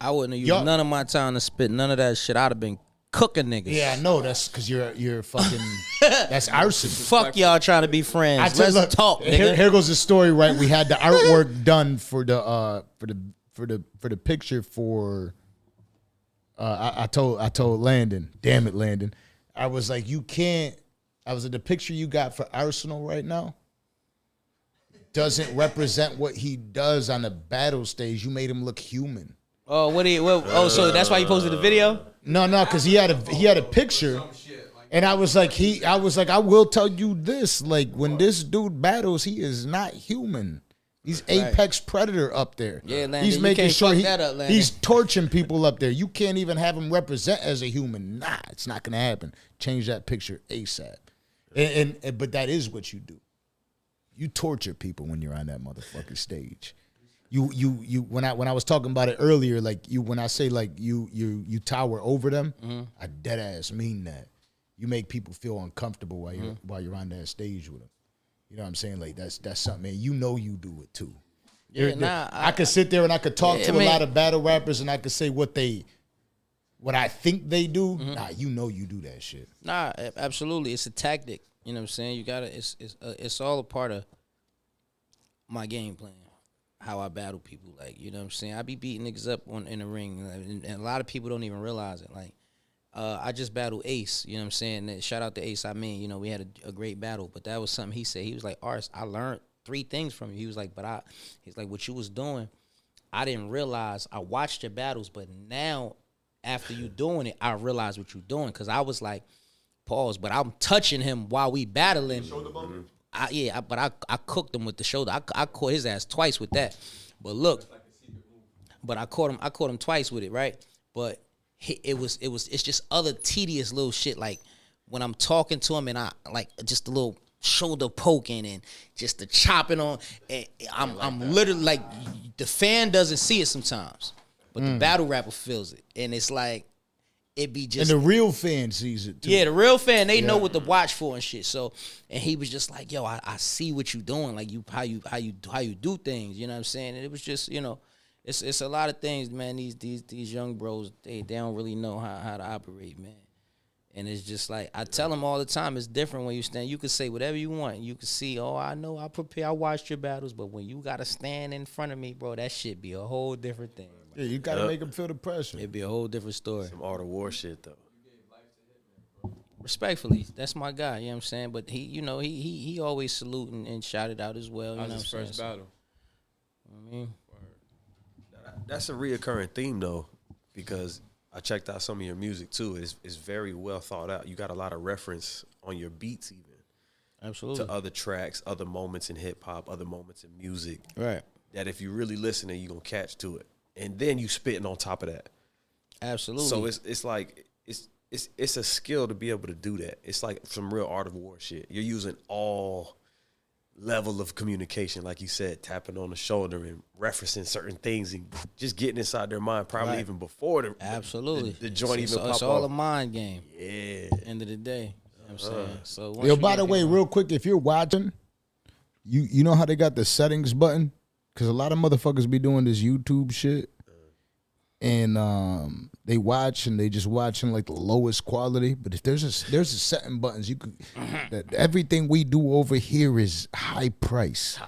I wouldn't have used Y'all- none of my time to spit none of that shit. I'd have been cooking niggas. yeah, I know that's because you're fucking that's arson. Fuck y'all trying to be friends. tell you, Let's talk, nigga. Here goes the story. Right, we had the artwork done for the picture for. I told Landon, damn it, Landon. I was like, you can't. I was like, the picture you got for Arsonal right now doesn't represent what he does on the battle stage. You made him look human. Oh, so that's why you posted the video? No, because he had a picture, and I was like, I will tell you this, like, when this dude battles, he is not human. He's apex predator up there. Yeah, Landon, he's you making can't sure fuck that up, Landon. he's torching people up there. You can't even have him represent as a human. Nah, it's not gonna happen. Change that picture ASAP. And but that is what you do. You torture people when you're on that motherfucking stage. You when I was talking about it earlier, like when I say like you tower over them, I dead ass mean that. You make people feel uncomfortable while you're on that stage with them. You know what I'm saying? Like that's something, man. You know you do it too. Yeah, I could sit there and I could talk to a lot of battle rappers and I could say what I think they do. Nah, you know you do that shit. Nah, absolutely. It's a tactic. You know what I'm saying? You gotta. It's all a part of my game plan. How I battle people, like, you know what I'm saying? I be beating niggas up in the ring, and a lot of people don't even realize it. Like, I just battled Ace, you know what I'm saying? And shout out to Ace. I mean, you know, we had a great battle, but that was something he said. He was like, Ars, I learned 3 things from you. He was like, he's like, what you was doing, I didn't realize. I watched your battles, but now after you doing it, I realize what you're doing. Cause I was like, pause, but I'm touching him while we battling. I cooked him with the shoulder. I caught his ass twice with that. But look, but I caught him twice with it, right? But it's just other tedious little shit, like when I'm talking to him and I like just a little shoulder poking and just the chopping on. And I'm literally like, the fan doesn't see it sometimes, but the battle rapper feels it, and it's like it be just. And the real fan sees it too. Yeah, the real fan, they know what to watch for and shit. So, and he was just like, "Yo, I see what you doing, like how you do things." You know what I'm saying? And it was just, you know, It's a lot of things, man. These young bros, they don't really know how to operate, man. And it's just like I tell them all the time, it's different when you stand. You can say whatever you want. You can see, oh, I know, I prepare, I watched your battles, but when you gotta stand in front of me, bro, that shit be a whole different thing. Yeah, you gotta make them feel the pressure. It'd be a whole different story. Some art of war shit though. Respectfully, that's my guy. You know what I'm saying? But he, you know, he always salute and shout it out as well. You That know was what I'm his saying? first battle. I mean, That's a reoccurring theme though, because I checked out some of your music too. It's very well thought out. You got a lot of reference on your beats even absolutely. to other tracks, other moments in hip hop, other moments in music. Right. That if you really listening, you gonna catch to it, and then you spitting on top of that. Absolutely. So it's like it's a skill to be able to do that. It's like some real art of war shit. You're using all level of communication, like you said, tapping on the shoulder and referencing certain things and just getting inside their mind, probably Right. even before absolutely. the joint it's, even pop it's all a off. mind game. Yeah. End of the day. You know what I'm saying? So once Yo, you by get the way, people- real quick, if you're watching, you know how they got the settings button? Because a lot of motherfuckers be doing this YouTube shit. And they watch and they just watching like the lowest quality. But if there's a setting buttons, you could that everything we do over here is high price.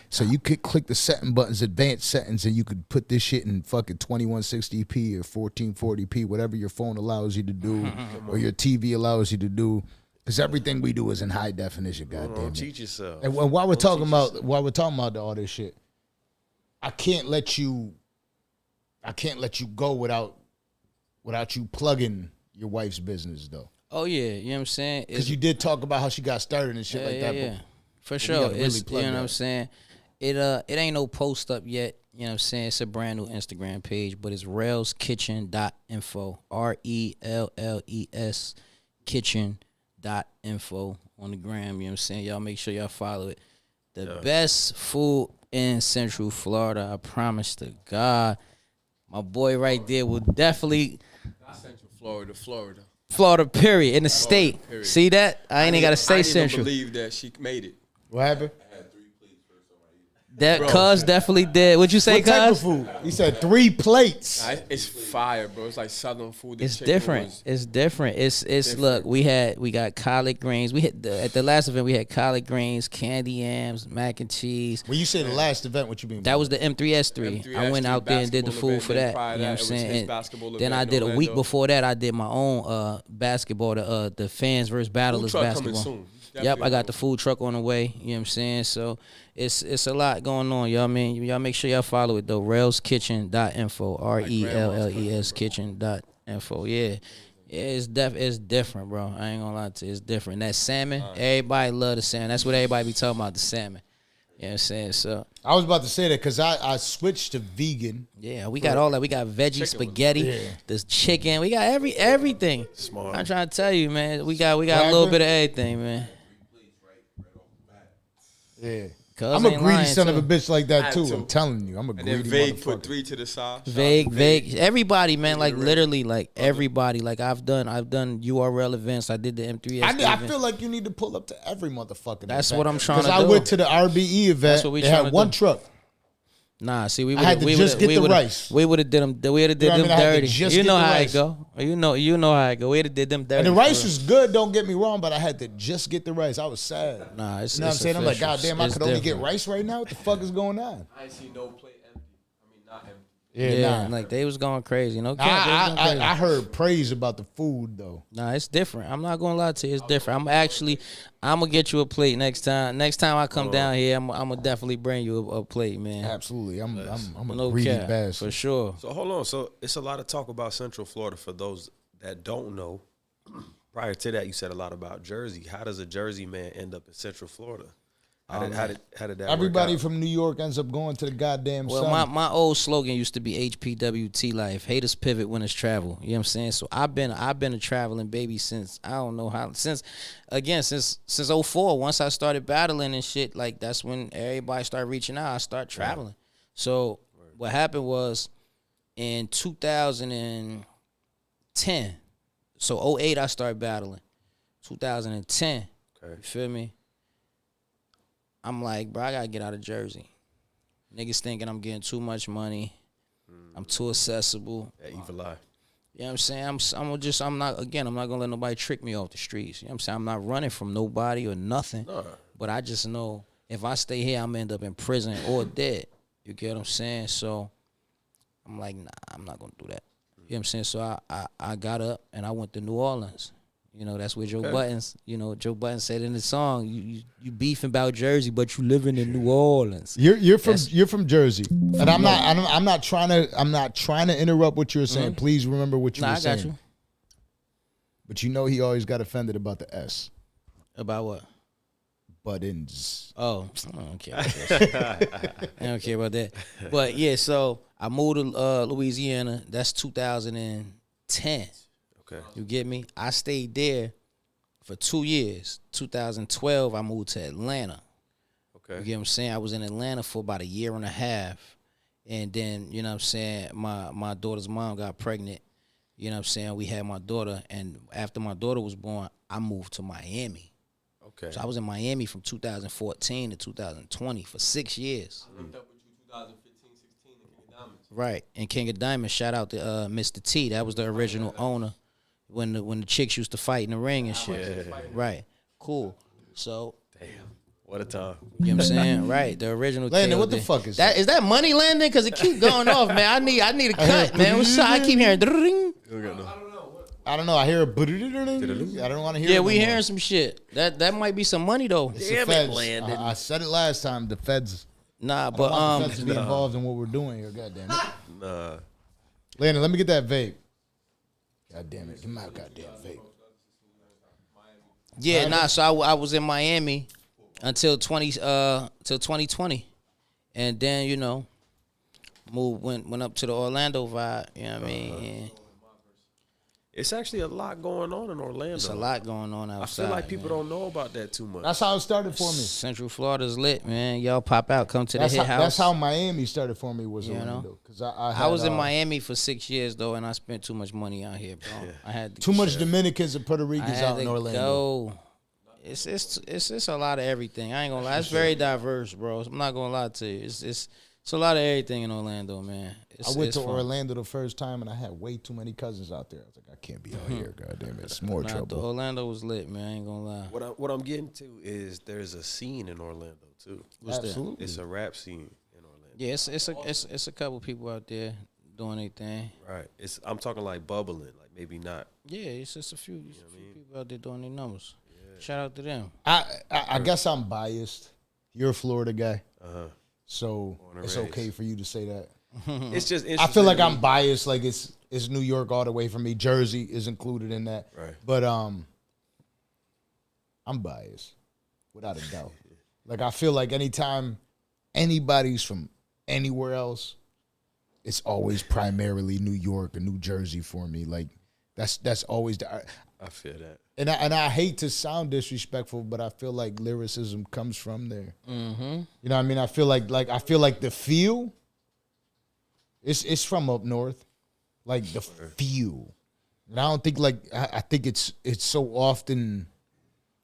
So you could click the setting buttons, advanced settings, and you could put this shit in fucking 2160p or 1440p, whatever your phone allows you to do or your TV allows you to do. Because everything we do is in high definition, goddamn Don't it. cheat yourself. And while we're talking about all this shit, I can't let you go without you plugging your wife's business though. Oh yeah, you know what I'm saying? Because you did talk about how she got started and shit like that. Yeah. For we sure. gotta really It's, you plug know what that. I'm saying? It ain't no post up yet. You know what I'm saying? It's a brand new Instagram page, but it's railskitchen.info. RELLES kitchen.info on the gram. You know what I'm saying? Y'all make sure y'all follow it. The best food in Central Florida, I promise to God. My boy right there will definitely Not Central Florida. Florida, period, in the state. period. See that? I ain't even gotta say I didn't Central. even believe that she made it. What happened? That Cuz definitely did. What'd you say, What type of Cuz? food? He said 3 plates. It's fire, bro. It's like Southern food. The It's chicken different. was- It's different. It's look. We got collard greens. We hit at the last event. We had collard greens, candy yams, mac and cheese. When you say the last event, what you mean? That was the M3S3. I went out there and did the basketball food for event, that. prior You know what I'm to that, it was saying? his And basketball then I event did in a week Orlando. before that. I did my own basketball. The fans versus battlers truck coming basketball. soon. Yep, Definitely I got coming. the food truck on the way. You know what I'm saying? So it's a lot going on, y'all. Man, y'all make sure y'all follow it though. Railskitchen.info. RELLES kitchen.info. Yeah. Yeah, it's different, bro. I ain't gonna lie to you. It's different. That salmon, everybody love the salmon. That's what everybody be talking about, the salmon. You know what I'm saying? So I was about to say that because I switched to vegan. yeah, we got all that. We got veggie spaghetti, this chicken. We got everything. Smart. I'm trying to tell you, man. We got a little bit of everything, man. Yeah. Cuz I'm a ain't greedy lying, son of too. a bitch like that Had too. to. I'm telling you, I'm a And then greedy Vague motherfucker. put 3 to the side. Vague. Everybody, man. Like literally, like everybody. Like I've done URL events. I did the M3S. I event. feel like you need to pull up to every motherfucking That's event. what I'm trying to Because I do. went to the RBE event. That's what we they trying had to one do. truck. Nah, see, we I had would to just get the rice. We would have did them. We would have did You know them what I mean? I had to dirty. just You get know the how rice. it go. You know how it go. We would have did them dirty. And the for rice real. was good, don't get me wrong, but I had to just get the rice. I was sad. Nah, it's You know what I'm saying? I'm like, official. God damn, I It's could only get different. rice right now? What the fuck is going on? I ain't see no plate empty. I mean, not empty. Yeah, nah. like they was going crazy. No cap, they was going crazy. I heard praise about the food though. Nah, it's different. I'm not gonna lie to you. It's different. I'm gonna get you a plate next time. Next time I come down here, I'm gonna definitely bring you a plate, man. Absolutely. I'm a No greedy cap, bastard. for sure. So hold on. So it's a lot of talk about Central Florida for those that don't know. Prior to that, you said a lot about Jersey. How does a Jersey man end up in Central Florida? How did that Everybody work out? from New York ends up going to the goddamn Well, sun. my old slogan used to be HPWT life. Haters pivot, winners travel. You know what I'm saying? So I've been a traveling baby since I don't know how since 04. Once I started battling and shit, like that's when everybody started reaching out. I started traveling. So what happened was in 2010. So 08 I started battling. 2010. Okay. You feel me? I'm like, bro, I gotta get out of Jersey. Niggas thinking I'm getting too much money. I'm too accessible. That evil eye. You know what I'm saying? I'm not gonna let nobody trick me off the streets. You know what I'm saying? I'm not running from nobody or nothing. No. But I just know if I stay here, I'm gonna end up in prison or dead. You get what I'm saying? So I'm like, nah, I'm not gonna do that. You know what I'm saying? So I got up and I went to New Orleans. You know, that's where Joe Buttons, Joe Buttons said in the song, you beefing about Jersey, but you living in New Orleans. You're from Jersey. And I'm not trying to interrupt what you're saying. Please remember what you were saying. I got you. But he always got offended about the S. About what? Buttons. Oh, I don't care about that. I don't care about that. But yeah, so I moved to Louisiana. That's 2010. Okay. You get me? I stayed there for 2 years. 2012, I moved to Atlanta. Okay. You get what I'm saying? I was in Atlanta for about a year and a half. And then, you know what I'm saying, my daughter's mom got pregnant. You know what I'm saying? We had my daughter. And after my daughter was born, I moved to Miami. Okay. So I was in Miami from 2014 to 2020 for 6 years. I linked up with you 2015, 16 in King of Diamonds. Right. And King of Diamonds, shout out to Mr. T. That was the original owner when the chicks used to fight in the ring and shit. Yeah. Right. Cool. So. Damn. What a time. You know what I'm saying? Right. The original Landon, what the kid. fuck is that? Is that money, Landon? Because it keep going off, man. I need a cut, man. What's up? I keep hearing. I don't know. I hear a I don't want to hear it. Yeah, we hearing some shit. That might be some money though. It's the feds. I said it last time. The feds. Nah, I but don't want the feds to be involved in what we're doing here. God damn it. Nah. Landon, let me get that vape. God damn it. Give me my goddamn vape. Yeah, nah. So I was in Miami until 2020, and then went up to the Orlando vibe. You know what I mean? It's actually a lot going on in Orlando. It's a lot going on outside. I feel like people don't know about that too much. That's how it started for me. Central Florida's lit, man. Y'all pop out, come to the hit house. That's how Miami started for me, was Orlando. Because I was in Miami for 6 years though, and I spent too much money out here, bro. I had too much Dominicans and Puerto Ricans out in Orlando. Go. It's a lot of everything. I ain't gonna lie. It's very diverse, bro. I'm not gonna lie to you. It's a lot of everything in Orlando, man. I went to Orlando the first time, and I had way too many cousins out there. I was like, I can't be out here. God damn it, it's more trouble. Orlando was lit, man. I ain't gonna lie. What I'm getting to is there's a scene in Orlando too. Absolutely, it's a rap scene in Orlando. Yeah, it's a couple people out there doing their thing. Right. I'm talking like bubbling, like maybe not. Yeah, it's just a few people out there doing their numbers. Yeah. Shout out to them. I guess I'm biased. You're a Florida guy. So it's raised. okay for you to say that. It's just I feel like I'm biased. Like it's New York all the way from me. Jersey is included in that. Right. But I'm biased, without a doubt. Like I feel like anytime anybody's from anywhere else, it's always primarily New York or New Jersey for me. Like that's always the. I feel that. And I hate to sound disrespectful, but I feel like lyricism comes from there. Mm-hmm. You know what I mean? I feel like the feel. It's from up north, like the feel. And I don't think I think it's so often,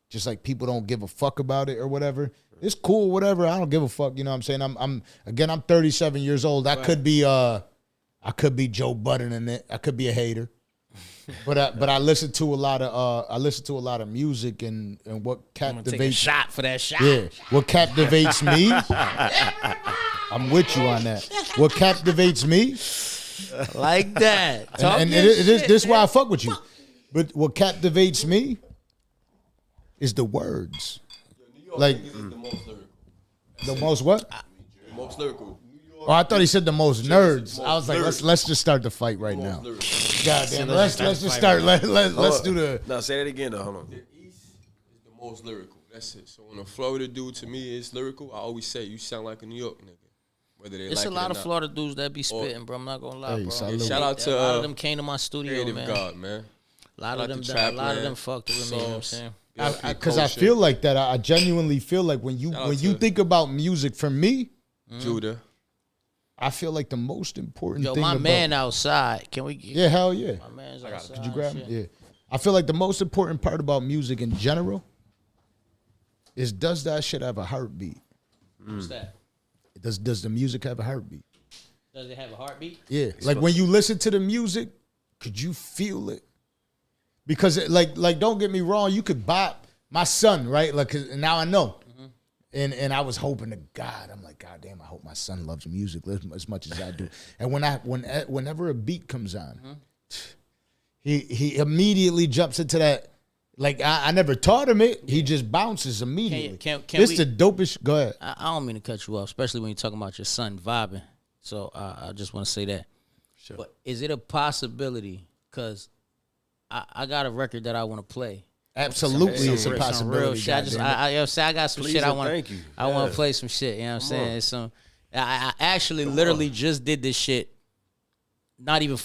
just like people don't give a fuck about it or whatever. It's cool, whatever. I don't give a fuck. You know what I'm saying? I'm 37 years old. I could be Joe Budden in it. I could be a hater. But I listen to a lot of music and what captivates. Take a shot for that shot. Yeah, what captivates me. I'm with you on that. What captivates me, like that. and this is why I fuck with you. But what captivates me is the words. Like the most lyrical. the most what? The most lyrical. Oh, I thought he said the most nerds. I was like, let's just start the fight right now. Goddamn, let's just start. Let's do the. No, say that again though. Hold on. The East is the most lyrical. That's it. So when a Florida dude to me is lyrical, I always say you sound like a New York nigga. Whether they it's like a lot it or of not. Florida dudes that be spitting, bro. I'm not gonna lie, bro. salute. Shout out to a lot of them came to my studio, Creative man. God, man. A lot of them, Trap, a lot of man. them fucked with me. You know what I'm saying? Because I feel like that. I genuinely feel like when you think about music, for me, Judah. I feel like the most important Yo, thing. my about, man outside. Can we? Yeah, hell yeah. My man's outside. Could you grab him? shit. Yeah. I feel like the most important part about music in general is, does that shit have a heartbeat? What's that? Does the music have a heartbeat? Does it have a heartbeat? Yeah, like when you listen to the music, could you feel it? Because like don't get me wrong, you could bop my son, right? Like 'cause now I know. And I was hoping to God, I'm like, God damn, I hope my son loves music as much as I do. And whenever a beat comes on, he immediately jumps into that. Like I never taught him it. He just bounces immediately. Can This we, the dopest. Go ahead. I don't mean to cut you off, especially when you're talking about your son vibing. So I just want to say that. Sure. But is it a possibility? Because I got a record that I want to play. Absolutely, it's a Some possibility. real shit. I got some Please shit I and want. thank you. I want Yeah. to play some shit. You know what I'm saying? It's some. I actually literally just did this shit. Not even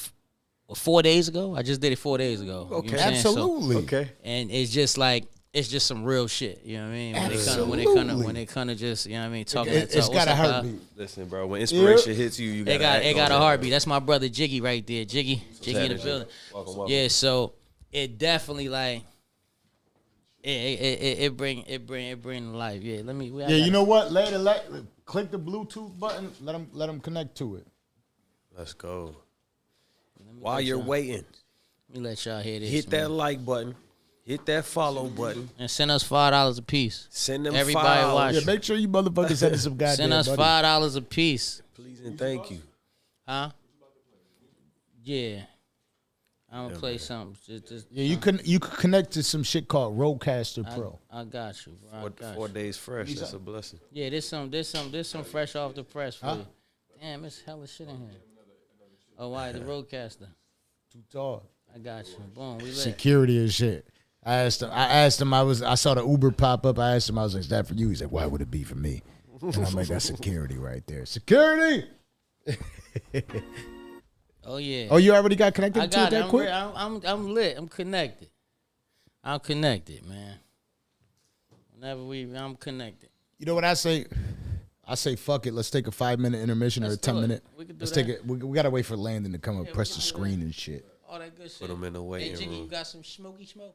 4 days ago. I just did it 4 days ago. Okay. You know what I'm saying? So- Absolutely. Okay. and it's just like it's just some real shit. You know what I mean? Absolutely. When they kind of just, you know what I mean, talking. It's got a heartbeat. Listen, bro. When inspiration hits you, you It gotta got act a on heartbeat. That's my brother Jiggy right there. Jiggy in the building. Welcome. Yeah, so it definitely like it bring to life. Yeah, let me. Yeah, you know what? Click the Bluetooth button. Let them connect to it. Let's go. While you're waiting, Let me let y'all hear this. hit man. that like button, hit that follow button, And send us $5 a piece. send them Everybody $5. watch. Yeah, make sure you motherfuckers send us some goddamn Send us money. $5 a piece. Please and thank you. Huh? Yeah. I'm gonna play something. Just Yeah, you could connect to some shit called Rodecaster Pro. I got you, bro. I got 4 you. days fresh. That's a blessing. Yeah, there's some fresh off the press for you. Damn, it's hella shit in here. Oh, why the Roadcaster? Too tall. I got you. Boom, we lit. Security and shit. I asked him. I saw the Uber pop up. I asked him. I was like, "Is that for you?" He's like, "Why would it be for me?" And I'm like, "That's security right there. Security." Oh yeah. Oh, you already got connected I to it got it. that quick? I'm lit. I'm connected. I'm connected, man. I'm connected. You know what I say? I say, fuck it. Let's take a 5-minute intermission or a Let's do 10-minute. it. We could do Let's that. take it. We gotta wait for Landon to come up, press the screen and shit. All that good shit. Put 'em in the Hey, waiting Jiggy, you room. got some smoky smoke?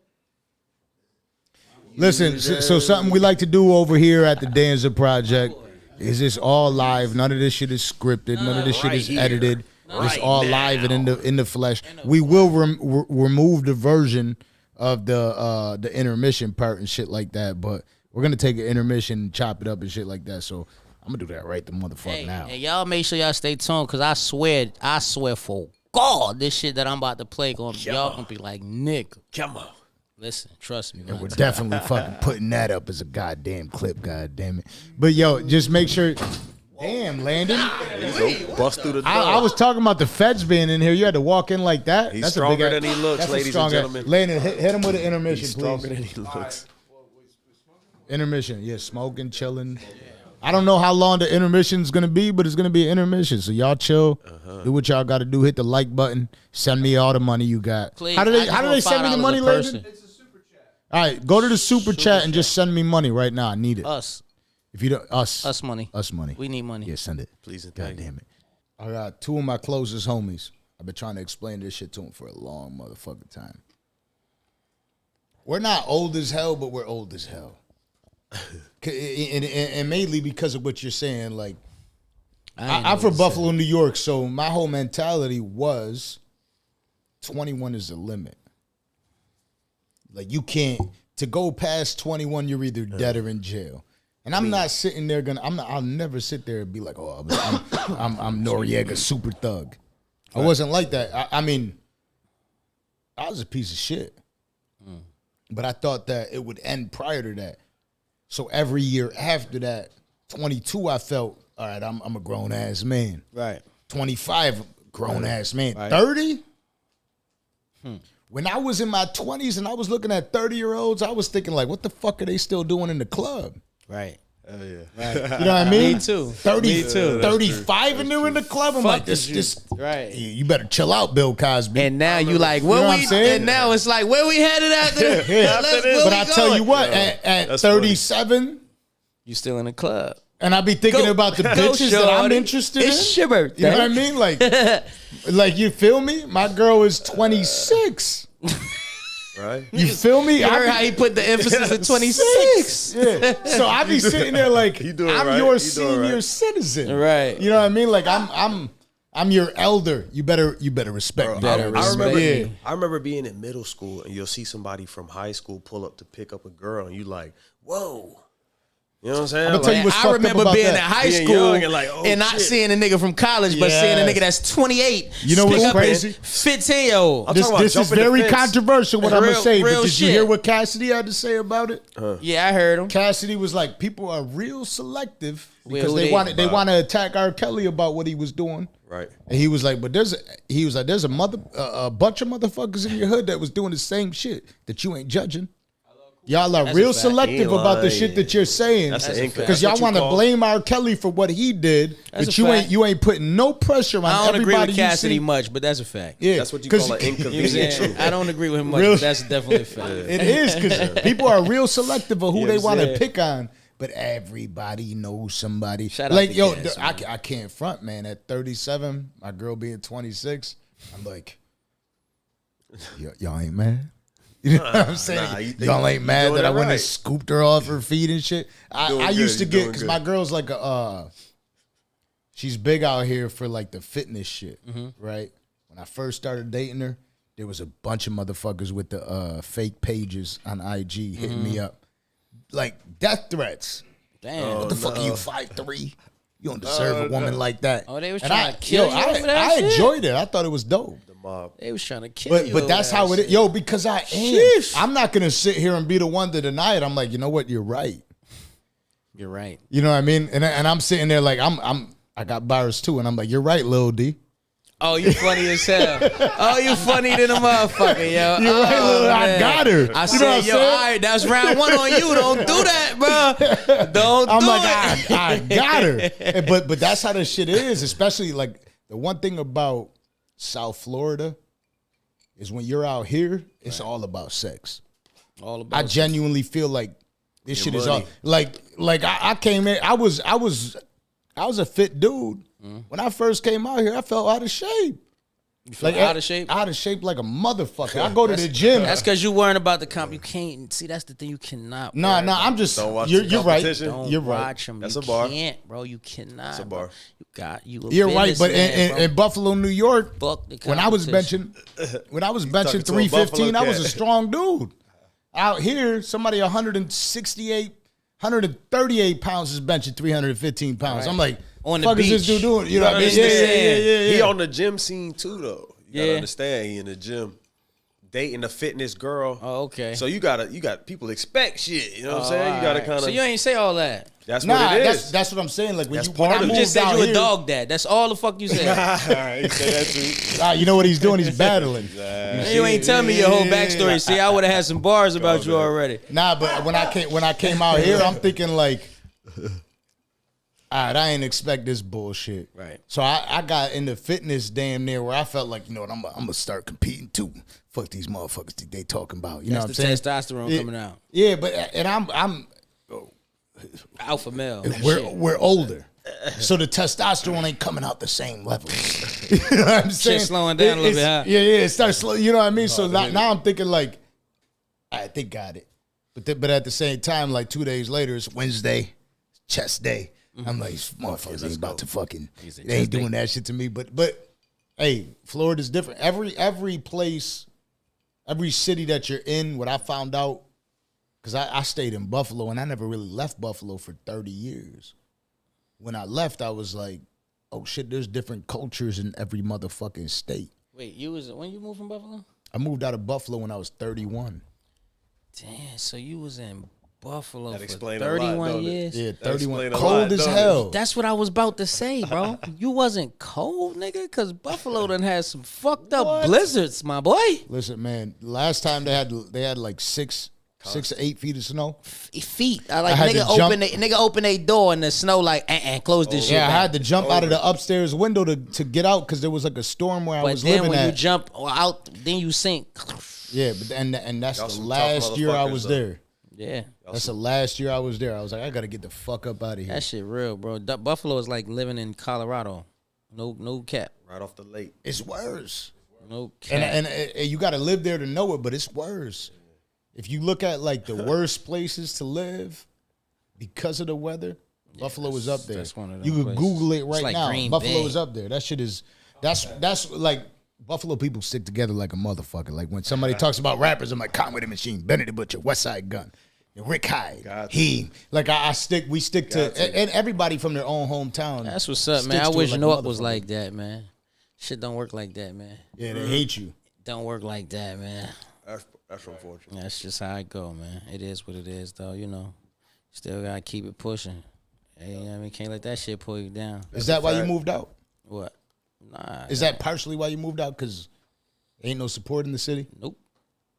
Listen, so something we like to do over here at the Danza Project is this all live. None of this shit is scripted. None of this shit is edited. It's all live and in the flesh. We will remove the version of the intermission part and shit like that, but we're gonna take an intermission, chop it up and shit like that. So I'm gonna do that right the motherfucker now. Hey, y'all make sure y'all stay tuned, cause I swear for God, this shit that I'm about to play y'all gonna be like, nigga. Come on. Listen, trust me. We're definitely fucking putting that up as a goddamn clip, goddamn it. But yo, just make sure. Damn, Landon. Go bust through the door. I was talking about the feds being in here. You had to walk in like that. He's That's stronger a big than he looks, that's a ladies and strong- gentlemen. Landon, hit him with an intermission, He's stronger please. than he looks. Intermission, yeah, smoking, chilling. I don't know how long the intermission's gonna be, but it's gonna be an intermission. So y'all chill, do what y'all got to do. Hit the like button. Send me all the money you got. Please, how do I just they want send me the $5 money, a Landon? person. It's a super chat. All right, go to the super chat and just send me money right now. I need it. Us If you don't, us money. money. We need money. Yeah, send it. Please and God thank you. damn it. I got two of my closest homies. I've been trying to explain this shit to them for a long motherfucking time. We're not old as hell, but we're old as hell. And mainly because of what you're saying. Like, I'm from Buffalo, New York, so my whole mentality was 21 is the limit. Like, you can't, to go past 21, you're either dead or in jail. And I'm not sitting there I'll never sit there and be like, oh, I'm Noriega super thug. I wasn't like that. I mean, I was a piece of shit. But I thought that it would end prior to that. So every year after that, 22, I felt, all right, I'm a grown ass man. Right. 25, grown ass man. Right. 30? When I was in my 20s and I was looking at 30-year-olds, I was thinking like, what the fuck are they still doing in the club? Right. Hell yeah. You know what I mean? Me too. 30, Me too. 35 and they're in the club. I'm like, this, Right. you better chill out, Bill Cosby. And now you like, know what I'm saying? and now it's like, where we headed after this? Yeah. Where But we I tell going? you what, at that's 37, You still in the club. and I be thinking Go. about the Go, bitches that I'm shorty. interested It's in. your birthday. You know what I mean? Like you feel me? My girl is 26. Right? You feel me? You heard I how be- he put the emphasis at 26. Yeah. So I be sitting there like, You doing I'm right. your You doing senior right. citizen. Right. You know what I mean? Like I I'm your elder. You better respect me. I respect remember, me. I remember being in middle school and you'll see somebody from high school pull up to pick up a girl and you like, whoa. You know what I'm saying? I'm gonna tell you what's I fucked up remember about being that. in high Being school young and like, oh, and not shit. seeing a nigga from college, but seeing a Yes. nigga that's 28. You know what's pick up a crazy? 15-year-old. I'm talking about This is jumping the very fence. controversial what I'm Real- gonna say, real but did you shit. hear what Cassidy had to say about it? Yeah, I heard him. Cassidy was like, people are real selective because Who they they- want to attack R. Kelly about what he was doing. Right. And he was like, but there's a bunch of motherfuckers in your hood that was doing the same shit that you ain't judging. Y'all are That's real a fact. selective He about the lying. shit that you're saying. That's an a income. fact. Because That's y'all what want to you call- blame R. Kelly for what he did, That's but a fact. you ain't putting no pressure on I don't agree everybody with you Cassidy see. much, but that's a fact. Yeah, That's what you 'cause call an You know what I'm inconvenient saying? truth. I don't agree with him much, Real- but that's definitely a fact. It is because people are real selective of who You they know what I'm want to saying? pick on, but everybody knows somebody. Shout out like to yo, Cass, I can't front, man. At 37, my girl being 26, I'm like, y'all ain't mad. You know what I'm saying? nah, you think Y'all ain't you mad doing that I it went and right. scooped her off her feet and shit. doing I used to good, you get doing because good. my girl's like she's big out here for like the fitness shit, right? When I first started dating her, there was a bunch of motherfuckers with the fake pages on IG hitting me up, like death threats. Damn. What the fuck are you 5'3"? You don't deserve a woman like that. Oh, they was And trying to kill you over that I shit? enjoyed it. I thought it was dope. The mob. They was trying to kill you. But over that's that how it shit. is. Yo, because I am. Sheesh. I'm not going to sit here and be the one to deny it. I'm like, you know what? You're right. You're right. You know what I mean? And I'm sitting there like, I got bars too. And I'm like, you're right, Lil D. Oh, you funny as hell. Oh, you funny than a motherfucker, yo. You're right, Oh, Lil. I man. got her. I You know said, what I'm yo, saying? all right, that's round one on you. Don't do that, bro. Don't I'm do like, it. I got her. But that's how the shit is, especially like the one thing about South Florida is when you're out here, it's all about sex. All about I genuinely feel like this shit is money. all like I came in. I was a fit dude. When I first came out here, I felt out of shape. like out of shape. Out of shape like a motherfucker. I go to the gym. That's because you worrying about the comp. You can't see. That's the thing. You cannot. Nah, worry about. I'm just. Don't watch You're the right. competition. Don't You're right. watch them. That's you a bar. Can't, bro. You cannot. That's a bro. bar. You got you. A You're right, but businessman, bro. in Buffalo, New York, Fuck the when I was competition. talking benching to a 315, I Buffalo was a cat. strong dude. Out here, somebody 138 pounds is benching 315 pounds. I'm like, On the fuck is this beach. dude doing? You know what I mean? understand. Yeah. He on the gym scene too, though. You gotta Yeah. understand, he in the gym dating a fitness girl. Oh, okay. So you got people expect shit. You know what I'm saying? You gotta kind of. So you ain't say all that. That's Nah, what it is. that's what I'm saying. Like when That's you when part I of it. You moved just said out you a here, dog dad. That's all the fuck you said. All right, you say that too. you know what he's doing? He's battling. You ain't telling me your whole backstory. See, I would have had some bars about you already. Nah, but when I came out here, I'm thinking like, all right, I ain't expect this bullshit. Right. So I got into fitness damn near where I felt like, you know what, I'm gonna start competing too. Fuck these motherfuckers that they talking about. You know That's what I'm the saying? testosterone Yeah. coming out. Yeah, but and I'm Alpha male. we're older. So the testosterone ain't coming out the same levels. You know what I'm saying? slowing down a little bit, huh? Yeah, it starts slow. You know what I mean? So now I'm thinking like, I think got it. But at the same time, like 2 days later, it's Wednesday, chest day. I'm like, these motherfuckers ain't about to fucking. They ain't doing that shit to me. But hey, Florida's different. Every place, every city that you're in, what I found out, because I stayed in Buffalo and I never really left Buffalo for 30 years. When I left, I was like, oh shit, there's different cultures in every motherfucking state. Wait, when you moved from Buffalo? I moved out of Buffalo when I was 31. Damn, so you was in Buffalo That for explain a lot, 31 don't it? years? Yeah, That 31. explain a Cold lot, as don't it? hell. That's what I was about to say, bro. You wasn't cold, nigga, because Buffalo done had some fucked up blizzards, my boy. Listen, man, last time they had like 6 to 8 feet of snow. Feet. I like I had to jump. nigga open a door and the snow like close this shit. Yeah, I back. had to jump out of the upstairs window to get out because there was like a storm where I But was then living when you at. jump out, then you sink. Yeah, but and that's Y'all the some tough last year I motherfuckers, was though. there. Yeah, That's the last year I was there. I was like, I gotta get the fuck up out of here. that shit real, bro. Buffalo is like living in Colorado. No cap. Right off the lake. It's worse. No cap. And you got to live there to know it, but it's worse. If you look at like the worst places to live because of the weather, Buffalo is up there. that's one of them You could places. Google it It's right like now. Green Buffalo Bay. is up there. That shit is That's like Buffalo people stick together like a motherfucker. Like when somebody talks about rappers, I'm like Conway the Machine, Benny the Butcher, West Side Gun, Rick Hyde, he. Like we stick to, and everybody from their own hometown. That's what's up, man. I wish North was like that, man. Shit don't work like that, man. Yeah, they hate you. Don't work like that, man. That's unfortunate. That's just how it go, man. It is what it is, though. You know, still gotta keep it pushing. Hey, you know what I mean, can't let that shit pull you down. Is that why you moved out? What? Nah. Is that partially why you moved out? Because ain't no support in the city? Nope.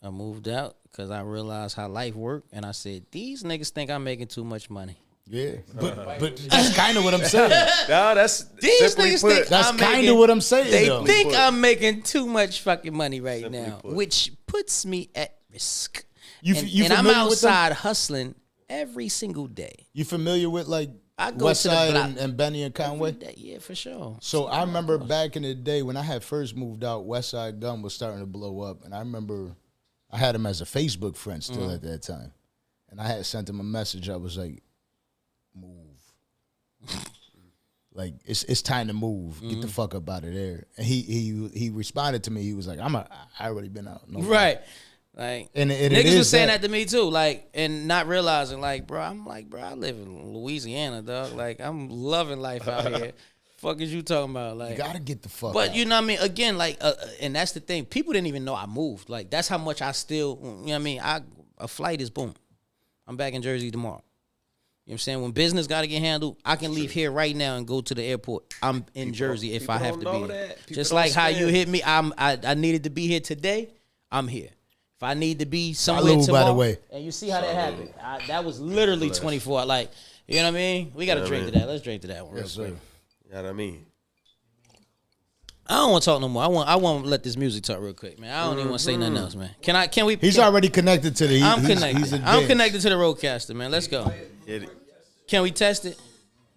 I moved out because I realized how life worked, and I said, these niggas think I'm making too much money. Yeah, but that's kind of what I'm saying. No, that's These niggas think that's kind of what I'm saying. They though. think I'm making too much fucking money right now, which puts me at risk. You and I'm familiar with them? outside hustling every single day. You familiar with like I go West to the Side block and Benny and Conway? every day. Yeah, for sure. So I remember back in the day when I had first moved out, West Side Gun was starting to blow up, and I remember I had him as a Facebook friend still at that time, and I had sent him a message. I was like, "Move, like it's time to move. Get the fuck up out of there." And he responded to me. He was like, I already been out." No Right. Like, and niggas was saying that to me too, like, and not realizing, like, bro, I'm like, bro, I live in Louisiana, dog. Like, I'm loving life out here. Fuck is you talking about? Like, You gotta get the fuck but out. you know what I mean? Again, like, and that's the thing. People didn't even know I moved. Like, that's how much I still, you know what I mean? A flight is boom. I'm back in Jersey tomorrow. You know what I'm saying? When business got to get handled, I can leave here right now and go to the airport. I'm in Jersey if I have to be here. Just like how you hit me, I needed to be here today. I'm here. If I need to be somewhere Salud, tomorrow, by the way. and you see how that happened. That was literally 24. Like, you know what I mean? We got to drink to that. Let's drink to that one real quick. You know what I mean? I don't want to talk no more. I want to let this music talk real quick, man. I don't even want to say nothing else, man. Can we? He's already connected to the. I'm he's connected. I'm connected to the roadcaster, man. Let's go. Can we test it?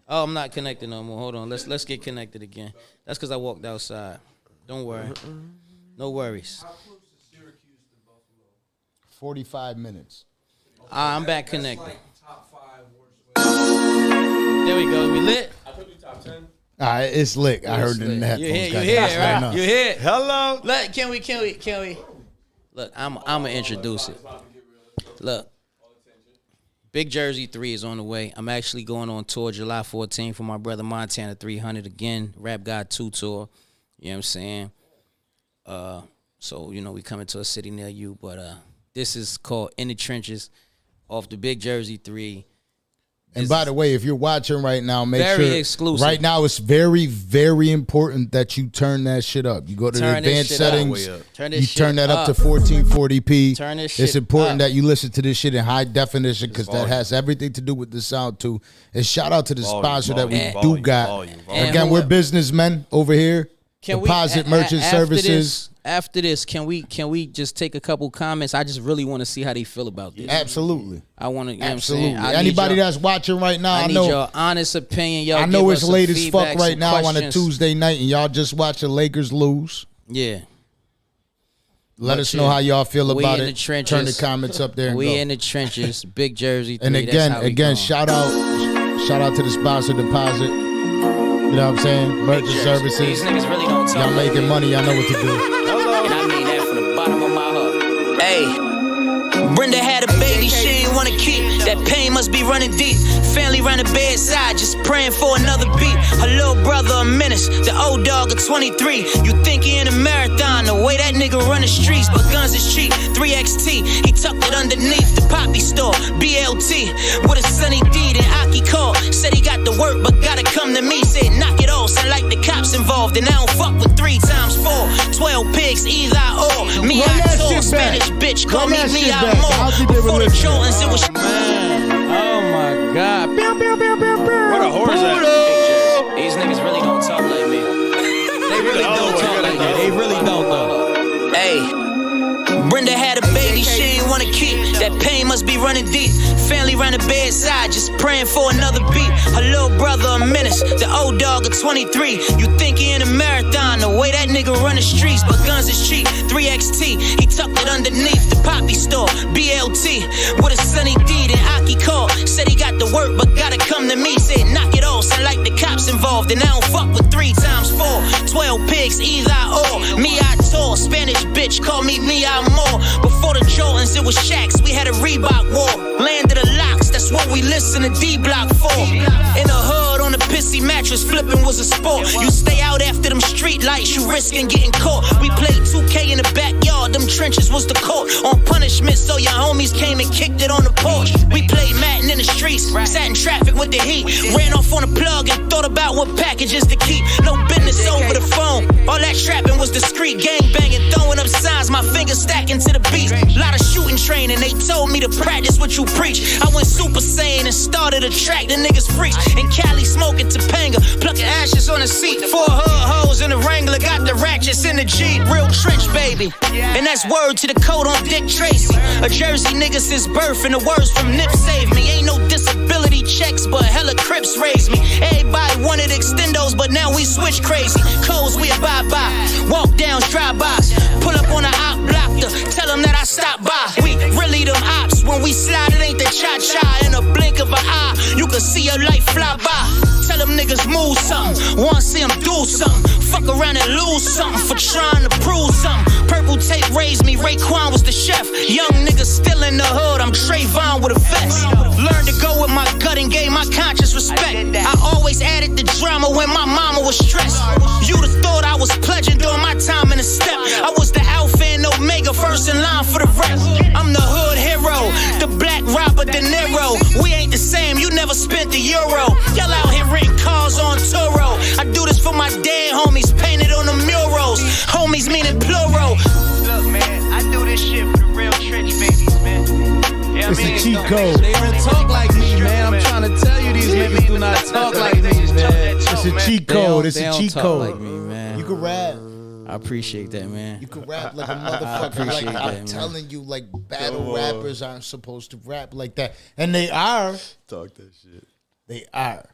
Oh, I'm not connected no more. Hold on. Let's get connected again. That's because I walked outside. Don't worry. No worries. 45 minutes. I'm back connected. There we go. We lit. I told you top 10. All right, it's lit. I heard it in the headphones. You hear, right? You hear. Hello. Look, can we? Look, I'm gonna introduce it. Look, Big Jersey 3 is on the way. I'm actually going on tour July 14th for my brother Montana 300 again. Rap God 2 tour. You know what I'm saying? So you know we coming to a city near you, but this is called In the Trenches off the Big Jersey 3. And by the way, if you're watching right now, make very sure exclusive. Right now, it's very, very important that you turn that shit up. You go to the advanced settings. You turn that up to 1440p. Turn this shit It's important up. that you listen to this shit in high definition because that has everything to do with the sound too. And shout out to the sponsor that we do got. Again, we're businessmen over here. Deposit Merchant Services. After this, can we just take a couple comments? I just really want to see how they feel about this. Absolutely. I want to. You Absolutely. know what I'm saying? Anybody that's watching right now, I I need know. your honest opinion. Y'all I know give it's us some late as feedback, fuck right some now on a questions. Tuesday night, and y'all just watch the Lakers lose. Yeah. Let us know how y'all feel about in it. the trenches. Turn the comments up there and We go. in the trenches. Big Jersey 3. And That's how we again, going. shout out to the sponsor, Deposit. You know what I'm saying? Merchant Services. These niggas really don't talk. Y'all making money. Y'all know what to do. And I mean that from the bottom of my heart. Hey, Brenda had a baby she ain't wanna keep. That pain must be running deep. Family round the bedside, just praying for another beat. Her little brother a menace, the old dog a 23. You think he in a marathon, the way that nigga run the streets. But guns is cheap, 3XT. He tucked it underneath the poppy store, BLT. With a Sunny D, then Aki called. Said he got the work, but gotta come to me. Said knock it off, sound like the cops involved. And I don't fuck with 3 times 4. 12 pigs, either or. Me, Run I that told shit back. Spanish bitch, call Run me that me, shit I'm back. I'll keep more. it Before the religious. Jordans, it was oh my God. Where the whores at? These niggas really don't talk like me. They really don't talk like me. They really don't though. Hey, Brenda had a baby she ain't wanna keep. That pain must be running deep. Family round the bedside, just praying for another beat. Her little brother a menace, the old dog a 23. You think he in a marathon, the way that nigga run the streets. But guns is cheap, 3XT. He tucked it underneath the poppy store, BLT. With a Sunny D, then Aki called. Said he got the work, but gotta come to me. Said knock it off, sound like the cops involved. involved, and I don't fuck with 3 times 4. 12 pigs, either or. Me, I tall. Spanish bitch, call me I more. Before the Jordans, it was Shaqs. We had a Reebok war. Land of the locks, that's what we listen to D-Block for. In the hood, on a pissy mattress, flipping was a sport. You stay out after them street lights, you risking getting caught. We played 2K in the backyard, them trenches was the court. On punishment, so your homies came and kicked it on the porch. We played Madden in the streets, sat in traffic with the heat. Ran off on a plug and thought about what packages to keep. No business over the phone, all that trapping was discreet. Gang banging, throwing up signs, my fingers stacking to the beat. Lot of shooting training, they told me to practice what you preach. I went Super Saiyan and started attracting niggas freaks. In Cali smoking Topanga, plucking ashes on the seat. 4 hood hoes in the Wrangler, got the ratchets in the Jeep. Real trench, baby. And that's word to the code on Dick Tracy. A Jersey nigga since birth, and the words from Nip saved me. Ain't no disability checks, but hella Crips raised me. Everybody wanted extendos, but now we switch crazy. Codes we abide by, walk downs, drive-bys. Pull up on a op blocker, tell them that I stopped by. We really them ops, when we slide it ain't the cha-cha. In a blink of an eye, you can see your life fly by. Tell them niggas move something, wanna see them do something. Fuck around and lose something for trying to prove something. Purple tape raised me, Raekwon was the chef. Young niggas still in the hood, I'm Trayvon with a vest. Learned to go with my gut and gave my conscience respect. I always added the drama when my mama was stressed. You'd have thought I was pledging during my time in the step. I was the Alpha and Omega, first in line for the rest. I'm the hood hero, the black Robert De Niro. We ain't the same, you never spent the euro. Y'all out here renting cars on Turo. I do this for my dead homies, painted on the murals. Homies meaning plural. Look, man, I do this shit for the real trench babies, man. Yeah, It's a cheat code. They don't talk like me, man. I'm trying to tell you, these niggas do not talk like me, man. It's a cheat code. It's They a don't cheat talk code. like me, man. You can rap. I appreciate that, man. You can rap like a motherfucker. appreciate Like, that, I'm man. telling you, like battle rappers aren't supposed to rap like that, and they are. Talk that shit. They are.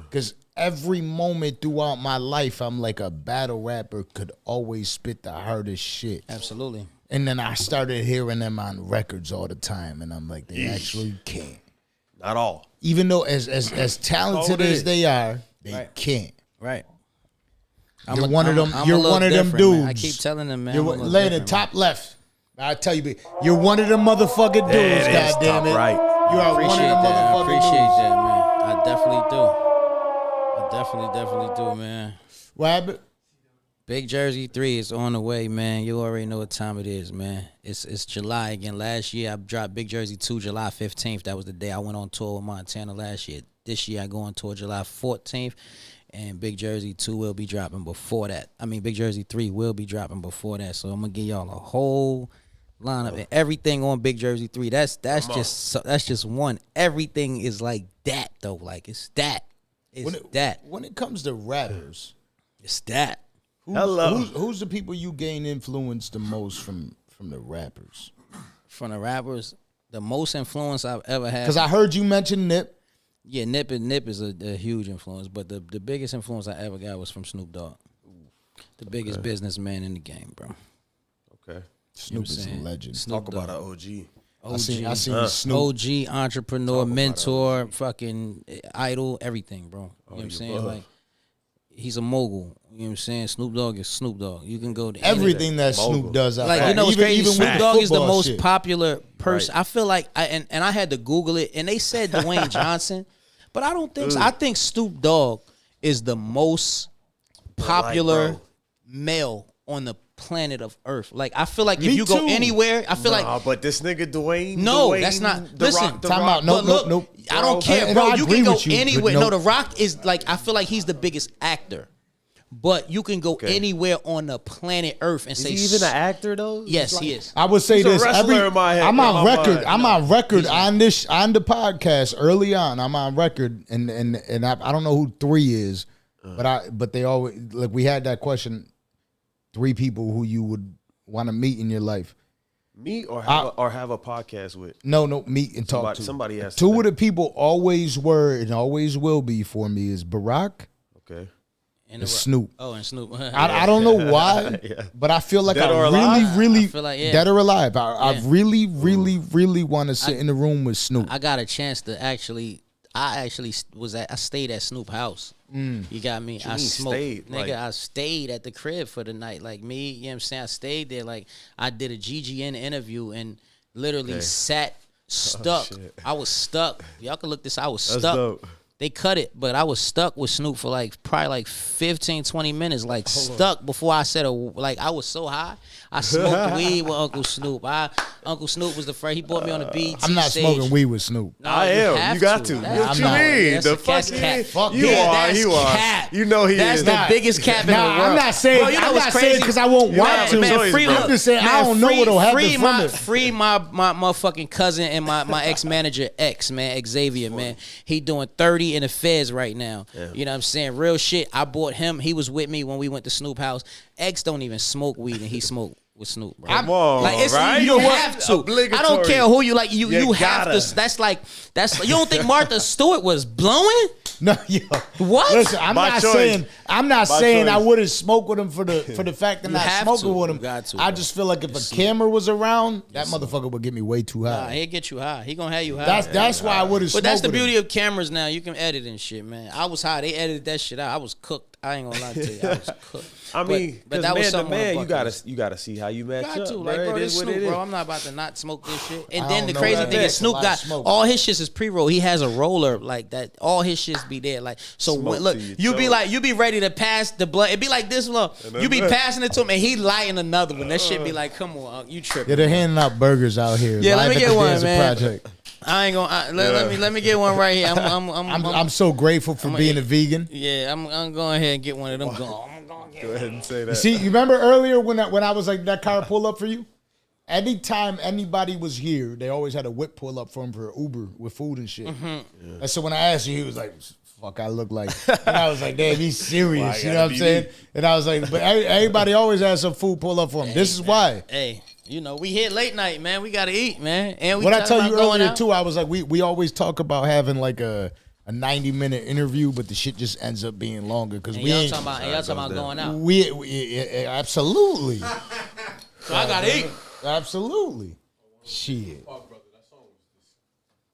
Because every moment throughout my life, I'm like a battle rapper could always spit the hardest shit. Absolutely. And then I started hearing them on records all the time, and I'm like, they actually can't. Not all. Even though as talented as they are, they Right. can't. Right. You're one of them. I'm a You're little one of them different, man. dudes. I keep telling them, man. You're I'm a little Landon, different, top left. I tell you, you're one of them motherfucking dudes. There it is, Goddamn top it! right. You are one of Appreciate them that. I motherfucking appreciate dudes. that, man. I definitely do, man. What happened? Big Jersey 3 is on the way, man. You already know what time it is, man. It's July again. Last year, I dropped Big Jersey 2 July 15th. That was the day I went on tour with Montana last year. This year, I go on tour July 14th, and Big Jersey 2 will be dropping before that. I mean, Big Jersey 3 will be dropping before that. So I'm going to give y'all a whole lineup and everything on Big Jersey 3. That's just one. Everything is like that, though. Like, it's that. It's that. When it comes to rappers, It's that. who's the people you gain influence the most from the rappers? From the rappers, the most influence I've ever had. Because I heard you mention Nip. Yeah, Nip is a huge influence, but the biggest influence I ever got was from Snoop Dogg. The biggest businessman in the game, bro. Okay. Snoop is a legend. Snoop Talk Dogg. about an OG. I seen Snoop. OG, entrepreneur, mentor, fucking idol, everything, bro. You know what I'm saying? Like, he's a mogul. You know what I'm saying? Snoop Dogg is Snoop Dogg. You can go to Everything that Snoop does, I like, like, you know what's crazy? with Snoop Dogg is the football most shit. popular person. I feel like, and I had to Google it, and they said Dwayne Johnson, but I don't think so. I think Snoop Dogg is the most popular bro. male on the planet of Earth. Like, I feel like if Me you go too. anywhere, I feel like but this nigga Dwayne. no, Dwayne, that's not. The Listen, Rock, the Time Rock, out. Nope, but look, nope. I don't care, And bro. I You agree can go with you, but anywhere. no. No, The Rock is like, I feel like he's the biggest actor. But you can go anywhere on the planet Earth and Is say, he even an actor though? yes, he is. I would say He's a this. wrestler in my head, I'm in on my record. mind. I'm on record on the podcast early on. I'm on record, and I don't know who 3 is, but they always like we had that question. 3 people who you would want to meet in your life. Me or have a podcast with? No, meet and talk to. Somebody asked 2 that. of the people always were and always will be for me is Barack Okay. and Snoop. Oh, and Snoop. I don't know why, but I feel like Dead or I alive? really I feel like, yeah. dead or alive. I Yeah. really want to sit in the room with Snoop. I got a chance to actually. I actually I stayed at Snoop house. You got me? I smoked. Stayed, Nigga, I stayed at the crib for the night. Like me, you know what I'm saying? I stayed there. Like I did a GGN interview and literally stuck. I was stuck. Y'all can look this. I was stuck. Dope. They cut it, but I was stuck with Snoop for probably 15, 20 minutes, stuck before I said I was so high. I smoked weed with Uncle Snoop. Uncle Snoop was the first. He brought me on the BET I'm not stage. smoking weed with Snoop. No, I am. You got to. What you mean? The fuck you are. You are. Cap. You know he That's is. the biggest cap in the world. I'm not saying. Bro, you know I'm what's not crazy? saying because I won't want to. Man, free, I'm just saying I don't know what'll happen from it. Free my motherfucking cousin and my ex manager Xavier, man. He doing 30 in the feds right now. Yeah. You know what I'm saying? Real shit. I bought him. He was with me when we went to Snoop house. X don't even smoke weed and he smoked with Snoop, bro. Come on, like it's right? you have to. Obligatory. I don't care who you like. You have gotta. to. That's you don't think Martha Stewart was blowing? No, yo. What? Listen, I'm By not choice. saying I choice. wouldn't smoke with him for the fact that You I'm not have smoking to. with him. You got to, I bro. just feel like if a camera was around, that motherfucker would get me way too Nah, high. he'll get you high. He gonna have you high. That's why I wouldn't smoke But that's the with him. beauty of cameras now. You can edit and shit, man. I was high. They edited that shit out. I was cooked. I ain't gonna lie to you. I was cooked. I mean, but because that was man to something on the man, bucket you gotta see how you match Got up. to, like, bro, It this is what Snoop, it is. bro. I'm not about to not smoke this shit. And I then don't the know crazy that. thing is, That's a Snoop lot of got smoke. all his shits is pre-roll. He has a roller like that. All his shits be there. Like so, Smoke look, to your you be toe. like, you be ready to pass the blunt. It be like this one. You be passing it to him, and he lighting another one. That shit be like, come on, you tripping? Yeah, they're handing out burgers out here. Yeah, let live me at get the one, Dancer man. Project. I ain't gonna let me get one right here. I'm so grateful for being a vegan. Yeah, I'm going ahead and get one of them. I'm gonna get Go ahead and say that. You see, you remember earlier when I was like that car pull up for you? Anytime anybody was here, they always had a whip pull up for him for Uber with food and shit. And so when I asked you, he was like, fuck I look like. And I was like, damn, he's serious. You know what I'm saying? And I was like, but everybody always has some food pull up for him. This is why. Hey, you know, we hit late night, man. We gotta eat, man. And we What I talking tell you about going earlier out. too, I was like, we always talk about having like a 90-minute interview, but the shit just ends up being longer because And we y'all ain't. talking about going out. We absolutely, So I gotta eat. absolutely. Shit.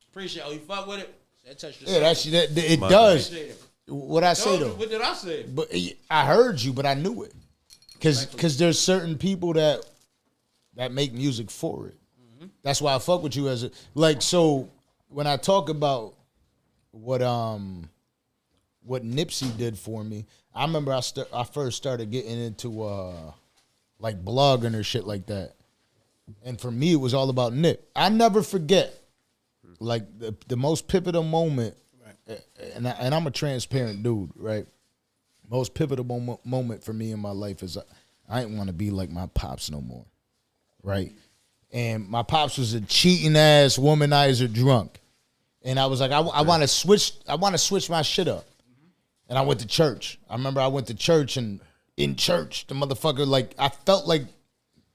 Appreciate. Oh, you fuck with it? That touched the Yeah, that it does. Appreciate it. What I say though, What did I say? but I heard you, but I knew it because there's certain people that make music for it. That's why I fuck with you as a like. So when I talk about what Nipsey did for me, I remember I first started getting into like blogging or shit like that, and for me it was all about Nip. I never forget like the most pivotal moment, and I'm a transparent dude, right? Most pivotal moment for me in my life is I didn't want to be like my pops no more, right? And my pops was a cheating ass womanizer drunk. And I was like, I want to switch my shit up. And I went to church. I remember I went to church, and in church, the motherfucker, like, I felt like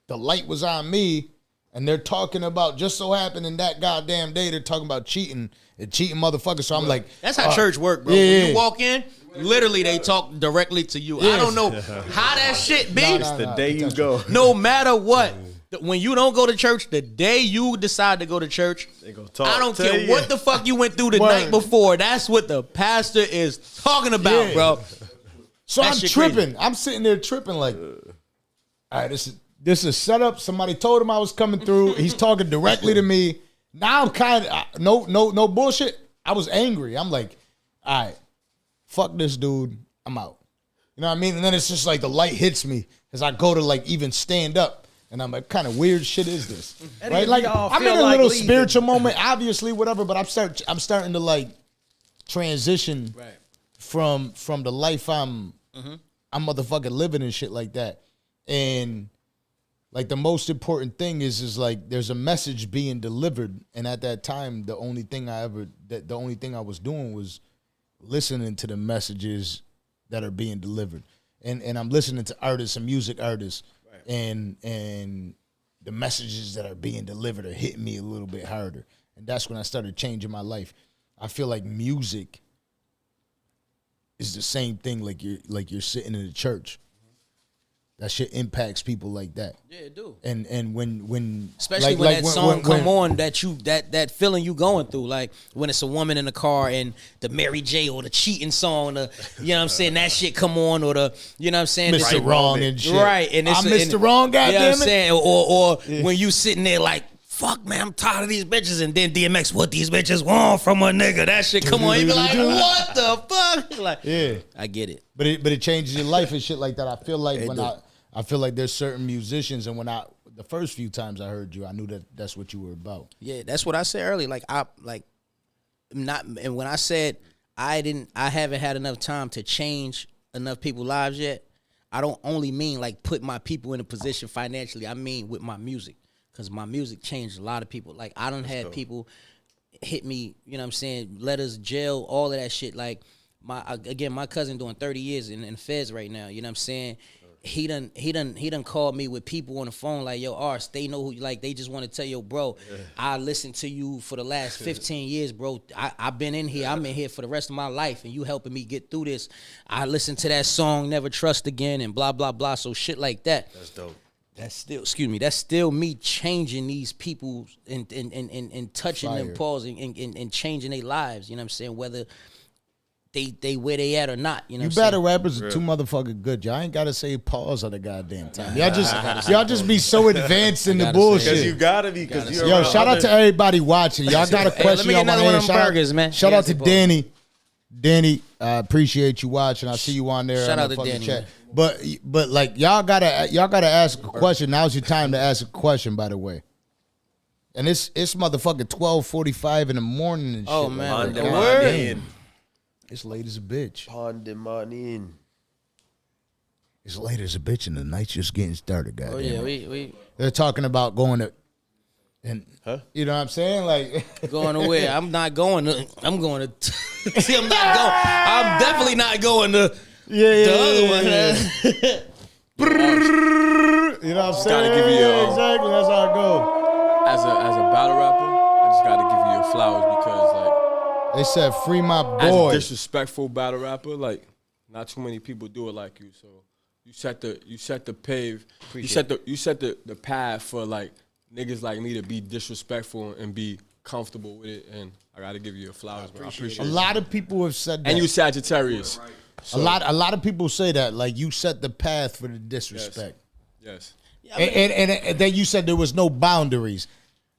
the light was on me, and they're talking about, just so happened in that goddamn day, they're talking about cheating motherfuckers. So I'm like, That's how church work, bro. yeah, When yeah. you walk in, literally they talk directly to you. I Yes. don't know how that shit be. Nah, The day you go, No matter what. When you don't go to church, the day you decide to go to church, they gonna talk. I don't to care you. what the fuck you went through the Word. night before. That's what the pastor is talking about, Yeah. bro. so That I'm shit tripping. crazy. I'm sitting there tripping like, all right, this is set up. Somebody told him I was coming through. He's talking directly to me. Now I'm kind of no bullshit. I was angry. I'm like, all right, fuck this dude. I'm out. You know what I mean? And then it's just like the light hits me as I go to like even stand up. And I'm like, kind of weird shit is this? Right? Like y'all I'm feel in a like little leaving. spiritual moment, obviously, whatever, but I'm starting to like transition from the life I'm motherfucking living and shit like that. And like the most important thing is like there's a message being delivered. And at that time, the only thing I was doing was listening to the messages that are being delivered. And I'm listening to artists and music artists, and the messages that are being delivered are hitting me a little bit harder. And that's when I started changing my life. I feel like music is the same thing like you're sitting in a church. that shit impacts people like that. Yeah, it do. And when Especially when that song come on, that feeling you going through, like when it's a woman in the car and the Mary J or the cheating song, you know what I'm saying, that shit come on, or the, you know what I'm saying, Mr. Wrong and shit. Right, and it's I'm Mr. Wrong, goddamn you know what I'm it. saying, or when you sitting there like, fuck man, I'm tired of these bitches, and then DMX, what these bitches want from a nigga, that shit come on, you be like, what the fuck? Like, yeah, I get it, but it changes your life and shit like that. I feel like I feel like there's certain musicians, and the first few times I heard you, I knew that's what you were about. Yeah, that's what I said earlier. And when I said I haven't had enough time to change enough people's lives yet, I don't only mean like put my people in a position financially. I mean with my music, because my music changed a lot of people. Like I done had people hit me, you know what I'm saying, letters, jail, all of that shit. Like my cousin doing 30 years in feds right now. You know what I'm saying. He done called me with people on the phone like, yo, Ars, they know who you like. They just want to tell you, bro, I listened to you for the last 15 years, bro. I've been in here. I'm in here for the rest of my life, and you helping me get through this. I listened to that song, Never Trust Again, and blah, blah, blah. So shit like that. That's dope. That's still me changing these people and touching them, pausing and changing their lives. You know what I'm saying? Whether they where they at or not, you know. You battle rappers are too motherfucking good. Y'all ain't gotta say pause all the goddamn time. Y'all just be so advanced in the bullshit. Because you gotta be. Yo, shout out to everybody watching. Y'all got a question? Let me get another one of them burgers, man. Shout out to Danny. Danny, I appreciate you watching. I see you on there. Shout out to Danny. Chat. But like y'all gotta ask a question. Now's your time to ask a question. By the way. And it's motherfucking 12:45 in the morning and shit. Oh man, the word. It's late as a bitch. Pandemonium. It's late as a bitch, and the night's just getting started, goddamn. Oh yeah, we They're talking about going to, and you know what I'm saying, like going to where? I'm not going to. I'm going to. See, I'm not going. I'm definitely not going to. The other one. You know what I'm saying? Gotta give you exactly. That's how it goes. As a battle rapper, I just gotta give you your flowers because like. They said, "Free my As boy." a disrespectful battle rapper, like not too many people do it like you. So you set the path for like niggas like me to be disrespectful and be comfortable with it. And I gotta give you your flowers, man. I appreciate a lot of people have said that. And you Sagittarius. So. A lot of people say that, like you set the path for the disrespect. Yes. Yeah, I mean, and then you said there was no boundaries.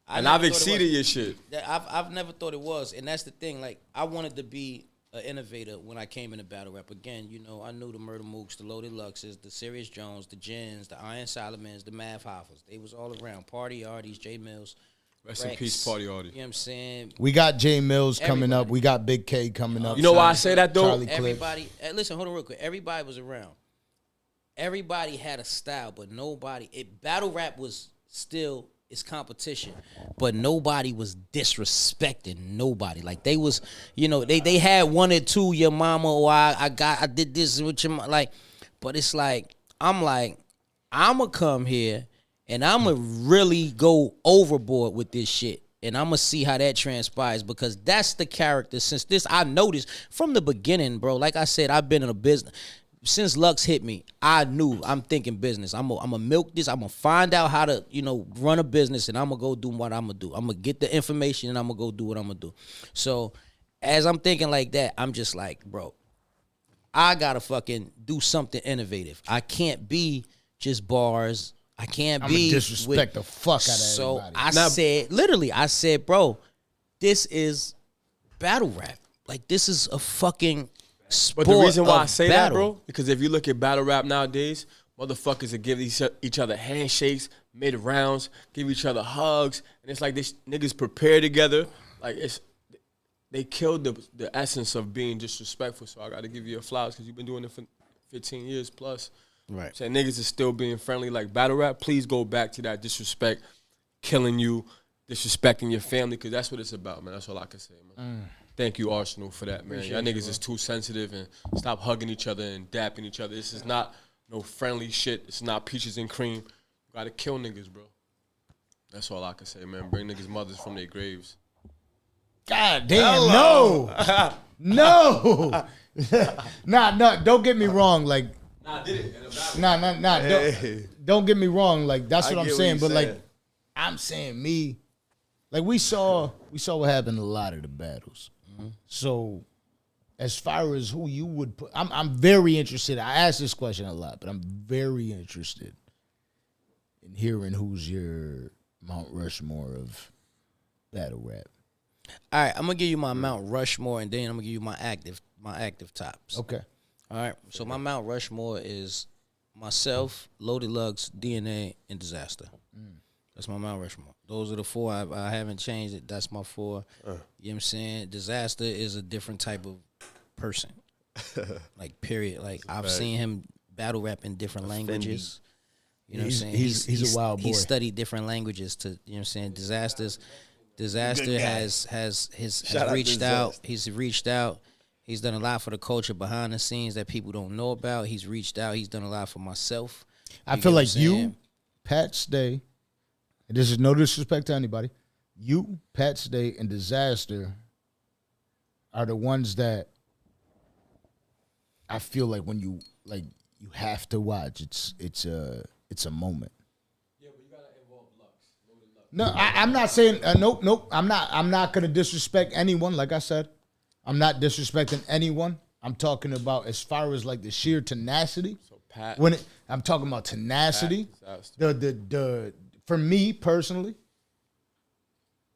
And I've exceeded your shit. I've never thought it was, and that's the thing. Like I wanted to be an innovator when I came into battle rap. Again, you know, I knew the Murder Mooks, the Loaded Luxes, the Serious Jones, the Jens, the Iron Solomons, the Mav Hoffers. They was all around. Party Arties, J Mills. Rest Rex, in peace, Party Artie. You know what I'm saying? We got J Mills coming up. We got Big K coming up. You know why I say that though? Charlie Everybody, listen, hold on real quick. Everybody was around. Everybody had a style, but battle rap was still. It's competition, but nobody was disrespecting nobody. Like they was, you know, they had one or two, your mama, or I did this with your mama, like, but it's like, I'ma come here and I'ma really go overboard with this shit. And I'ma see how that transpires because that's the character. Since this, I noticed from the beginning, bro, like I said, I've been in a business. Since Lux hit me, I knew I'm thinking business. I'm gonna milk this. I'm gonna find out how to, you know, run a business, and I'm gonna go do what I'm gonna do. I'm gonna get the information, and I'm gonna go do what I'm gonna do. So, as I'm thinking like that, I'm just like, bro, I gotta fucking do something innovative. I can't be just bars. I can't be disrespect the fuck out of so everybody. I said, bro, this is battle rap. Like this is a fucking. But the reason why I say that, battle. bro, because if you look at battle rap nowadays, motherfuckers will give each other handshakes, mid rounds, give each other hugs, and it's like this niggas prepare together. Like they killed the essence of being disrespectful. So I got to give you your flowers because you've been doing it for 15 years plus. Right. Saying niggas is still being friendly. Like battle rap, please go back to that disrespect, killing you, disrespecting your family, because that's what it's about, man. That's all I can say, man. Thank you, Arsonal, for that, man. Y'all niggas is too sensitive and stop hugging each other and dapping each other. This is not no friendly shit. It's not peaches and cream. You gotta kill niggas, bro. That's all I can say, man. Bring niggas' mothers from their graves. God damn, no. No. Nah, don't get me wrong. Like, Nah, I did it in a battle. Nah. Hey. Don't get me wrong. Like that's I what I'm get what saying. you But like, saying. I'm saying me. Like we saw what happened in a lot of the battles. So, as far as who you would put, I'm very interested. I ask this question a lot, but I'm very interested in hearing who's your Mount Rushmore of battle rap. All right, I'm gonna give you my Mount Rushmore, and then I'm gonna give you my active tops. Okay. All right. So my Mount Rushmore is myself, Loaded Lux, DNA, and Disaster. That's my Mount Rushmore. Those are the four. I haven't changed it. That's my four. You know what I'm saying? Disaster is a different type of person. Like, period. Like, I've seen him battle rap in different languages. You know what I'm saying? He's a wild boy. He studied different languages to, you know what I'm saying? Disaster has Shout out reached out. Disaster. He's reached out. He's done a lot for the culture behind the scenes that people don't know about. He's reached out. He's done a lot for myself. I You feel get what like I'm you, saying? Pat Stay, and this is no disrespect to anybody, you, Pat Stay, and Disaster are the ones that I feel like when you have to watch. It's a moment. Yeah, but you gotta involve Lux. Loaded Lux. No, I'm not saying nope. I'm not gonna disrespect anyone. Like I said, I'm not disrespecting anyone. I'm talking about as far as like the sheer tenacity. So Pat. I'm talking about tenacity. Pat, Disaster. The for me personally,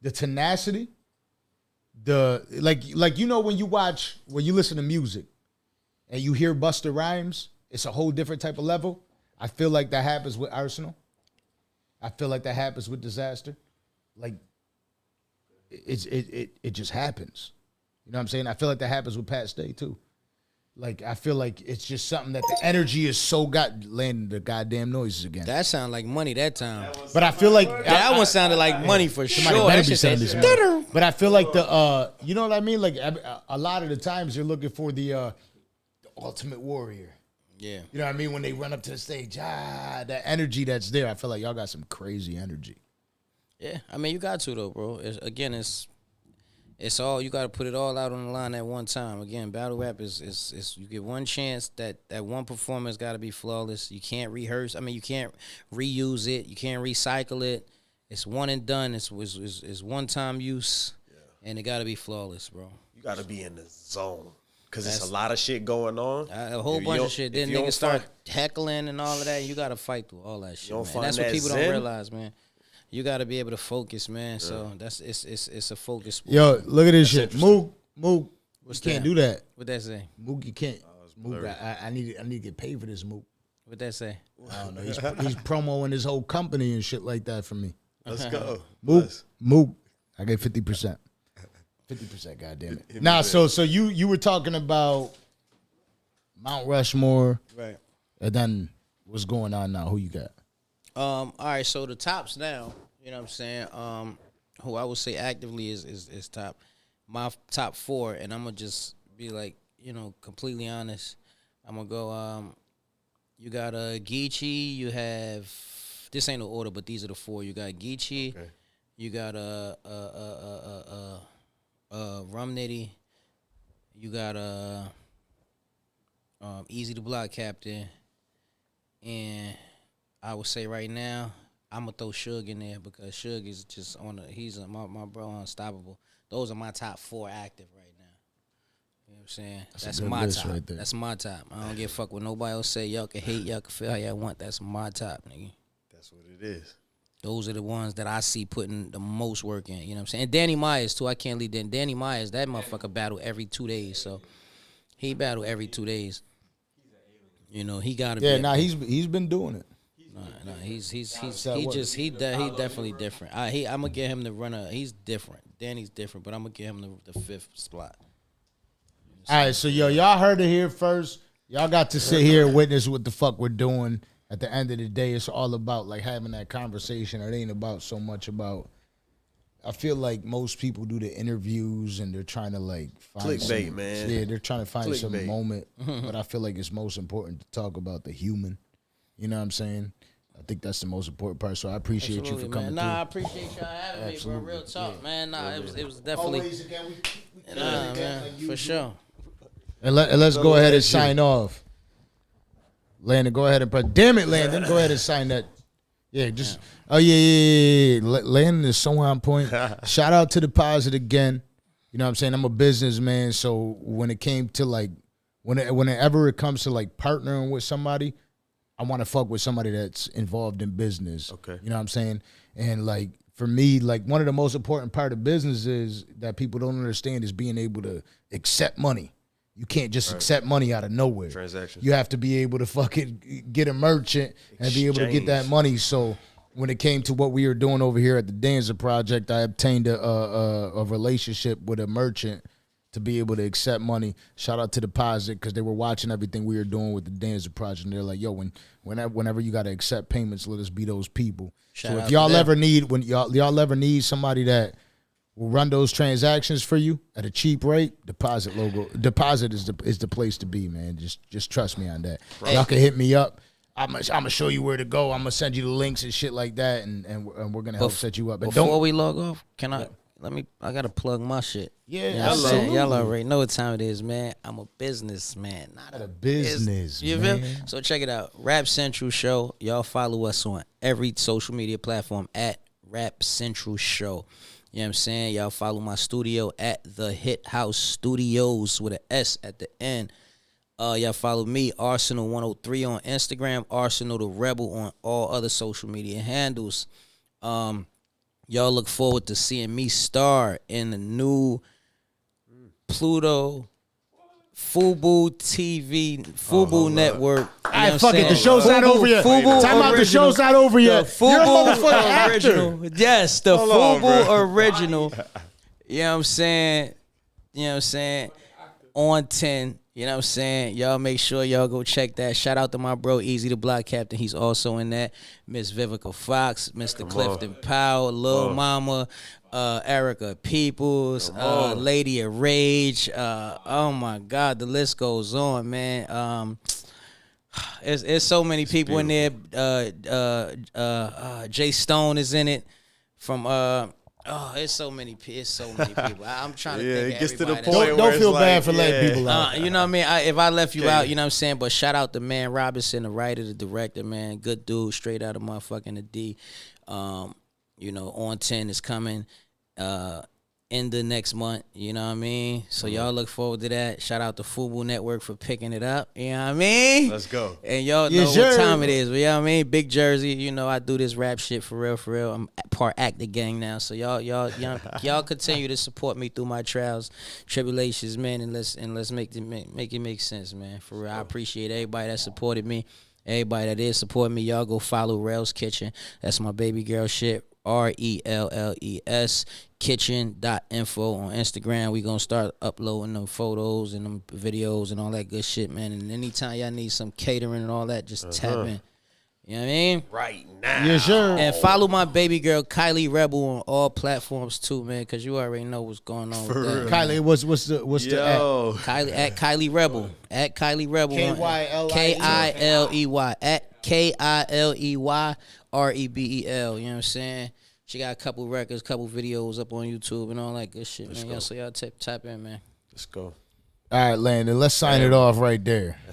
the tenacity, the like you know when you listen to music and you hear Busta Rhymes, it's a whole different type of level. I feel like that happens with Arsonal. I feel like that happens with Disaster. Like it just happens. You know what I'm saying? I feel like that happens with Pat Stay too. Like I feel like it's just something that the energy is so landing the goddamn noises again. That sounded like money that time. But I feel like That one sounded like money for somebody sure. better That be shit saying said, this. Man. But I feel like you know what I mean? Like a lot of the times you're looking for the ultimate warrior. yeah. You know what I mean? When they run up to the stage, that energy that's there. I feel like y'all got some crazy energy. Yeah, I mean, you got to though, bro. It's all, you got to put it all out on the line at one time. Again, battle rap is you get one chance. That one performance got to be flawless. You can't rehearse. I mean, you can't reuse it. You can't recycle it. It's one and done. It's one time use, and it got to be flawless, bro. You got to be in the zone because there's a lot of shit going on. A whole If you bunch don't- of shit. if Then you don't niggas start find- heckling and all of that. You got to fight through all that shit, don't man. find That's what that people don't zen? realize, man. You got to be able to focus, man. So it's a focus. Sport. Yo, look at this shit. Mook, you What's can't that? do that. What that say? Mook, you can't. Mook, I need to get paid for this, Mook. What that say? I don't know. He's promoting his whole company and shit like that for me. Let's go. Mook, I get 50%. 50%, goddamn it. Nah, so you were talking about Mount Rushmore, Right. and then what's going on now? Who you got? All right, so the tops now, you know what I'm saying? Who I would say actively is top. My top four, and I'm gonna just be like, you know, completely honest. I'm gonna go, you got Geechee, you have, this ain't no order, but these are the four. You got Geechee, you got Rum Nitty, you got Easy the Block Captain, and I would say right now, I'm gonna throw Suge in there because Suge is just my bro unstoppable. Those are my top four active right now. You know what I'm saying? That's a good my list top. right there. That's my top. I don't give a fuck what nobody else say. Y'all can hate, y'all can feel how y'all want. That's my top, nigga. That's what it is. Those are the ones that I see putting the most work in. You know what I'm saying? And Danny Myers too. I can't leave that. Danny Myers, that motherfucker battle every 2 days. So he battle every 2 days. You know, he gotta Yeah, be. he's been doing it. No, he's that what? he definitely different. I'm gonna get him the runner. He's different. Danny's different, but I'm gonna get him the fifth spot. All right, so y'all heard it here first. Y'all got to sit here and witness what the fuck we're doing. At the end of the day, it's all about like having that conversation. It ain't about so much about. I feel like most people do the interviews and they're trying to like find Clickbait, some, man. Yeah, they're trying to find some Clickbait. moment. But I feel like it's most important to talk about the human. You know what I'm saying? I think that's the most important part. So I appreciate you for coming man. Nah, I through. appreciate y'all having me, bro. Real talk, man. Nah, it was definitely. Nah, man, for sure. And let's go ahead and sign off. Landon, go ahead and press. Damn it, Landon. Go ahead and sign that. Yeah, just. Oh, yeah. Landon is so on point. Shout out to Deposit again. You know what I'm saying? I'm a businessman, so when it came to, like, whenever it comes to, like, partnering with somebody, I want to fuck with somebody that's involved in business. Okay. You know what I'm saying? And, like, for me, like, one of the most important part of business is that people don't understand is being able to accept money. You can't just accept money out of nowhere. Transactions. You have to be able to fucking get a merchant and be able to get that money. So when it came to what we were doing over here at the Danza Project, I obtained a relationship with a merchant to be able to accept money. Shout out to Deposit because they were watching everything we were doing with the Danza Project. And they're like, yo, whenever you got to accept payments, let us be those people. So if y'all ever need somebody that will run those transactions for you at a cheap rate, Deposit is the place to be, man. Just trust me on that. Right. Y'all can hit me up. I'm gonna show you where to go. I'm gonna send you the links and shit like that, and we're gonna help set you up. And before we log off, I gotta plug my shit. Yeah, you know what I'm saying? Y'all already know what time it is, man. I'm a businessman, not a business. You feel? So check it out. Rap Central Show. Y'all follow us on every social media platform at Rap Central Show. You know what I'm saying? Y'all follow my studio at The Hit House Studios with an S at the end. Y'all follow me, Arsonal 103 on Instagram, Arsonal the Rebel on all other social media handles. Y'all look forward to seeing me star in the new Pluto Fubu TV, Fubu Network. I fuck it. The show's not over yet. Time out. The show's not over yet. The Fubu original. Yes, the Fubu original. You know what I'm saying? You know what I'm saying? On 10. You know what I'm saying? Y'all make sure y'all go check that. Shout out to my bro, Easy the Block Captain. He's also in that. Miss Vivica Fox, Mr. Clifton Powell, Lil Mama, Erica Peoples, Lady of Rage. Oh, my God. The list goes on, man. It's so many people in there. Jay Stone is in it from... it's so many people. I'm trying to think. It gets to the point. Don't feel bad for letting people out. You know what I mean? If I left you out, you know what I'm saying. But shout out to Man Robinson, the writer, the director, man, good dude, straight out of motherfucking the D. You know, On 10 is coming in the next month. You know what I mean? So y'all look forward to that. Shout out to Fubu Network for picking it up. You know what I mean? Let's go. And y'all know what time it is. You know what I mean? Big Jersey. You know I do this rap shit for real. I'm part actor gang now. So y'all continue to support me through my trials, tribulations, man. And let's make it make sense, man. For real, I appreciate everybody that supported me. Everybody that is supporting me, y'all go follow Rel's Kitchen. That's my baby girl shit. RELLES kitchen.info on Instagram. We gonna start uploading them photos and them videos and all that good shit, man. And anytime y'all need some catering and all that, just tap in. You know what I mean? Right now. Yes, sir. And follow my baby girl Kylie Rebel on all platforms too, man, because you already know what's going on with that. Kylie, what's the at? Kylie at Kylie Rebel. At Kylie Rebel. KILEY. At KILEY REBEL. You know what I'm saying? She got a couple records, couple videos up on YouTube and all that good shit, man. So y'all tap in, man. Let's go. All right, Landon, let's sign it off right there.